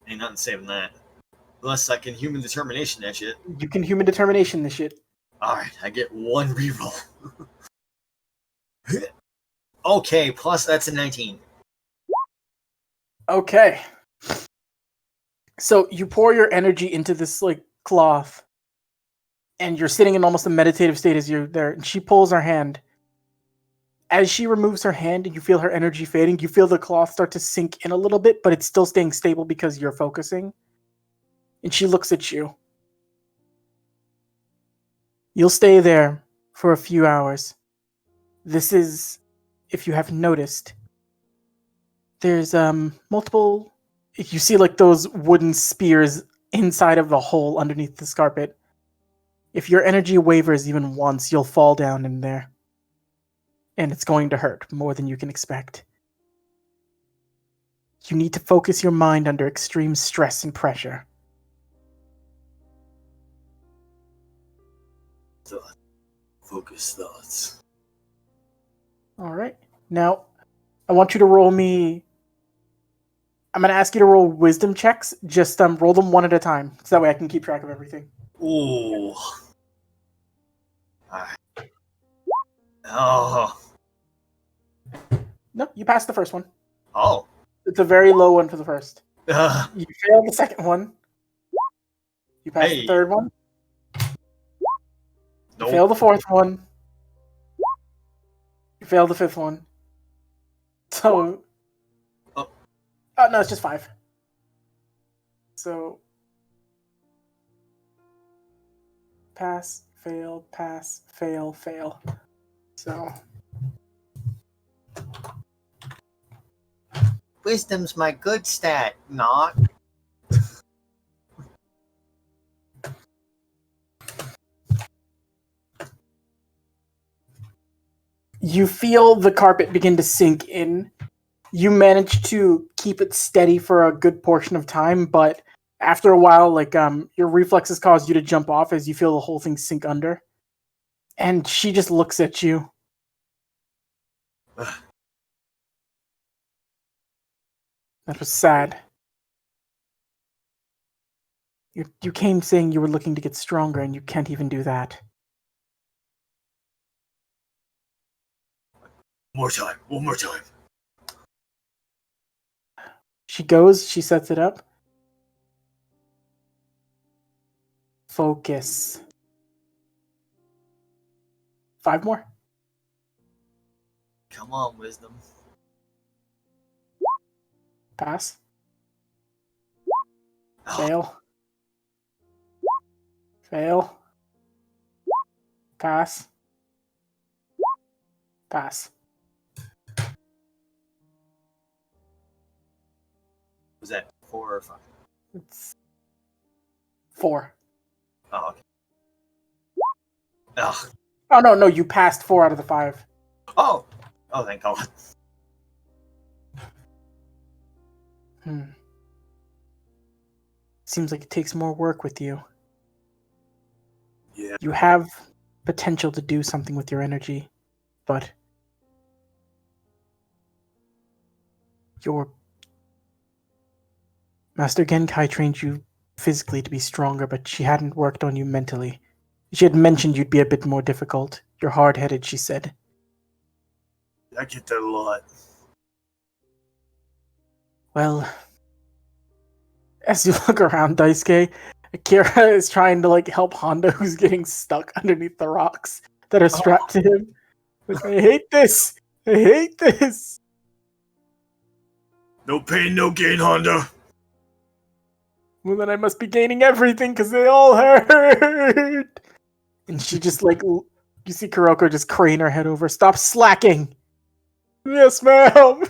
Ain't nothing saving that. Unless I can human determination that shit. You can human determination this shit. Alright, I get one reroll. Okay, plus that's a 19. Okay. So you pour your energy into this like cloth, and you're sitting in almost a meditative state as you're there, and she pulls her hand. As she removes her hand and you feel her energy fading, you feel the cloth start to sink in a little bit, but it's still staying stable because you're focusing. And she looks at you. You'll stay there for a few hours. This is, if you haven't noticed, there's multiple, you see like those wooden spears inside of the hole underneath the carpet. If your energy wavers even once, you'll fall down in there. And it's going to hurt more than you can expect. You need to focus your mind under extreme stress and pressure. Focus thoughts. Alright. Now, I want you to roll me... I'm going to ask you to roll wisdom checks. Just roll them one at a time, so that way I can keep track of everything. Ooh. Alright. Oh. No, you passed the first one. Oh. It's a very low one for the first. Uh, You failed the second one. You passed Hey. the third one. You nope. failed the fourth one. You failed the fifth one. So... Oh. Oh, no, it's just 5. So... Pass, fail, fail. So... Wisdom's my good stat, not. You feel the carpet begin to sink in. You manage to keep it steady for a good portion of time, but after a while, your reflexes cause you to jump off as you feel the whole thing sink under. And she just looks at you. That was sad. You came saying you were looking to get stronger, and you can't even do that. One more time. She goes, she sets it up. Focus. 5 more. Come on, Wisdom. Pass. Oh, Fail. Fail. Pass. Pass. was that 4 or 5? It's 4. Oh, okay. Ugh. Oh, no, you passed 4 out of the 5. Oh, thank God. Seems like it takes more work with you. Yeah. You have potential to do something with your energy, but your Master Genkai trained you physically to be stronger, but she hadn't worked on you mentally. She had mentioned you'd be a bit more difficult. You're hard-headed, she said. I get that a lot. Well, as you look around, Daisuke, Akira is trying to help Honda, who's getting stuck underneath the rocks that are strapped to him. Like, I hate this! I hate this! No pain, no gain, Honda. Well, then I must be gaining everything because they all hurt! And she just you see Kuroko just crane her head over. Stop slacking! Yes, ma'am!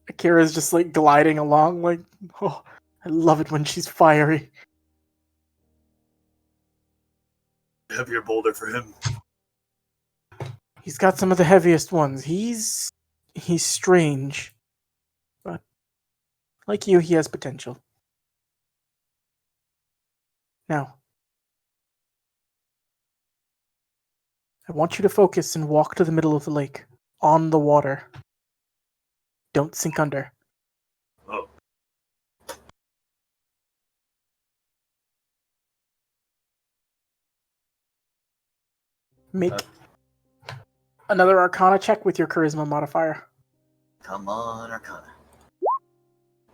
Akira's just gliding along oh, I love it when she's fiery. Heavier boulder for him. He's got some of the heaviest ones. He's strange. But like you, he has potential. Now, I want you to focus and walk to the middle of the lake. On the water. Don't sink under. Oh. Make another Arcana check with your Charisma modifier. Come on, Arcana.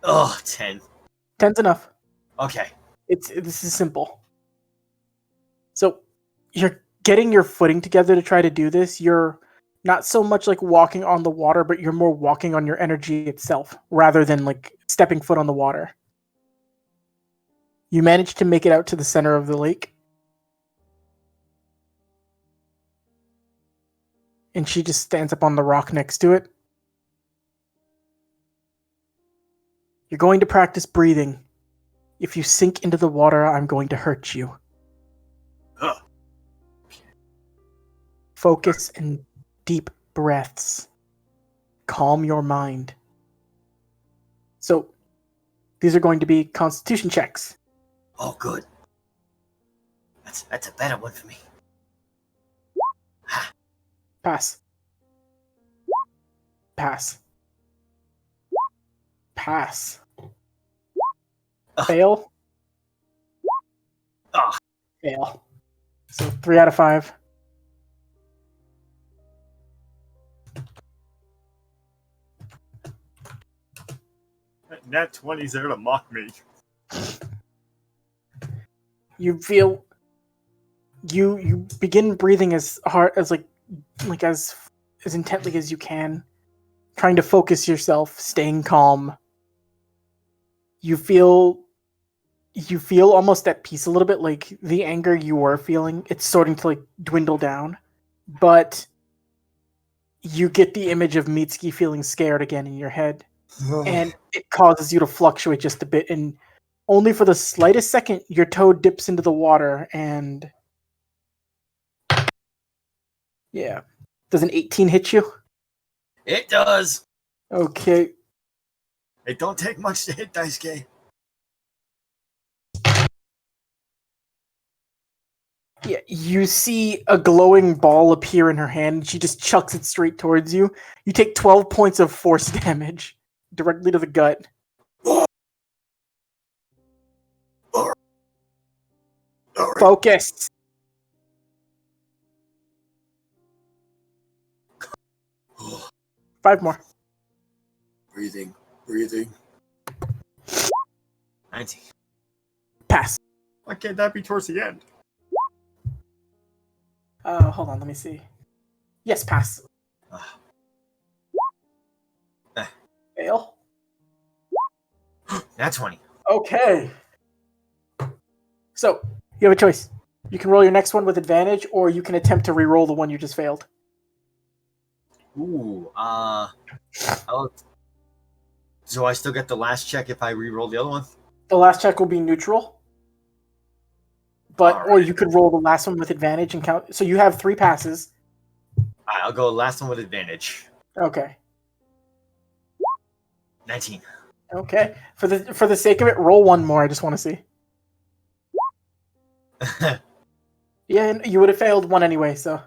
Oh, 10. 10's enough. Okay. This is simple. So, you're getting your footing together to try to do this. You're not so much walking on the water, but you're more walking on your energy itself, rather than stepping foot on the water. You manage to make it out to the center of the lake. And she just stands up on the rock next to it. You're going to practice breathing. If you sink into the water, I'm going to hurt you. Huh. Focus and deep breaths. Calm your mind. So, these are going to be Constitution checks. Oh, good. That's a better one for me. Pass. Pass. Pass. Fail. Ugh. Fail. So 3 out of 5. Nat 20's there to mock me. You feel you begin breathing as hard as as intently as you can, trying to focus yourself, staying calm. You feel almost at peace a little bit, the anger you were feeling, it's starting to dwindle down. But you get the image of Mitsuki feeling scared again in your head, and it causes you to fluctuate just a bit, and only for the slightest second, your toe dips into the water, and yeah. Does an 18 hit you? It does. Okay. It don't take much to hit Daisuke. Yeah, you see a glowing ball appear in her hand, and she just chucks it straight towards you. You take 12 points of force damage directly to the gut. All right. Focus. Oh, 5 more. breathing. 19. Pass. Why can't that be towards the end? Hold on, let me see. Yes, pass. Fail. That's 20. Okay. So, you have a choice. You can roll your next one with advantage, or you can attempt to re-roll the one you just failed. Ooh, so I still get the last check if I re-roll the other one? The last check will be neutral. But, All or right. you could roll the last one with advantage and count. So you have 3 passes. Alright, I'll go last one with advantage. Okay. 19. Okay. For the sake of it, roll one more. I just want to see. Yeah, and you would have failed one anyway, so.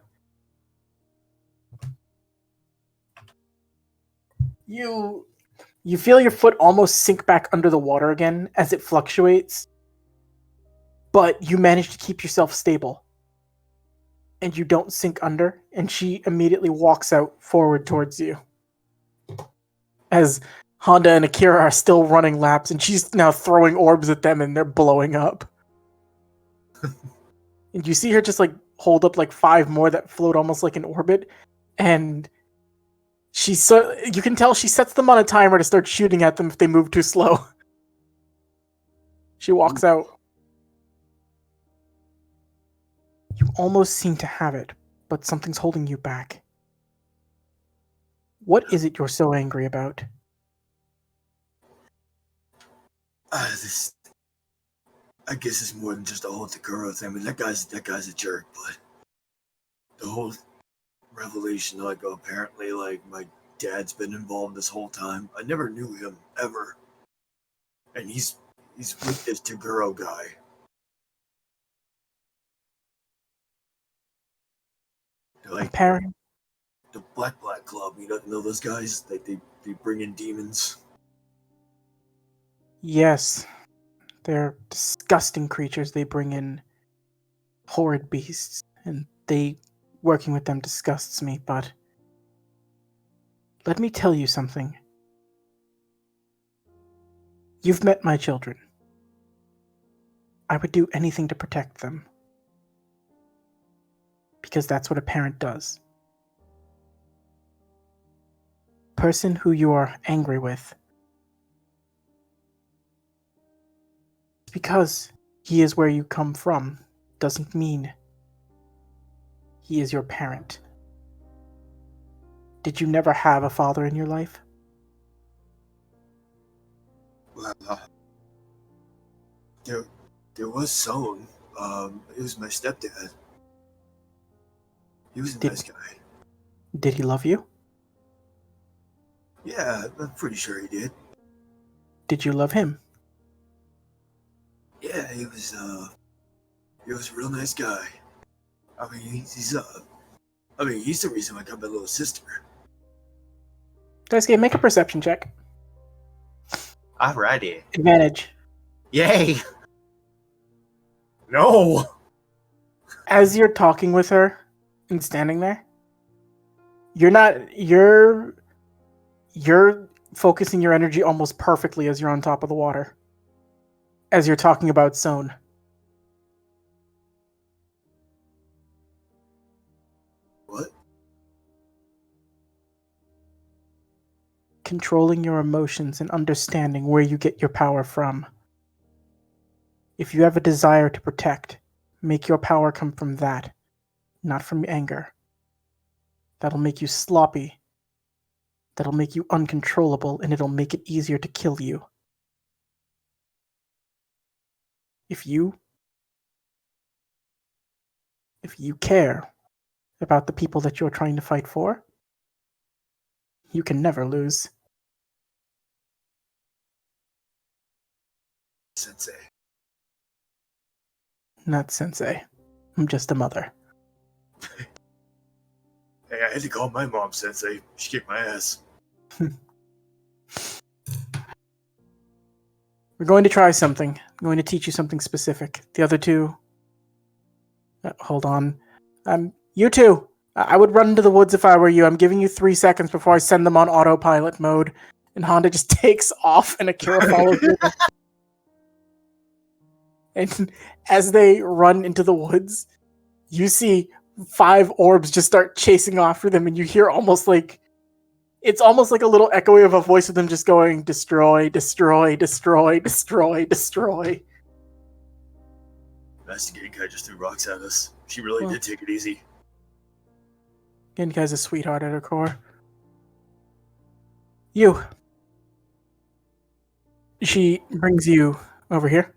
You feel your foot almost sink back under the water again as it fluctuates. But you manage to keep yourself stable. And you don't sink under, and she immediately walks out forward towards you. As Honda and Akira are still running laps, and she's now throwing orbs at them, and they're blowing up. And you see her just like hold up like 5 more that float almost like an orbit, and you can tell she sets them on a timer to start shooting at them if they move too slow. She walks out. You almost seem to have it, but something's holding you back. What is it you're so angry about? This, I guess it's more than just the whole Takuro thing. I mean, that guy's a jerk, but the whole revelation, like, apparently, like, my dad's been involved this whole time. I never knew him ever, and he's with this Taguro guy. They're like Parent? the Black Club. You don't know those guys? They bring in demons. Yes. They're disgusting creatures. They bring in horrid beasts, and working with them disgusts me, but let me tell you something. You've met my children. I would do anything to protect them. Because that's what a parent does. Person who you are angry with. Because he is where you come from doesn't mean he is your parent. Did you never have a father in your life? Well, there was someone. It was my stepdad. He was a nice guy. Did he love you? Yeah, I'm pretty sure he did. Did you love him? Yeah, he was a real nice guy. I mean, he's the reason I got my little sister. Daisuke, make a perception check. Alrighty. Advantage. Yay! No! As you're talking with her and standing there, you're focusing your energy almost perfectly as you're on top of the water. As you're talking about Son. What? Controlling your emotions and understanding where you get your power from. If you have a desire to protect, make your power come from that, not from anger. that'll make you sloppy, that'll make you uncontrollable, and it'll make it easier to kill you. If you care about the people that you're trying to fight for, you can never lose. Sensei. Not sensei. I'm just a mother. Hey, I had to call my mom Sensei. She kicked my ass. We're going to try something. I'm going to teach you something specific. The other two... hold on. You two! I would run into the woods if I were you. I'm giving you 3 seconds before I send them on autopilot mode. And Honda just takes off and Akira follows you. And as they run into the woods, you see 5 orbs just start chasing after them, and you hear almost like... It's almost like a little echoey of a voice of them just going, destroy, destroy, destroy, destroy, destroy. Master Genkai just threw rocks at us. She really did take it easy. Genkai's a sweetheart at her core. You. She brings you over here.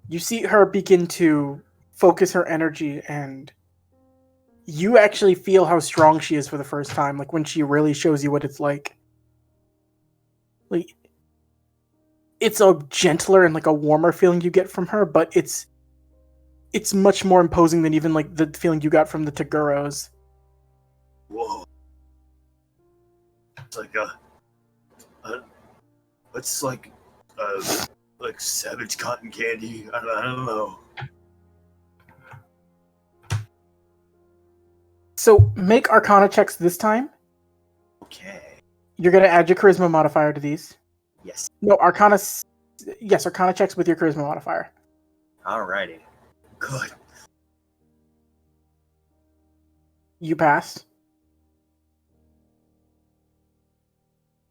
You see her begin to focus her energy, and you actually feel how strong she is for the first time, like when she really shows you what it's like. Like, it's a gentler and like a warmer feeling you get from her, but it's much more imposing than even like the feeling you got from the Taguros. Whoa. It's like it's like savage cotton candy. I don't know. So make Arcana checks this time. Okay. You're gonna add your Charisma modifier to these. Yes. No, Arcana checks with your Charisma modifier. Alrighty. Good. You passed.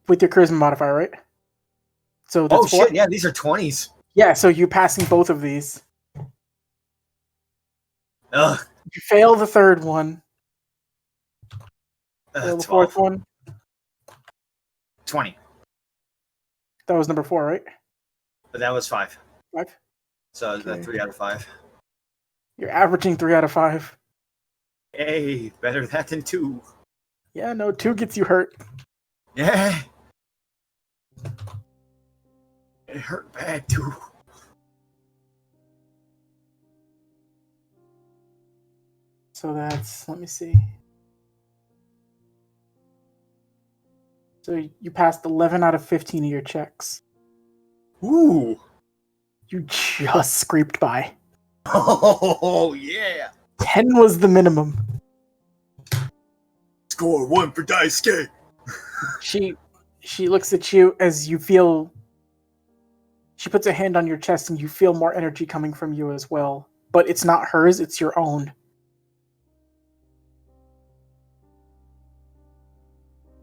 With your Charisma modifier, right? So that's 4? Shit, yeah, these are 20s. Yeah, so you passing both of these. Ugh. You fail the third one. Fail the 12. fourth one. 20. That was number 4, right? But that was 5. 5? So Okay. 3 out of 5. You're averaging 3 out of 5. Hey, better that than 2. Yeah, no, 2 gets you hurt. Yeah. It hurt bad too. So that's, let me see. So you passed 11 out of 15 of your checks. Ooh. You just scraped by. Oh, yeah. 10 was the minimum. Score 1 for Daisuke. She looks at you as you feel... She puts a hand on your chest and you feel more energy coming from you as well. But it's not hers, it's your own.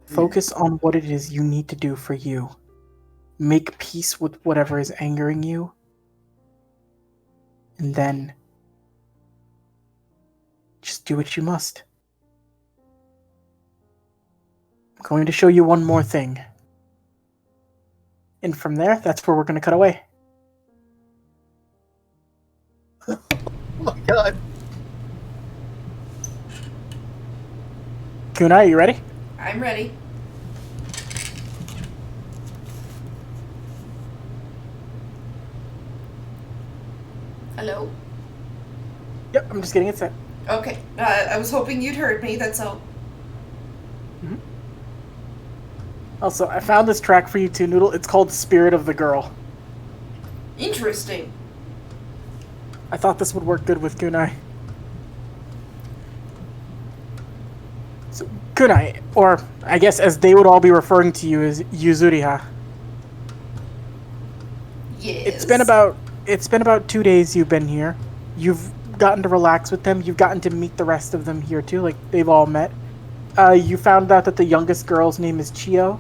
Focus on what it is you need to do for you. Make peace with whatever is angering you. And then... just do what you must. I'm going to show you one more thing. And from there, that's where we're going to cut away. Oh my god. Kunai, you ready? I'm ready. Hello? Yep, I'm just getting it set. Okay. I was hoping you'd heard me, that's all. Also, I found this track for you too, Noodle. It's called Spirit of the Girl. Interesting. I thought this would work good with Kunai. So, Kunai, or I guess as they would all be referring to you as Yuzuriha. Yes. It's been about 2 days you've been here. You've gotten to relax with them. You've gotten to meet the rest of them here too, like they've all met. You found out that the youngest girl's name is Chio.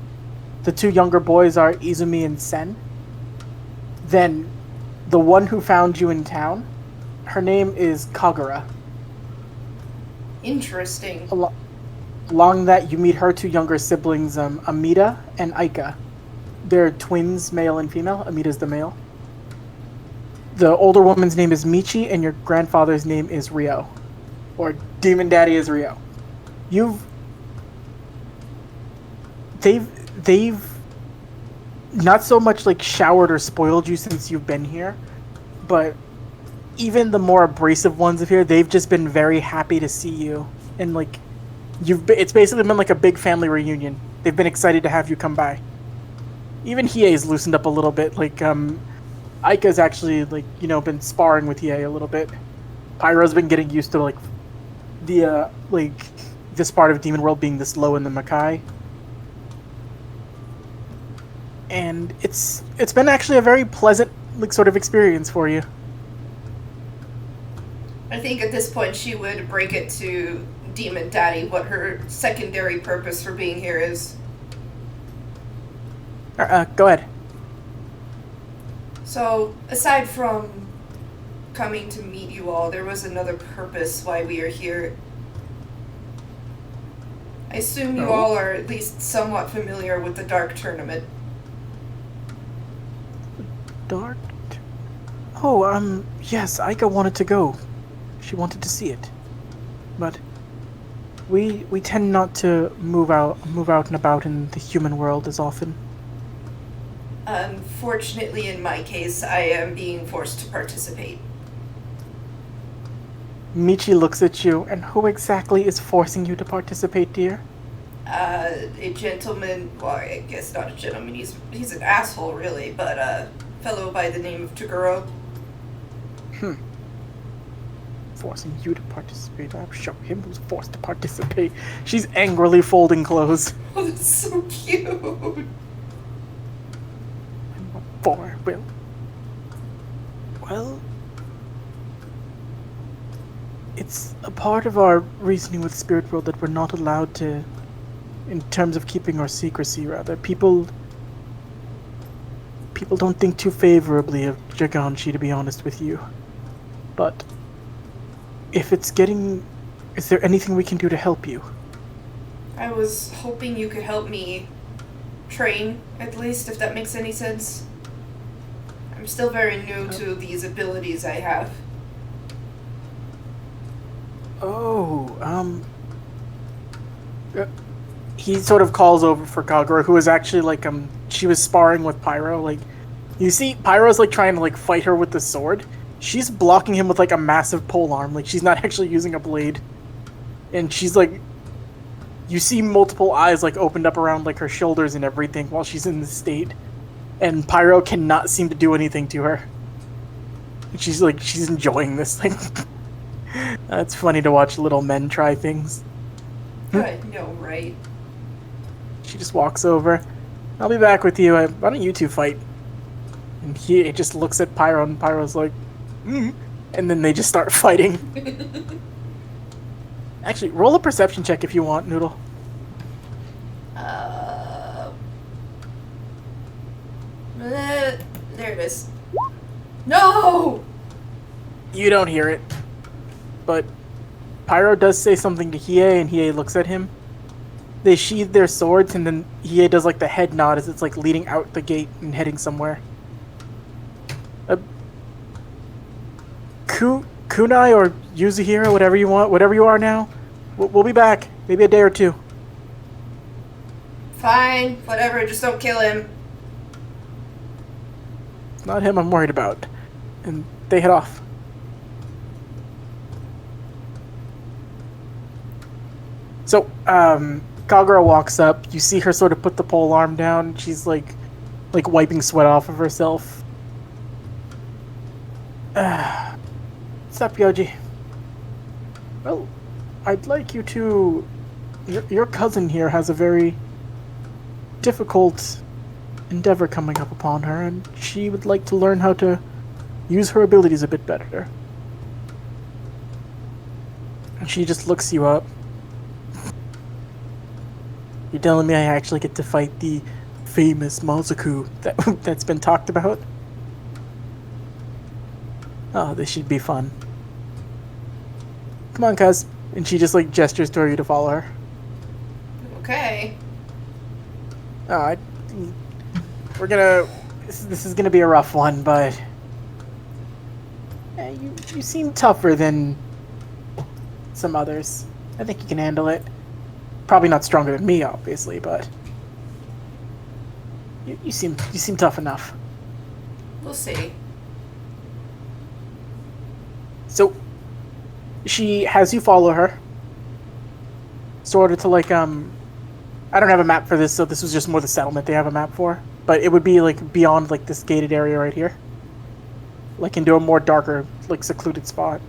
The 2 younger boys are Izumi and Sen. Then, the one who found you in town, her name is Kagura. Interesting. Along that, you meet her two younger siblings, Amita and Aika. They're twins, male and female. Amita's the male. The older woman's name is Michi, and your grandfather's name is Rio. Or Demon Daddy is Rio. They've not so much like showered or spoiled you since you've been here, but even the more abrasive ones of here, they've just been very happy to see you. And like, it's basically been like a big family reunion. They've been excited to have you come by. Even Hiei's loosened up a little bit. Like, Aika's actually, like, you know, been sparring with Hiei a little bit. Pyro's been getting used to, like, this part of Demon World being this low in the Makai. And it's been actually a very pleasant, like, sort of experience for you. I think at this point she would break it to Demon Daddy what her secondary purpose for being here is. Go ahead. So, aside from coming to meet you all, there was another purpose why we are here. I assume you all are at least somewhat familiar with the Dark Tournament. Dark? Oh, yes, Aika wanted to go. She wanted to see it. But we tend not to move out and about in the human world as often. Unfortunately, in my case, I am being forced to participate. Michi looks at you, and who exactly is forcing you to participate, dear? A gentleman, well, I guess not a gentleman, he's an asshole, really, but a fellow by the name of Toguro. Forcing you to participate. I'll show him who's forced to participate. She's angrily folding clothes. Oh, that's so cute! For well, it's a part of our reasoning with Spirit World that we're not allowed to, in terms of keeping our secrecy, rather. People don't think too favorably of Jaganshi, to be honest with you. But if it's getting... is there anything we can do to help you? I was hoping you could help me train, at least, if that makes any sense. I'm still very new to these abilities I have. He sort of calls over for Kagura, who is actually, like, she was sparring with Pyro. Like, you see, Pyro's, like, trying to, like, fight her with the sword. She's blocking him with, like, a massive polearm. Like, she's not actually using a blade. And she's, like... you see multiple eyes, like, opened up around, like, her shoulders and everything while she's in this state. And Pyro cannot seem to do anything to her. She's, like, she's enjoying this thing. It's funny to watch little men try things. I know, right? She just walks over. I'll be back with you. Why don't you two fight? And he just looks at Pyro, and Pyro's like, and then they just start fighting. Actually, roll a perception check if you want, Noodle. There it is. No! You don't hear it. But Pyro does say something to Hiei, and Hiei looks at him. They sheathe their swords, and then Hiei does like the head nod as it's like leading out the gate and heading somewhere. Kunai or Yuzahiro, whatever you want, whatever you are now, we'll be back. Maybe a day or two. Fine, whatever, just don't kill him. It's not him I'm worried about. And they head off. So, Kagura walks up. You see her sort of put the pole arm down. She's like wiping sweat off of herself. What's up, Yoji? Well, I'd like you to... Your cousin here has a very difficult endeavor coming up upon her, and she would like to learn how to use her abilities a bit better. And she just looks you up. You're telling me I actually get to fight the famous Mazuku that's been talked about? Oh, this should be fun. Come on, cuz. And she just, like, gestures to you to follow her. Okay. We're gonna... This is gonna be a rough one, but... You seem tougher than some others. I think you can handle it. Probably not stronger than me, obviously, but... You seem tough enough. We'll see. So, she has you follow her. Sort of to, like, I don't have a map for this, so this was just more the settlement they have a map for. But it would be, like, beyond, like, this gated area right here. Like, into a more darker, like, secluded spot.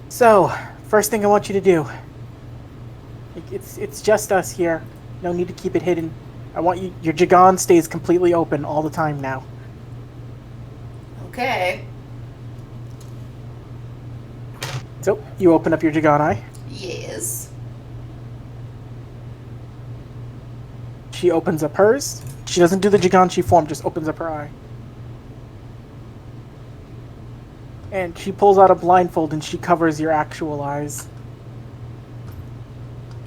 So, first thing I want you to do. It's just us here. No need to keep it hidden. I want you... Your Jigan stays completely open all the time now. Okay. So, you open up your Jigan eye. Yes. She opens up hers. She doesn't do the Jiganshi form, just opens up her eye. And she pulls out a blindfold and she covers your actual eyes.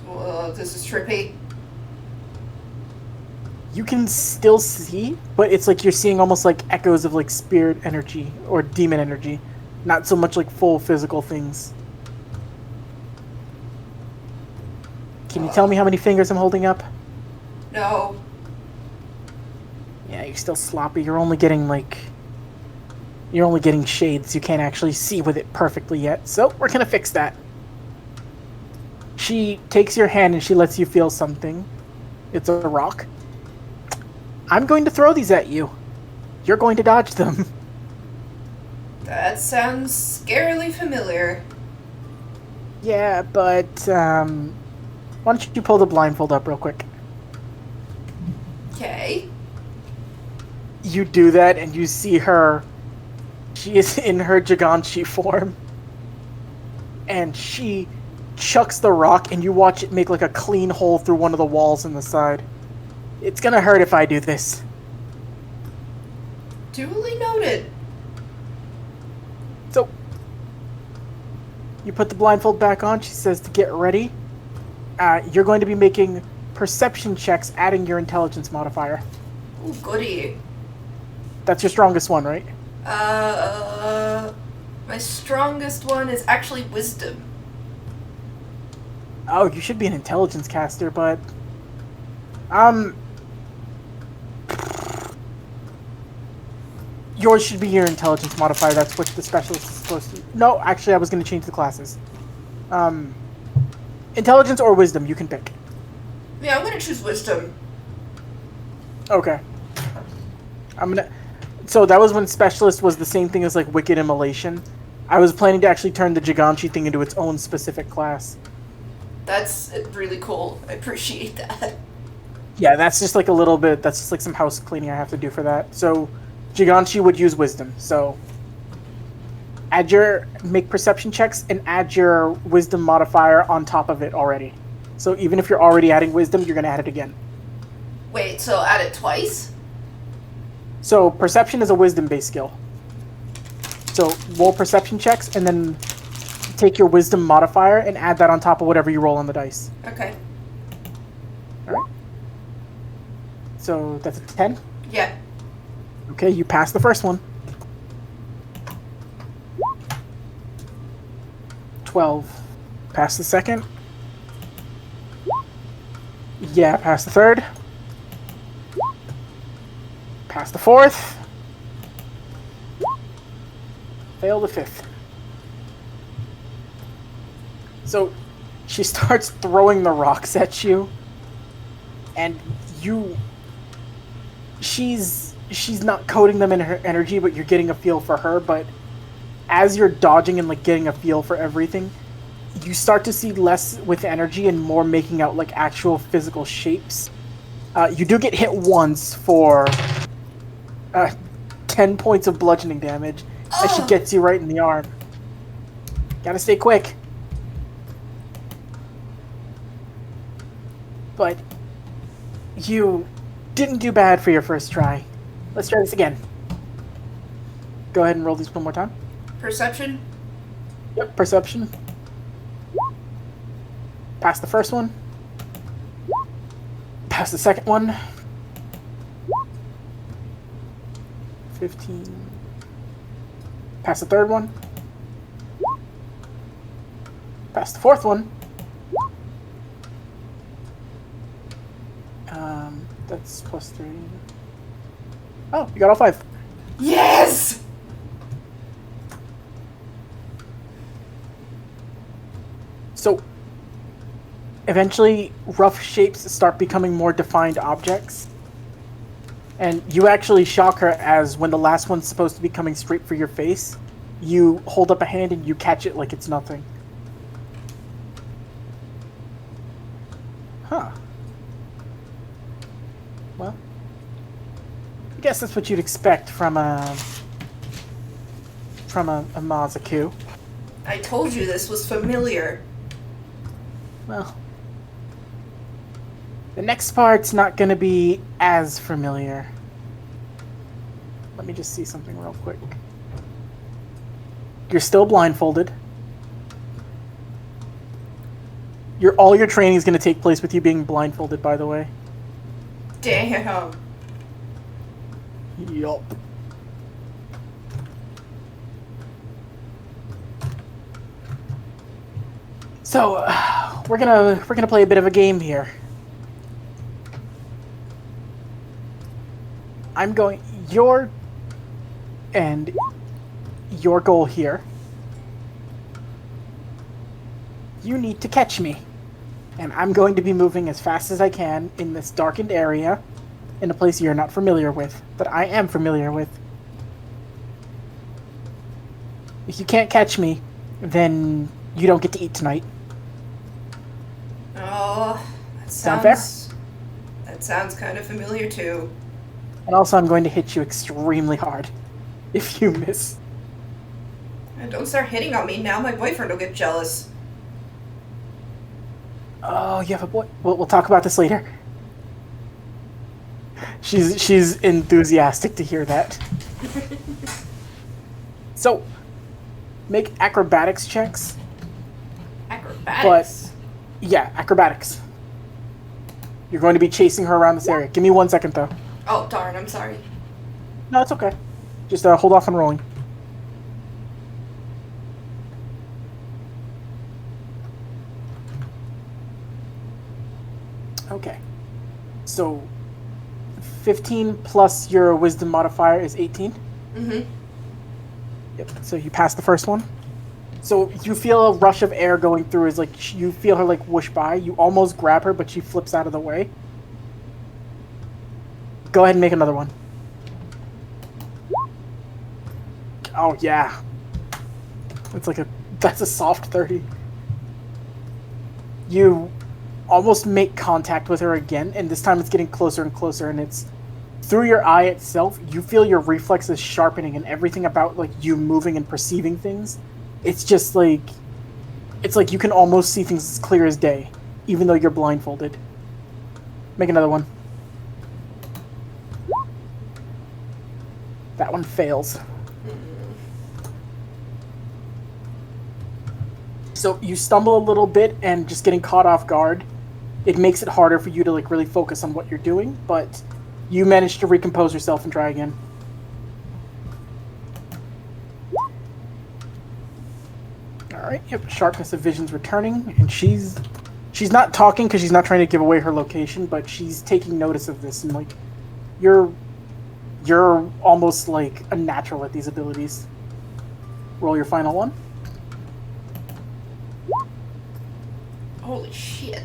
Well, this is trippy. You can still see, but it's like you're seeing almost like echoes of like spirit energy or demon energy. Not so much like full physical things. Can you tell me how many fingers I'm holding up? No. Yeah, you're still sloppy. You're only getting like... You're only getting shades. You can't actually see with it perfectly yet. So, we're gonna fix that. She takes your hand and she lets you feel something. It's a rock. I'm going to throw these at you. You're going to dodge them. That sounds scarily familiar. Yeah, but, why don't you pull the blindfold up real quick? Okay. You do that and you see her. She is in her Jiganshi form. And she chucks the rock and you watch it make like a clean hole through one of the walls in the side. It's gonna hurt if I do this. Duly noted. So, you put the blindfold back on. She says to get ready. You're going to be making perception checks, adding your intelligence modifier. Ooh, goody. That's your strongest one, right? My strongest one is actually wisdom. Oh, you should be an intelligence caster, but... Yours should be your intelligence modifier. That's what the specialist is supposed to... No, actually, I was going to change the classes. Intelligence or wisdom, you can pick. Yeah, I'm gonna choose wisdom. Okay. So that was when specialist was the same thing as like wicked immolation. I was planning to actually turn the Jiganshi thing into its own specific class. That's really cool. I appreciate that. Yeah, that's just like a little bit, that's just like some house cleaning I have to do for that. So, Jiganshi would use wisdom, so... Make perception checks and add your wisdom modifier on top of it already. So even if you're already adding wisdom, you're gonna add it again. Wait, so add it twice? So, perception is a wisdom-based skill. So, roll perception checks and then take your wisdom modifier and add that on top of whatever you roll on the dice. Okay. Alright. So, that's a 10? Yeah. Okay, you passed the first one. 12. Pass the second. Yeah, pass the third. Pass the fourth. Fail the fifth. So, she starts throwing the rocks at you. And she's not coating them in her energy, but you're getting a feel for her, but as you're dodging and like getting a feel for everything, you start to see less with energy and more making out like actual physical shapes. You do get hit once for 10 points of bludgeoning damage as she gets you right in the arm. Gotta stay quick. But you didn't do bad for your first try. Let's try this again. Go ahead and roll these one more time. Perception? Yep, perception. Pass the first one. Pass the second one. 15. Pass the third one. Pass the fourth one. That's plus 3. Oh, you got all 5. Yes! So, eventually, rough shapes start becoming more defined objects. And you actually shock her as when the last one's supposed to be coming straight for your face, you hold up a hand and you catch it like it's nothing. Huh. Well, I guess that's what you'd expect from a Mazaku. I told you this was familiar. Well, the next part's not going to be as familiar. Let me just see something real quick. You're still blindfolded. All your training is going to take place with you being blindfolded, by the way. Damn. Yup. So, we're gonna play a bit of a game here. Your goal here. You need to catch me. And I'm going to be moving as fast as I can in this darkened area, in a place you're not familiar with, but I am familiar with. If you can't catch me, then you don't get to eat tonight. Oh, that Sound fair? That sounds kind of familiar too. And also, I'm going to hit you extremely hard if you miss. And don't start hitting on me now. My boyfriend will get jealous. Oh, you have a boy. We'll talk about this later. She's enthusiastic to hear that. So, make acrobatics checks. Acrobatics? Yeah, acrobatics. You're going to be chasing her around this area. Give me 1 second, though. Oh, darn, I'm sorry. No, it's okay. Just hold off on rolling. Okay. So, 15 plus your wisdom modifier is 18? Mm-hmm. Yep. So you pass the first one. So you feel a rush of air going through as you feel her whoosh by. You almost grab her, but she flips out of the way. Go ahead and make another one. Oh yeah. That's a soft 30. You almost make contact with her again, and this time it's getting closer and closer, and it's through your eye itself. You feel your reflexes sharpening, and everything about you moving and perceiving things. It's just it's like you can almost see things as clear as day, even though you're blindfolded. Make another one. That one fails. So you stumble a little bit, and just getting caught off guard, it makes it harder for you to really focus on what you're doing, but you manage to recompose yourself and try again. Alright, yep, sharpness of vision's returning, and she's not talking because she's not trying to give away her location, but she's taking notice of this, and you're almost a natural at these abilities. Roll your final one. Holy shit.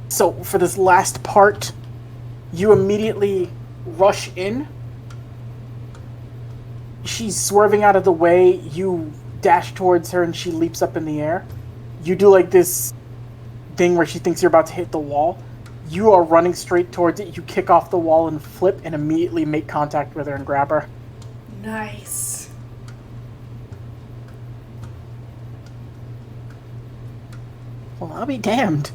So, for this last part, you immediately rush in. She's swerving out of the way. You dash towards her, and she leaps up in the air. You do this thing where she thinks you're about to hit the wall. You are running straight towards it. You kick off the wall and flip, and immediately make contact with her and grab her. Nice. Well, I'll be damned.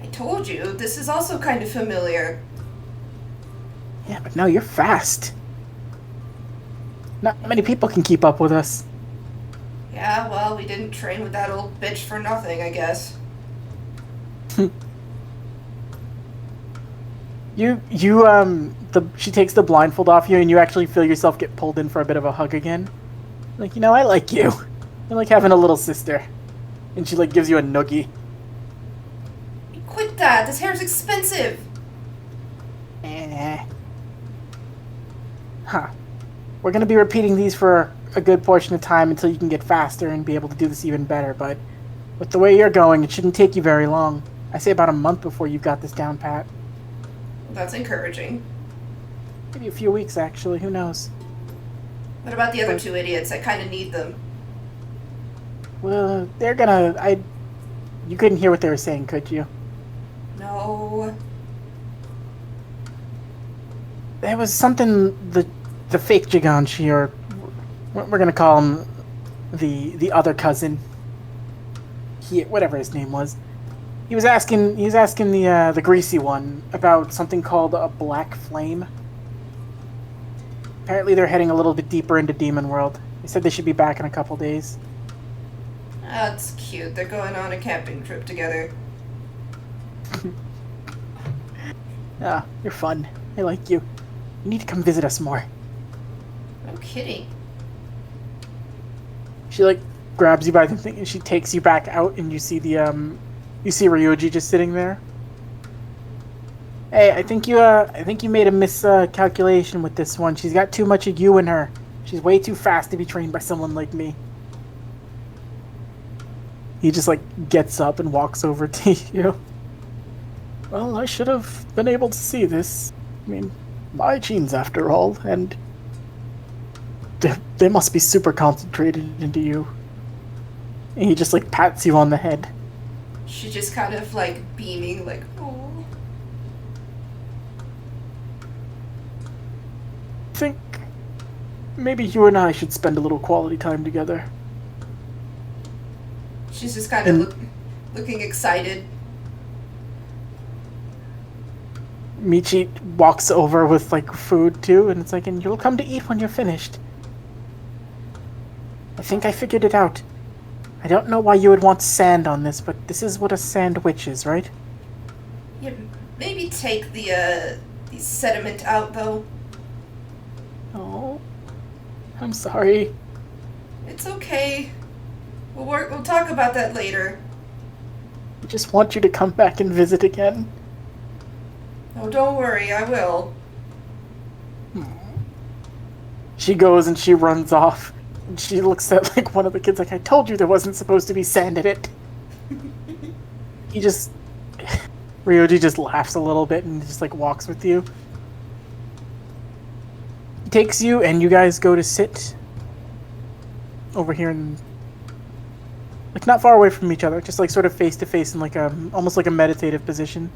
I told you, this is also kind of familiar. Yeah, but no, you're fast. Not many people can keep up with us. Yeah, well, we didn't train with that old bitch for nothing, I guess. She takes the blindfold off you, and you actually feel yourself get pulled in for a bit of a hug again. Like, I like you. I like having a little sister. And she, gives you a noogie. Quit that! This hair's expensive! Huh. We're gonna be repeating these for a good portion of time until you can get faster and be able to do this even better, but with the way you're going, it shouldn't take you very long. I say about a month before you've got this down pat. That's encouraging. Maybe a few weeks, actually. Who knows? What about the other two idiots? I kind of need them. Well, You couldn't hear what they were saying, could you? No. There was something the fake Giganshi, or we're gonna call him the other cousin. Whatever his name was. He was asking the greasy one about something called a black flame. Apparently they're heading a little bit deeper into Demon World. They said they should be back in a couple days. That's cute. They're going on a camping trip together. Ah, you're fun. I like you. You need to come visit us more. No kidding. She grabs you by the thing and she takes you back out, and you see Ryuji just sitting there. Hey, I think you made a miscalculation with this one. She's got too much of you in her. She's way too fast to be trained by someone like me. He just gets up and walks over to you. Well, I should have been able to see this. I mean, my genes after all, and they must be super concentrated into you. And he just pats you on the head. She just kind of beaming, oh. I think maybe you and I should spend a little quality time together. She's just kind of looking excited. Michi walks over with food too, and it's and you'll come to eat when you're finished. I think I figured it out. I don't know why you would want sand on this, but this is what a sandwich is, right? Yeah, maybe take the sediment out though. Oh, I'm sorry. It's okay. We'll talk about that later. I just want you to come back and visit again. Oh, don't worry, I will. She goes and she runs off. And she looks at one of the kids I told you there wasn't supposed to be sand in it. Ryoji just laughs a little bit and just walks with you. He takes you and you guys go to sit over here in not far away from each other, just sort of face to face in almost like a meditative position.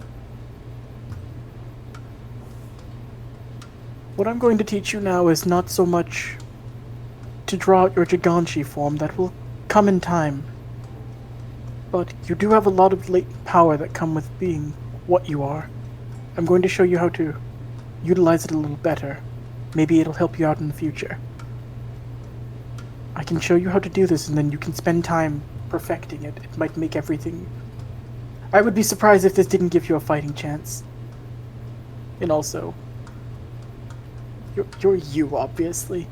What I'm going to teach you now is not so much to draw out your Giganshi form, that will come in time. But you do have a lot of latent power that come with being what you are. I'm going to show you how to utilize it a little better. Maybe it'll help you out in the future. I can show you how to do this, and then you can spend time perfecting it. It might make everything... I would be surprised if this didn't give you a fighting chance. And also... You're you, obviously.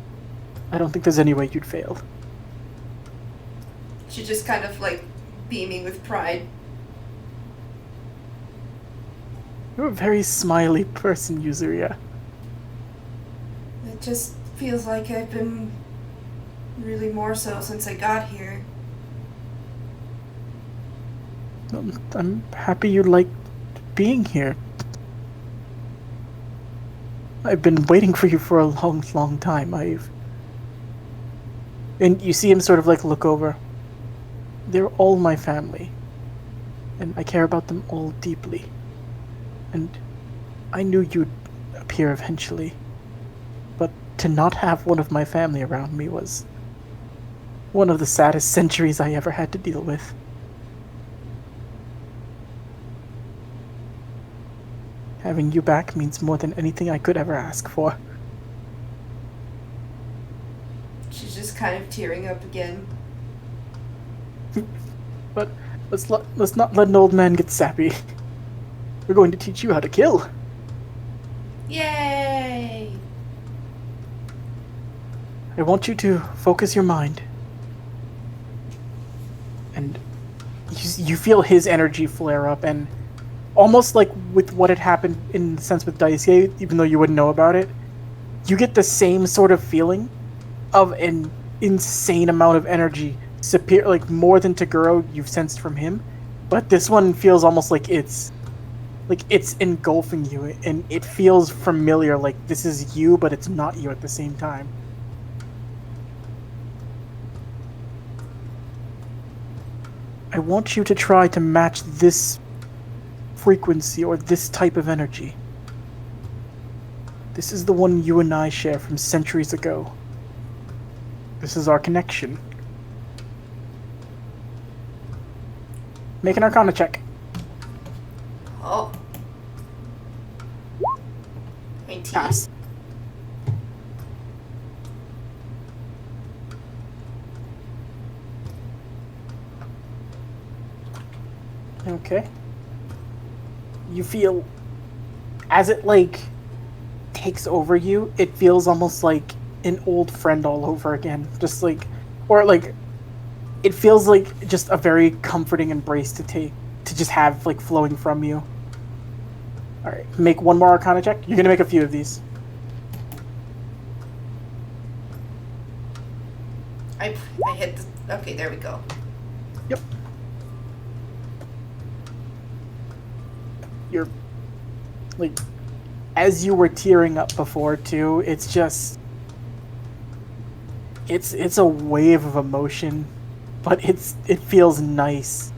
I don't think there's any way you'd fail. She's just kind of beaming with pride. You're a very smiley person, Yuzuria. It just feels like I've been really more so since I got here. I'm happy you liked being here. I've been waiting for you for a long, long time. And you see him sort of look over. They're all my family. And I care about them all deeply. And I knew you'd appear eventually. But to not have one of my family around me was one of the saddest centuries I ever had to deal with. Having you back means more than anything I could ever ask for. She's just kind of tearing up again. But let's not let an old man get sappy. We're going to teach you how to kill. Yay! I want you to focus your mind. And you feel his energy flare up, and almost like with what had happened in the sense with Daisuke, even though you wouldn't know about it, you get the same sort of feeling of an insane amount of energy, superior, like more than Taguro you've sensed from him, but this one feels almost like it's engulfing you, and it feels familiar, like this is you, but it's not you at the same time. I want you to try to match this frequency or this type of energy. This is the one you and I share from centuries ago. This is our connection. Make an Arcana check. Oh. 19. Pass. Okay. You feel, as it takes over you, it feels almost like an old friend all over again. Just it feels like just a very comforting embrace to just have flowing from you. Alright, make one more Arcana check. You're gonna make a few of these. I hit the... Okay, there we go. Yep. You're as you were tearing up before too, it's just it's a wave of emotion, but it feels nice.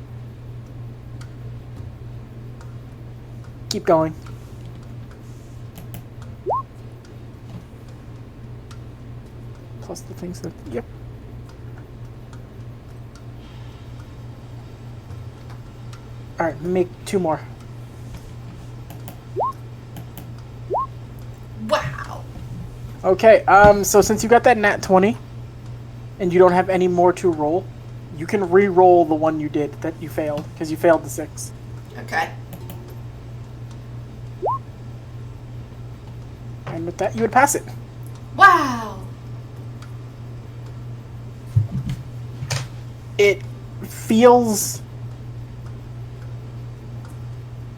Keep going. Plus the things that yep. Alright, make two more. Wow. Okay, so since you got that nat 20, and you don't have any more to roll, you can re-roll the one you did that you failed, because you failed the 6. Okay. And with that, you would pass it. Wow. It feels...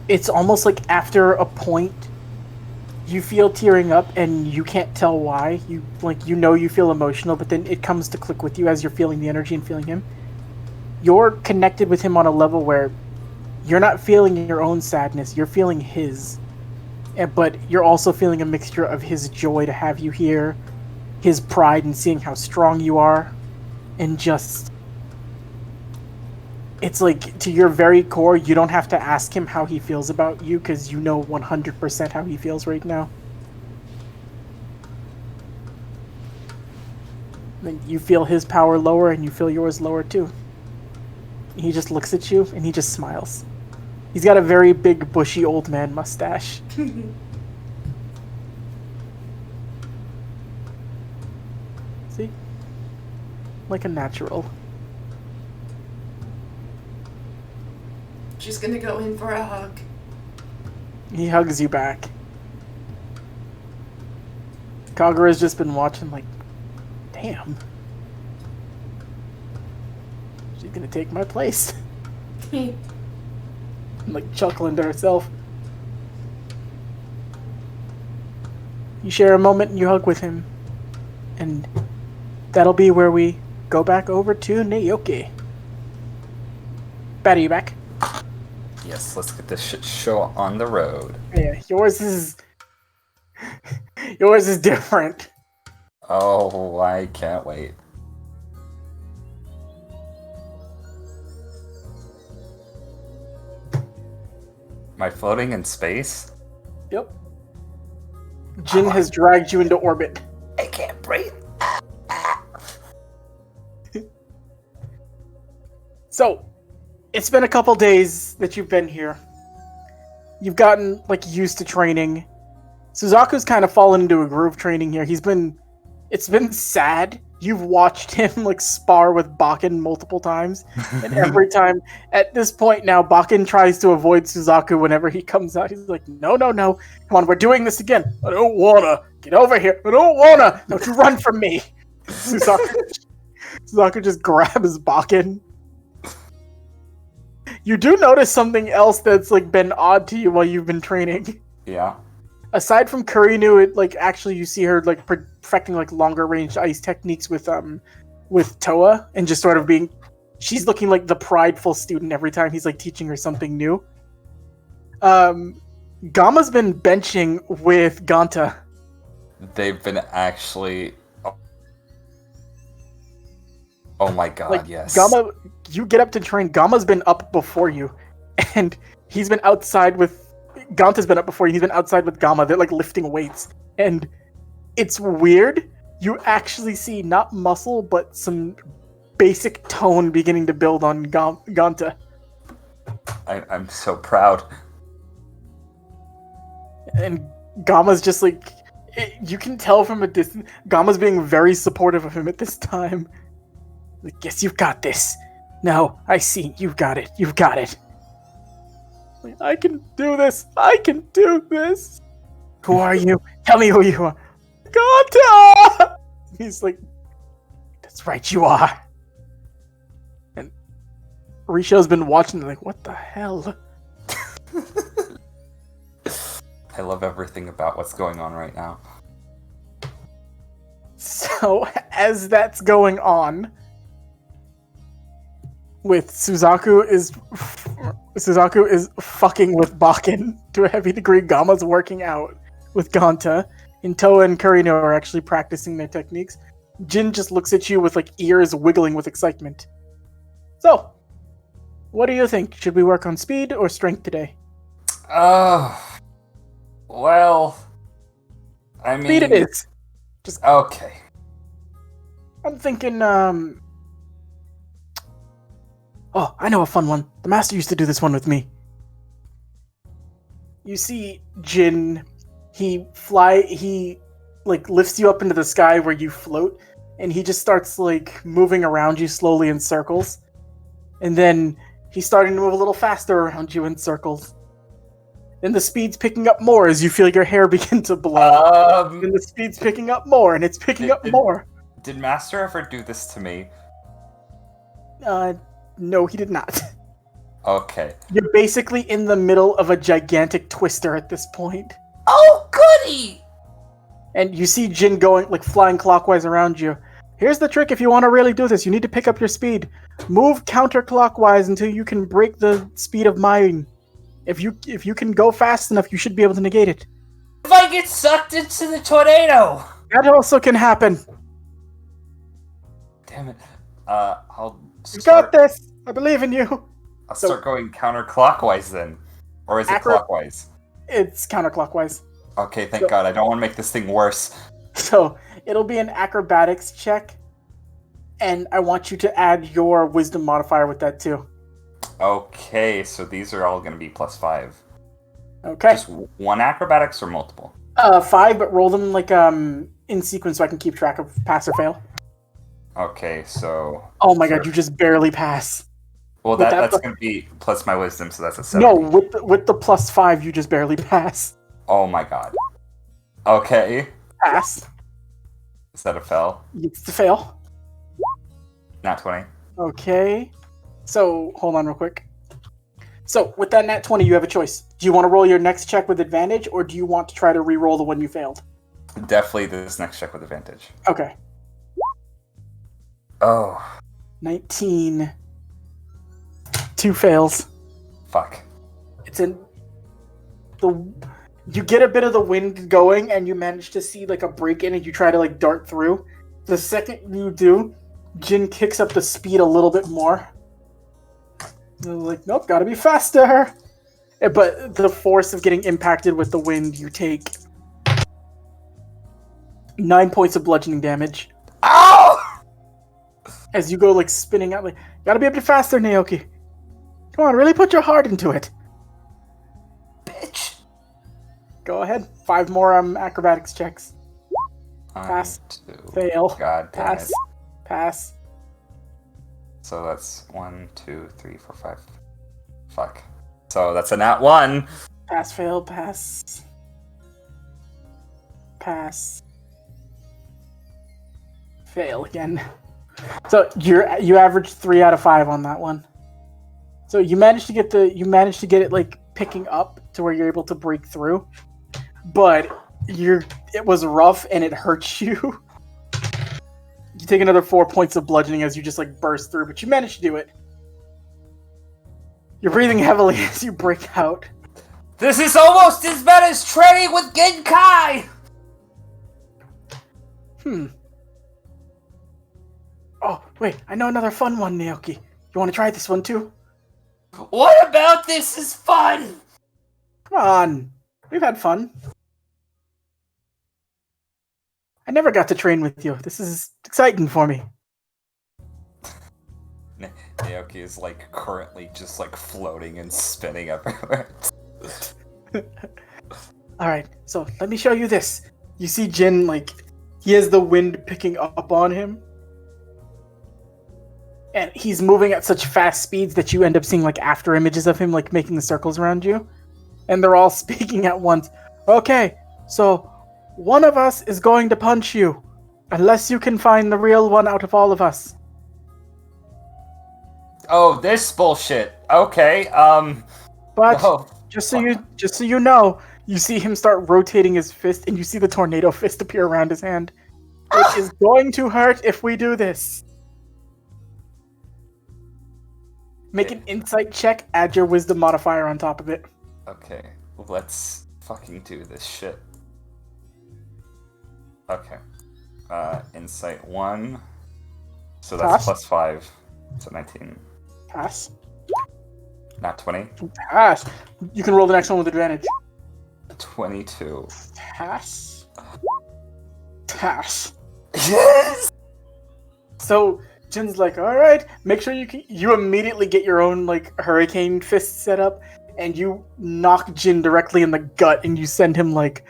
It's almost like after a point, you feel tearing up, and you can't tell why. You you feel emotional, but then it comes to click with you as you're feeling the energy and feeling him. You're connected with him on a level where you're not feeling your own sadness, you're feeling his. But you're also feeling a mixture of his joy to have you here, his pride in seeing how strong you are, and just... It's like, to your very core, you don't have to ask him how he feels about you, because you know 100% how he feels right now. Then you feel his power lower, and you feel yours lower too. He just looks at you, and he just smiles. He's got a very big, bushy old man mustache. See? Like a natural. She's gonna go in for a hug. He hugs you back. Kagura's just been watching damn. She's gonna take my place. Chuckling to herself. You share a moment and you hug with him. And that'll be where we go back over to Naoki. Batty, you back? Yes, let's get this shit show on the road. Yeah, yours is different. Oh, I can't wait. Am I floating in space? Yep. Jin has dragged you into orbit. I can't breathe. So, it's been a couple days that you've been here. You've gotten, used to training. Suzaku's kind of fallen into a groove training here. It's been sad you've watched him like spar with Bakken multiple times, and every time at this point now, Bakken tries to avoid Suzaku whenever he comes out. He's like, no, come on, we're doing this again. I don't wanna get over here. I don't wanna. Don't you run from me. Suzaku just grabs Bakken. You do notice something else that's like been odd to you while you've been training. Yeah. Aside from Kurinu, it like actually you see her like perfecting like longer range ice techniques with Toa, and just sort of being, she's looking like the prideful student every time he's like teaching her something new. Gamma's been benching with Ganta. They've been actually. Oh my god, Like, yes. Gamma, you get up to train. Gamma's been up before you, and he's been outside with. Ganta's been up before you. He's been outside with Gamma. They're like lifting weights, and it's weird. You actually see not muscle, but some basic tone beginning to build on Ganta. I'm so proud. And Gamma's just like, you can tell from a distance, Gamma's being very supportive of him at this time. Like, yes, you've got this. No, I see. You've got it. You've got it. Like, I can do this. I can do this. Who are you? Tell me who you are. Ganta! He's like, that's right, you are. And Risho's been watching, like, what the hell? I love everything about what's going on right now. So, as that's going on, with Suzaku is fucking with Bakken to a heavy degree. Gamma's working out with Ganta, and Toa and Kurino are actually practicing their techniques. Jin just looks at you with like ears wiggling with excitement. So, what do you think? Should we work on speed or strength today? Well, I mean, Speed it is. Just okay. I'm thinking. Oh, I know a fun one. The master used to do this one with me. You see Jin, he like lifts you up into the sky where you float, and he just starts like moving around you slowly in circles. And then he's starting to move a little faster around you in circles. Then the speed's picking up more as you feel your hair begin to blow. And the speed's picking up more, and it's picking up more. Did Master ever do this to me? No, he did not. Okay. You're basically in the middle of a gigantic twister at this point. Oh, goody! And you see Jin going, like, flying clockwise around you. Here's the trick if you want to really do this. You need to pick up your speed. Move counterclockwise until you can break the speed of mine. If you can go fast enough, you should be able to negate it. If I get sucked into the tornado! That also can happen. Damn it. I'll You start, got this. I believe in you. I'll start going counterclockwise then. Or is it clockwise? It's counterclockwise. Okay, thank God. I don't want to make this thing worse. So, it'll be an acrobatics check. And I want you to add your wisdom modifier with that too. Okay, so these are all going to be +5. Okay. Just one acrobatics or multiple? 5, but roll them like in sequence so I can keep track of pass or fail. Okay, so... Oh my god, you just barely pass. Well, that's going to be plus my wisdom, so that's a 7. No, with the +5, you just barely pass. Oh my god. Okay. Pass. Is that a fail? It's the fail. Nat 20. Okay. So, hold on real quick. So, with that nat 20, you have a choice. Do you want to roll your next check with advantage, or do you want to try to re-roll the one you failed? Definitely this next check with advantage. Okay. Oh. 19. 2 fails. Fuck. It's in you get a bit of the wind going, and you manage to see like a break in, and you try to like dart through. The second you do, Jin kicks up the speed a little bit more. They're like, nope, gotta be faster. But the force of getting impacted with the wind, you take 9 points of bludgeoning damage. Ow! As you go like spinning out, like, gotta be a bit faster, Naoki. Come on, really put your heart into it. Bitch! Go ahead. 5 more acrobatics checks. Pass. 2. Fail. God damn Pass. it. Pass. So that's 1, 2, 3, 4, 5. Fuck. So that's a nat 1. Pass, fail, pass. Pass. Fail again. So you averaged 3 out of 5 on that one. So you managed to get it like picking up to where you're able to break through, but it was rough and it hurts you. You take another 4 points of bludgeoning as you just like burst through, but you managed to do it. You're breathing heavily as you break out. This is almost as bad as training with Genkai! Oh, wait, I know another fun one, Naoki. You want to try this one too? What about this is fun? Come on. We've had fun. I never got to train with you. This is exciting for me. Naoki is like currently just like floating and spinning everywhere. Alright, so let me show you this. You see Jin, like, he has the wind picking up on him. And he's moving at such fast speeds that you end up seeing, like, after images of him, like, making the circles around you. And they're all speaking at once. Okay, so one of us is going to punch you. Unless you can find the real one out of all of us. Oh, this bullshit. Okay, But no. just so you know, you see him start rotating his fist, and you see the tornado fist appear around his hand. It is going to hurt if we do this. Make an insight check, add your wisdom modifier on top of it. Okay, let's fucking do this shit. Okay. Insight 1. So that's Pass. plus 5. So 19. Pass. Not 20. Pass. You can roll the next one with advantage. 22. Pass. Pass. Yes! So Jin's like, all right, make sure you immediately get your own like hurricane fist set up, and you knock Jin directly in the gut, and you send him like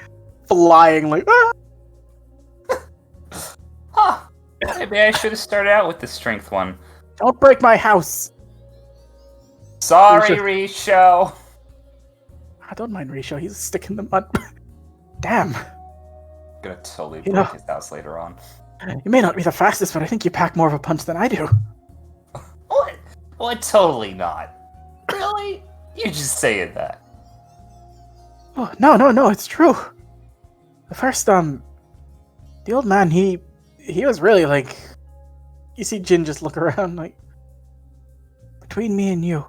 flying, like. Ah! Huh. Maybe I should have started out with the strength one. Don't break my house. Sorry, Risho. I don't mind Risho. He's a stick in the mud. Damn. Gonna totally You break know- his house later on. You may not be the fastest, but I think you pack more of a punch than I do. What? What? Totally not. Really? You just saying that. Oh, no, it's true. The first, the old man, he was really like, you see Jin just look around like, between me and you,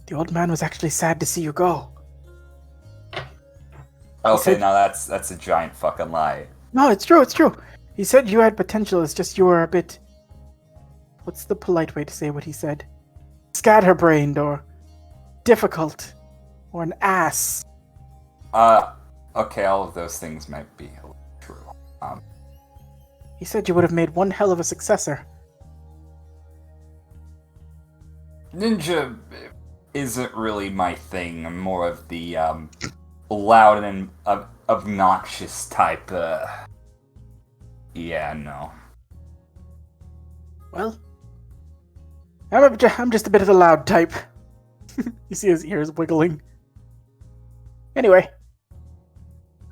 the old man was actually sad to see you go. Okay, said- now that's a giant fucking lie. No, it's true. He said you had potential, it's just you were a bit, what's the polite way to say what he said? Scatterbrained, or difficult, or an ass. Okay, all of those things might be true. He said you would have made one hell of a successor. Ninja isn't really my thing. I'm more of the loud and obnoxious type. Yeah, no. Well, I'm just a bit of the loud type. You see his ears wiggling. Anyway,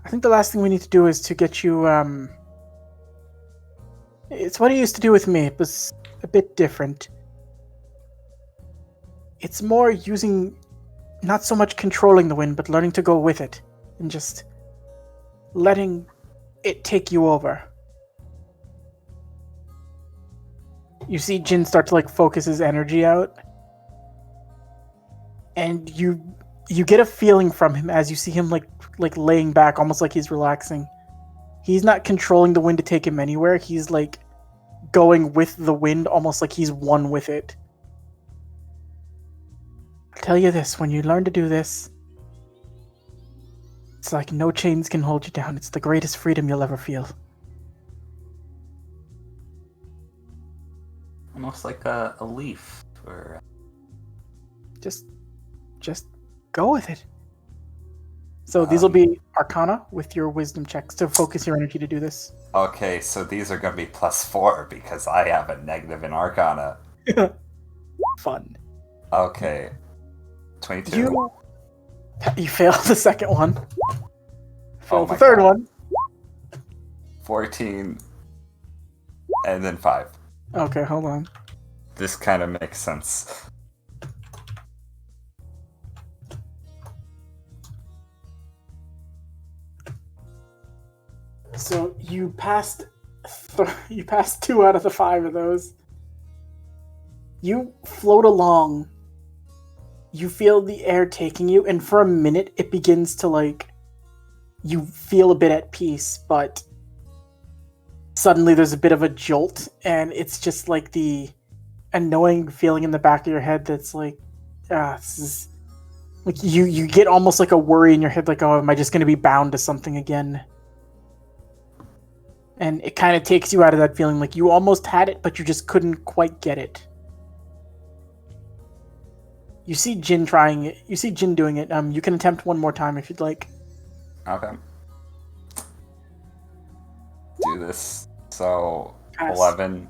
I think the last thing we need to do is to get you, it's what he used to do with me. It was a bit different. It's more using, not so much controlling the wind, but learning to go with it. And just letting it take you over. You see Jin start to like focus his energy out. And you get a feeling from him as you see him like laying back, almost like he's relaxing. He's not controlling the wind to take him anywhere. He's like going with the wind, almost like he's one with it. I'll tell you this, when you learn to do this, it's like no chains can hold you down. It's the greatest freedom you'll ever feel. Almost like a leaf. Or Just go with it. So these will be Arcana with your Wisdom checks to focus your energy to do this. Okay, so these are going to be +4 because I have a negative in Arcana. Fun. Okay. 22. You fail the second one. Fail the my third God. one. 14. And then 5. Okay, hold on. This kind of makes sense. So you passed. You passed 2 out of the 5 of those. You float along. You feel the air taking you, and for a minute it begins to like. You feel a bit at peace, but suddenly there's a bit of a jolt, and it's just like the annoying feeling in the back of your head that's like, this is like you get almost like a worry in your head, like, oh, am I just going to be bound to something again? And it kind of takes you out of that feeling, like you almost had it, but you just couldn't quite get it. You see Jin trying it. You see Jin doing it. You can attempt one more time if you'd like. Okay. Do this. So, Pass. 11.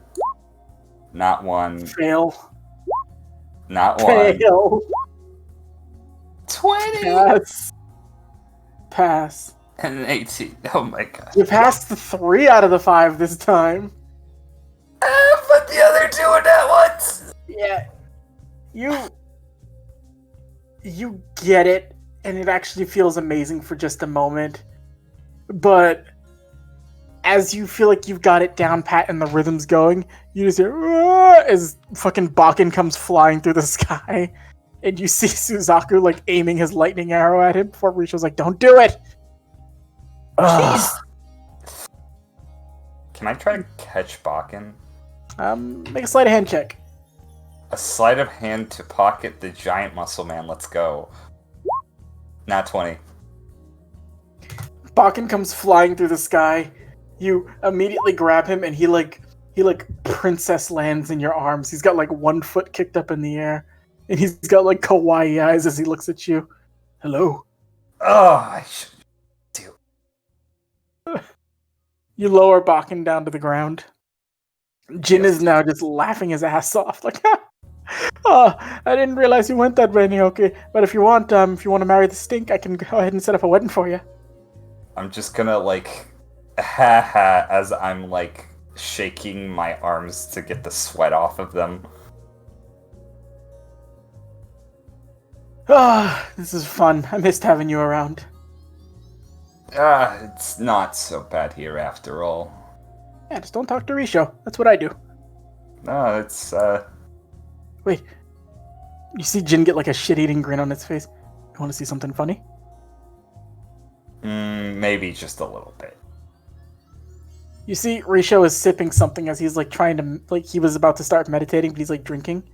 Not 1. Fail. Not 1. Fail. 20! Pass. Pass. And an 18. Oh my god. You passed the 3 out of the 5 this time. But the other 2 are not once! Yeah. You get it, and it actually feels amazing for just a moment. But as you feel like you've got it down pat and the rhythm's going, you just hear as fucking Bakken comes flying through the sky, and you see Suzaku like aiming his lightning arrow at him before Risho's like, "Don't do it." Jeez. Can I try to catch Bakken? Make a sleight of hand check. A sleight of hand to pocket the giant muscle man. Let's go. Not 20. Bakken comes flying through the sky. You immediately grab him, and he princess lands in your arms. He's got like 1 foot kicked up in the air, and he's got like kawaii eyes as he looks at you. Hello. Oh, I should do. You lower Bakken down to the ground. Jin is now just laughing his ass off, like, oh, I didn't realize you went that way, Nioki. But if you want to marry the stink, I can go ahead and set up a wedding for you. I'm just gonna like, haha, as I'm like shaking my arms to get the sweat off of them. This is fun. I missed having you around. It's not so bad here after all. Yeah, just don't talk to Risho. That's what I do. No, it's, Wait. You see Jin get like a shit-eating grin on its face. You want to see something funny? Maybe just a little bit. You see Risho is sipping something as he's like trying to, like he was about to start meditating, but he's like drinking.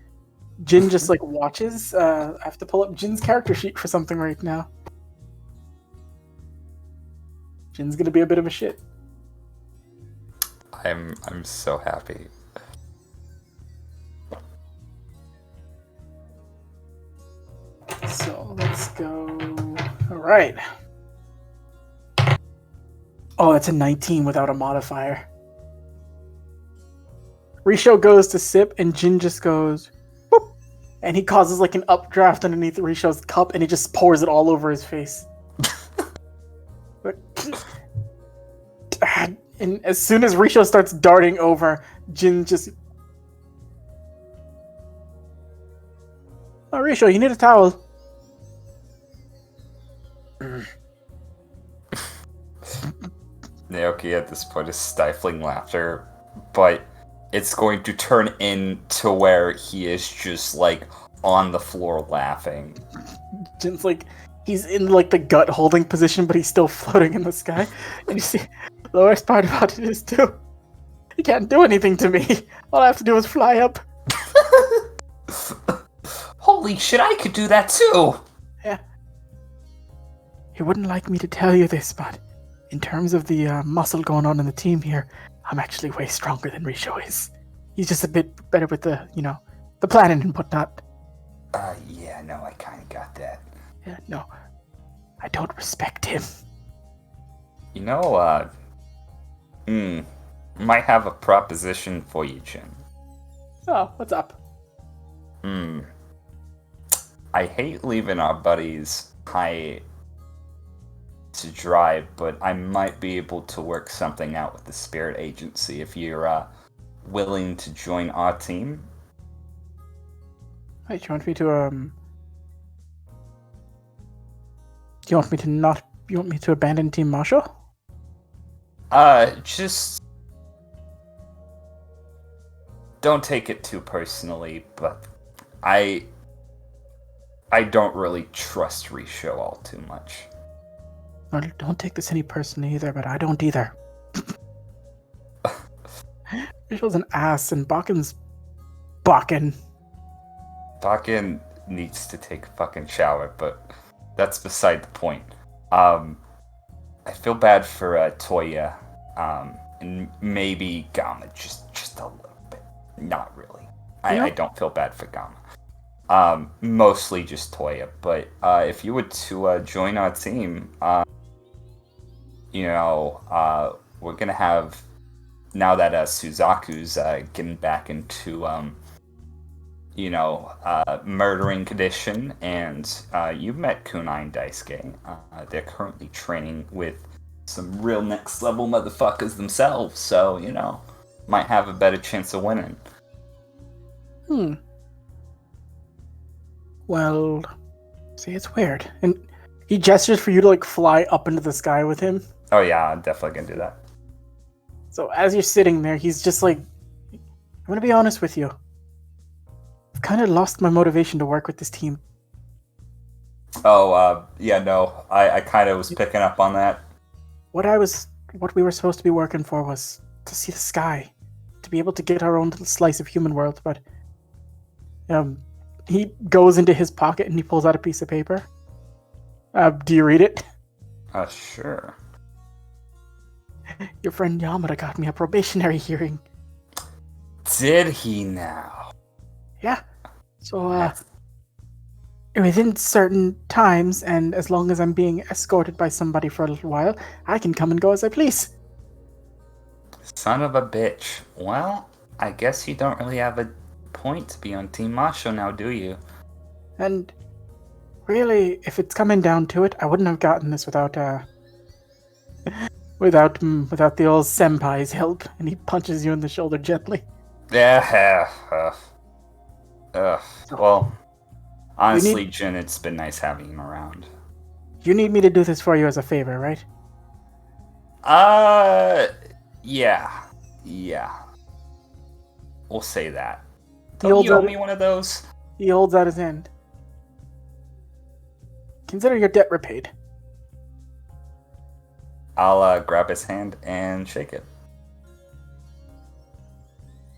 Jin just like watches. I have to pull up Jin's character sheet for something right now. Jin's gonna be a bit of a shit. I'm so happy. So let's go. All right. Oh, that's a 19 without a modifier. Risho goes to sip, and Jin just goes, boop, and he causes like an updraft underneath Risho's cup, and he just pours it all over his face. And as soon as Risho starts darting over, Jin just... Oh, Risho, you need a towel. Naoki at this point is stifling laughter, but it's going to turn into where he is just like on the floor laughing. Jin's like, he's in like the gut holding position, but he's still floating in the sky. And you see, the worst part about it is too, he can't do anything to me. All I have to do is fly up. Holy shit, I could do that too! Yeah. He wouldn't like me to tell you this, but in terms of the muscle going on in the team here, I'm actually way stronger than Risho is. He's just a bit better with the, the planning and whatnot. Yeah, no, I kind of got that. Yeah, no. I don't respect him. You know, might have a proposition for you, Jin. Oh, what's up? I hate leaving our buddies high to dry, but I might be able to work something out with the Spirit Agency if you're willing to join our team. Wait, you want me to do you want me to not? You want me to abandon Team Marshall? Just don't take it too personally, but I don't really trust Risho all too much. Well, don't take this any personally either, but I don't either. Risho's an ass, and Bakken's Bakken. Bakken needs to take a fucking shower, but that's beside the point. I feel bad for Toya, and maybe Gamma, just a little bit. Not really. I don't feel bad for Gamma. Mostly just Toya, but if you were to join our team, we're gonna have, now that Suzaku's getting back into murdering condition, and you've met Kunai and Daisuke. They're currently training with some real next level motherfuckers themselves, so, might have a better chance of winning. Well, see, it's weird. And he gestures for you to, fly up into the sky with him. Oh yeah, I'm definitely gonna do that. So as you're sitting there, he's just I'm gonna be honest with you. I've kind of lost my motivation to work with this team. Oh, yeah, no, I kind of was picking up on that. What we were supposed to be working for was to see the sky, to be able to get our own little slice of human world, but he goes into his pocket and he pulls out a piece of paper. Do you read it? Sure. Your friend Yamada got me a probationary hearing. Did he now? Yeah. So, within certain times, and as long as I'm being escorted by somebody for a little while, I can come and go as I please. Son of a bitch. Well, I guess you don't really have a point to be on Team Masho now, do you? And really, if it's coming down to it, I wouldn't have gotten this without without the old senpai's help. And he punches you in the shoulder gently. Yeah. Well, honestly, Jin, it's been nice having him around. You need me to do this for you as a favor, right? Yeah. We'll say that. He Don't you owe me one of those? He holds out his hand. Consider your debt repaid. I'll grab his hand and shake it.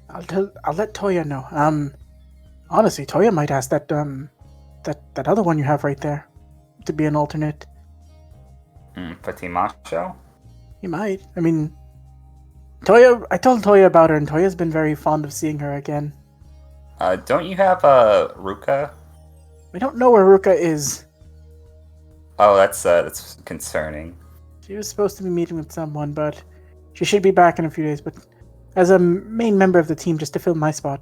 I'll let Toya know. Honestly, Toya might ask that other one you have right there to be an alternate. For Team Masho? He might. I mean, I told Toya about her, and Toya's been very fond of seeing her again. Don't you have Ruka? We don't know where Ruka is. Oh, that's concerning. She was supposed to be meeting with someone, but she should be back in a few days. But as a main member of the team, just to fill my spot.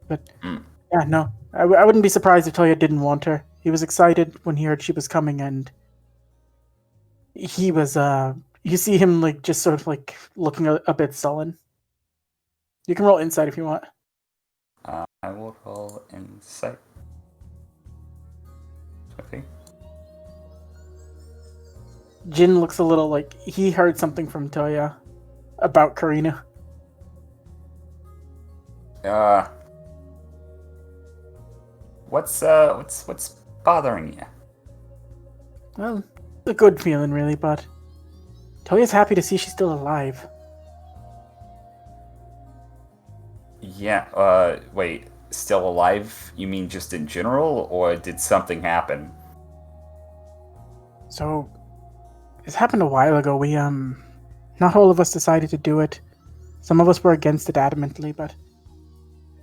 But yeah, no, I wouldn't be surprised if Toya didn't want her. He was excited when he heard she was coming, and he was. You see him just sort of looking a bit sullen. You can roll insight if you want. I will roll insight. 20. Jin looks a little like he heard something from Toya about Karina. What's bothering you? Well, it's a good feeling, really, but Toya's happy to see she's still alive. Yeah, wait, still alive? You mean just in general, or did something happen? So, this happened a while ago. We, not all of us decided to do it. Some of us were against it adamantly, but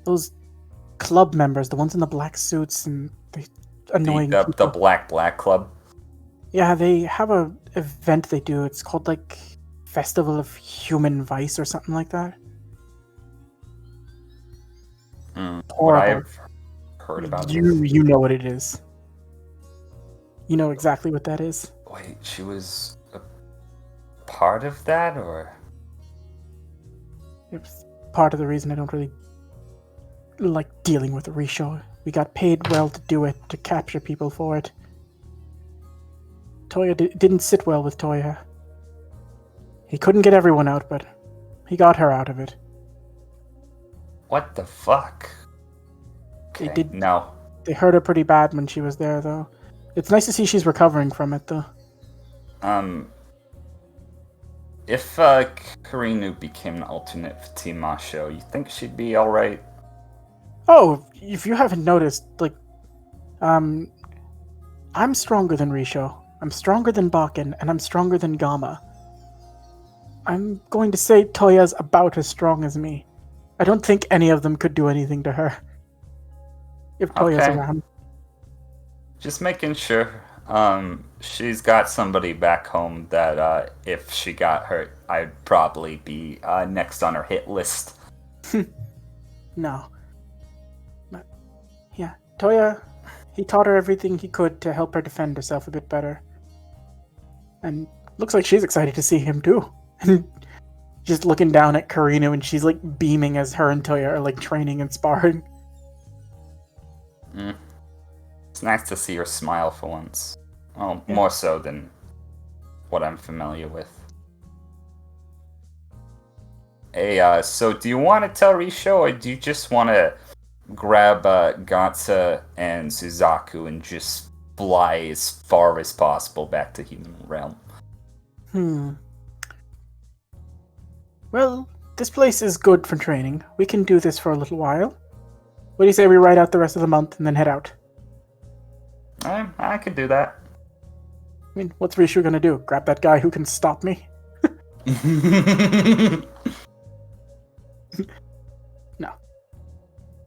those club members, the ones in the black suits and the annoying the Black Club? Yeah, they have a event they do. It's called like Festival of Human Vice or something like that. What Horrible. I've heard about You know what it is. You know exactly what that is. Wait, she was a part of that, or? It's part of the reason I don't really like dealing with the reshow. We got paid well to do it, to capture people for it. Toya didn't sit well with Toya. He couldn't get everyone out, but he got her out of it. What the fuck? They Okay, did. No. They hurt her pretty bad when she was there, though. It's nice to see she's recovering from it, though. If Karinu became an alternate for Team Masho, you think she'd be alright? Oh, if you haven't noticed, like, I'm stronger than Risho. I'm stronger than Bakken, and I'm stronger than Gamma. I'm going to say Toya's about as strong as me. I don't think any of them could do anything to her. If Toya's Okay. around. Just making sure. She's got somebody back home that if she got hurt, I'd probably be next on her hit list. No. But, yeah, Toya, he taught her everything he could to help her defend herself a bit better. And looks like she's excited to see him too. Just looking down at Karina and she's like beaming as her and Toya are like training and sparring. It's nice to see her smile for once. Well, Yeah. more so than what I'm familiar with. Hey, so do you want to tell Risho, or do you just want to grab Gatsa and Suzaku and just fly as far as possible back to human realm? Well, this place is good for training. We can do this for a little while. What do you say we ride out the rest of the month and then head out? I could do that. I mean, what's Rishu gonna do? Grab that guy who can stop me? No.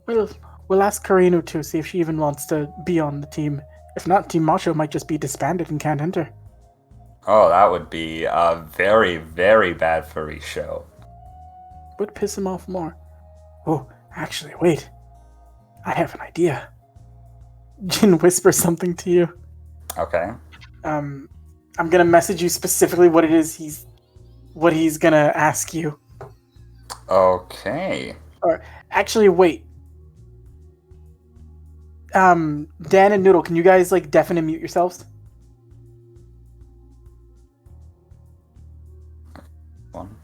We'll ask Karinu to see if she even wants to be on the team. If not, Team Macho might just be disbanded and can't enter. Oh, that would be very, very bad for Risho. Would piss him off more. Oh, actually, wait. I have an idea. Jin whispers something to you. Okay. I'm gonna message you specifically what it is what he's gonna ask you. Okay. Or actually, wait. Dan and Noodle, can you guys like deafen and mute yourselves? One.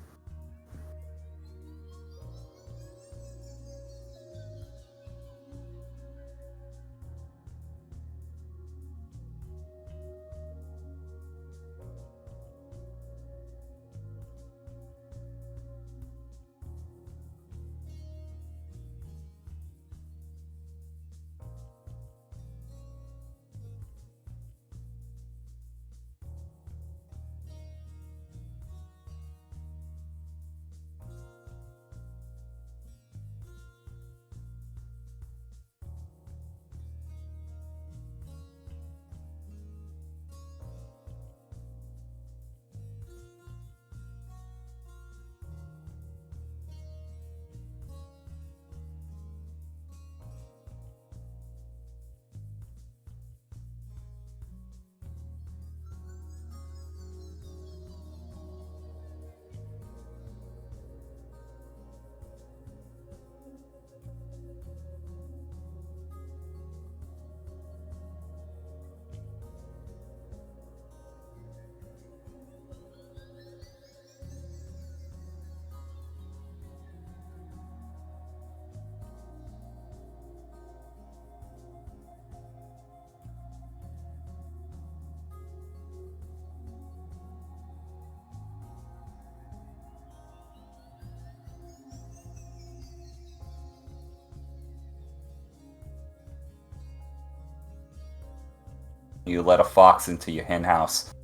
You let a fox into your hen house.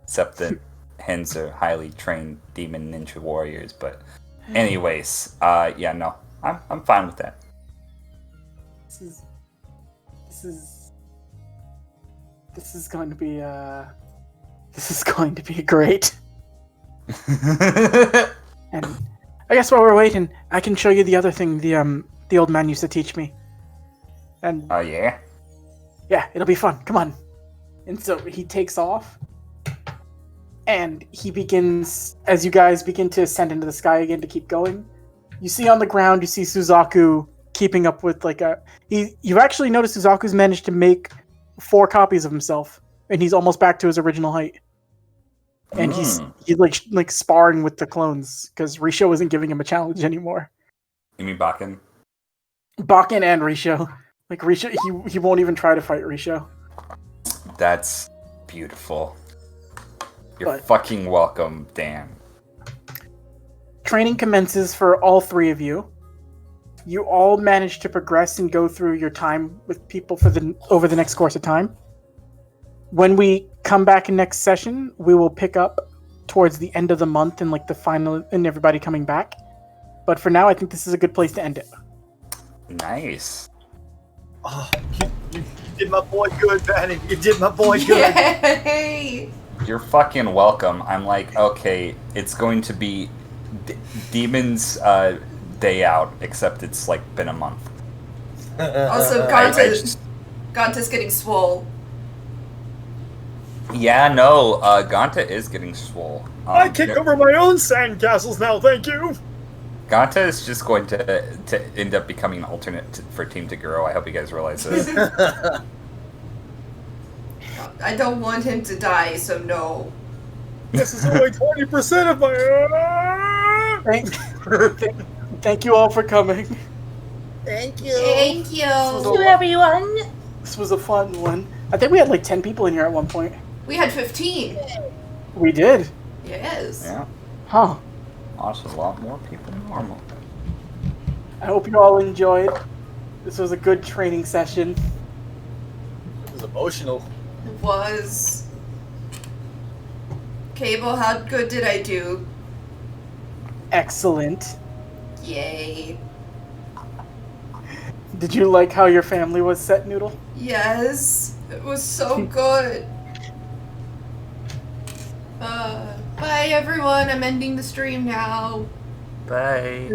Except that hens are highly trained demon ninja warriors, but anyways, yeah, no. I'm fine with that. This is This is going to be great. And I guess while we're waiting, I can show you the other thing the old man used to teach me. And Oh, yeah? yeah, it'll be fun. Come on. And so he takes off, and he begins, as you guys begin to ascend into the sky again to keep going, you see on the ground, you see Suzaku keeping up with you've actually noticed Suzaku's managed to make 4 copies of himself, and he's almost back to his original height. And he's like sparring with the clones, because Risho isn't giving him a challenge anymore. You mean Bakken? Bakken and Risho. Like, Risho, he won't even try to fight Risho. That's beautiful. You're But- fucking welcome, Dan. Training commences for all 3 of you. You all manage to progress and go through your time with people over the next course of time. When we come back in next session, we will pick up towards the end of the month and like the final and everybody coming back. But for now, I think this is a good place to end it. Nice. Oh, you did my boy good, Manny. You did my boy good. Yay! You're fucking welcome. I'm like, okay, it's going to be Demon's day out, except it's like been a month. Also, Ganta's getting swole. Yeah, no, Ganta is getting swole. I kick over my own sandcastles now, thank you. Ganta is just going to end up becoming an alternate for Team Taguro. I hope you guys realize this. I don't want him to die, so no. This is only 20% of my... Thank you all for coming. Thank you. everyone. This was a fun one. I think we had like 10 people in here at one point. We had 15. We did. Yes. Yeah, Huh. also a lot more people than normal. I hope you all enjoyed. This was a good training session. It was emotional. It was. Cable, how good did I do? Excellent. Yay. Did you like how your family was set, Noodle? Yes. It was so good. Bye everyone, I'm ending the stream now. Bye.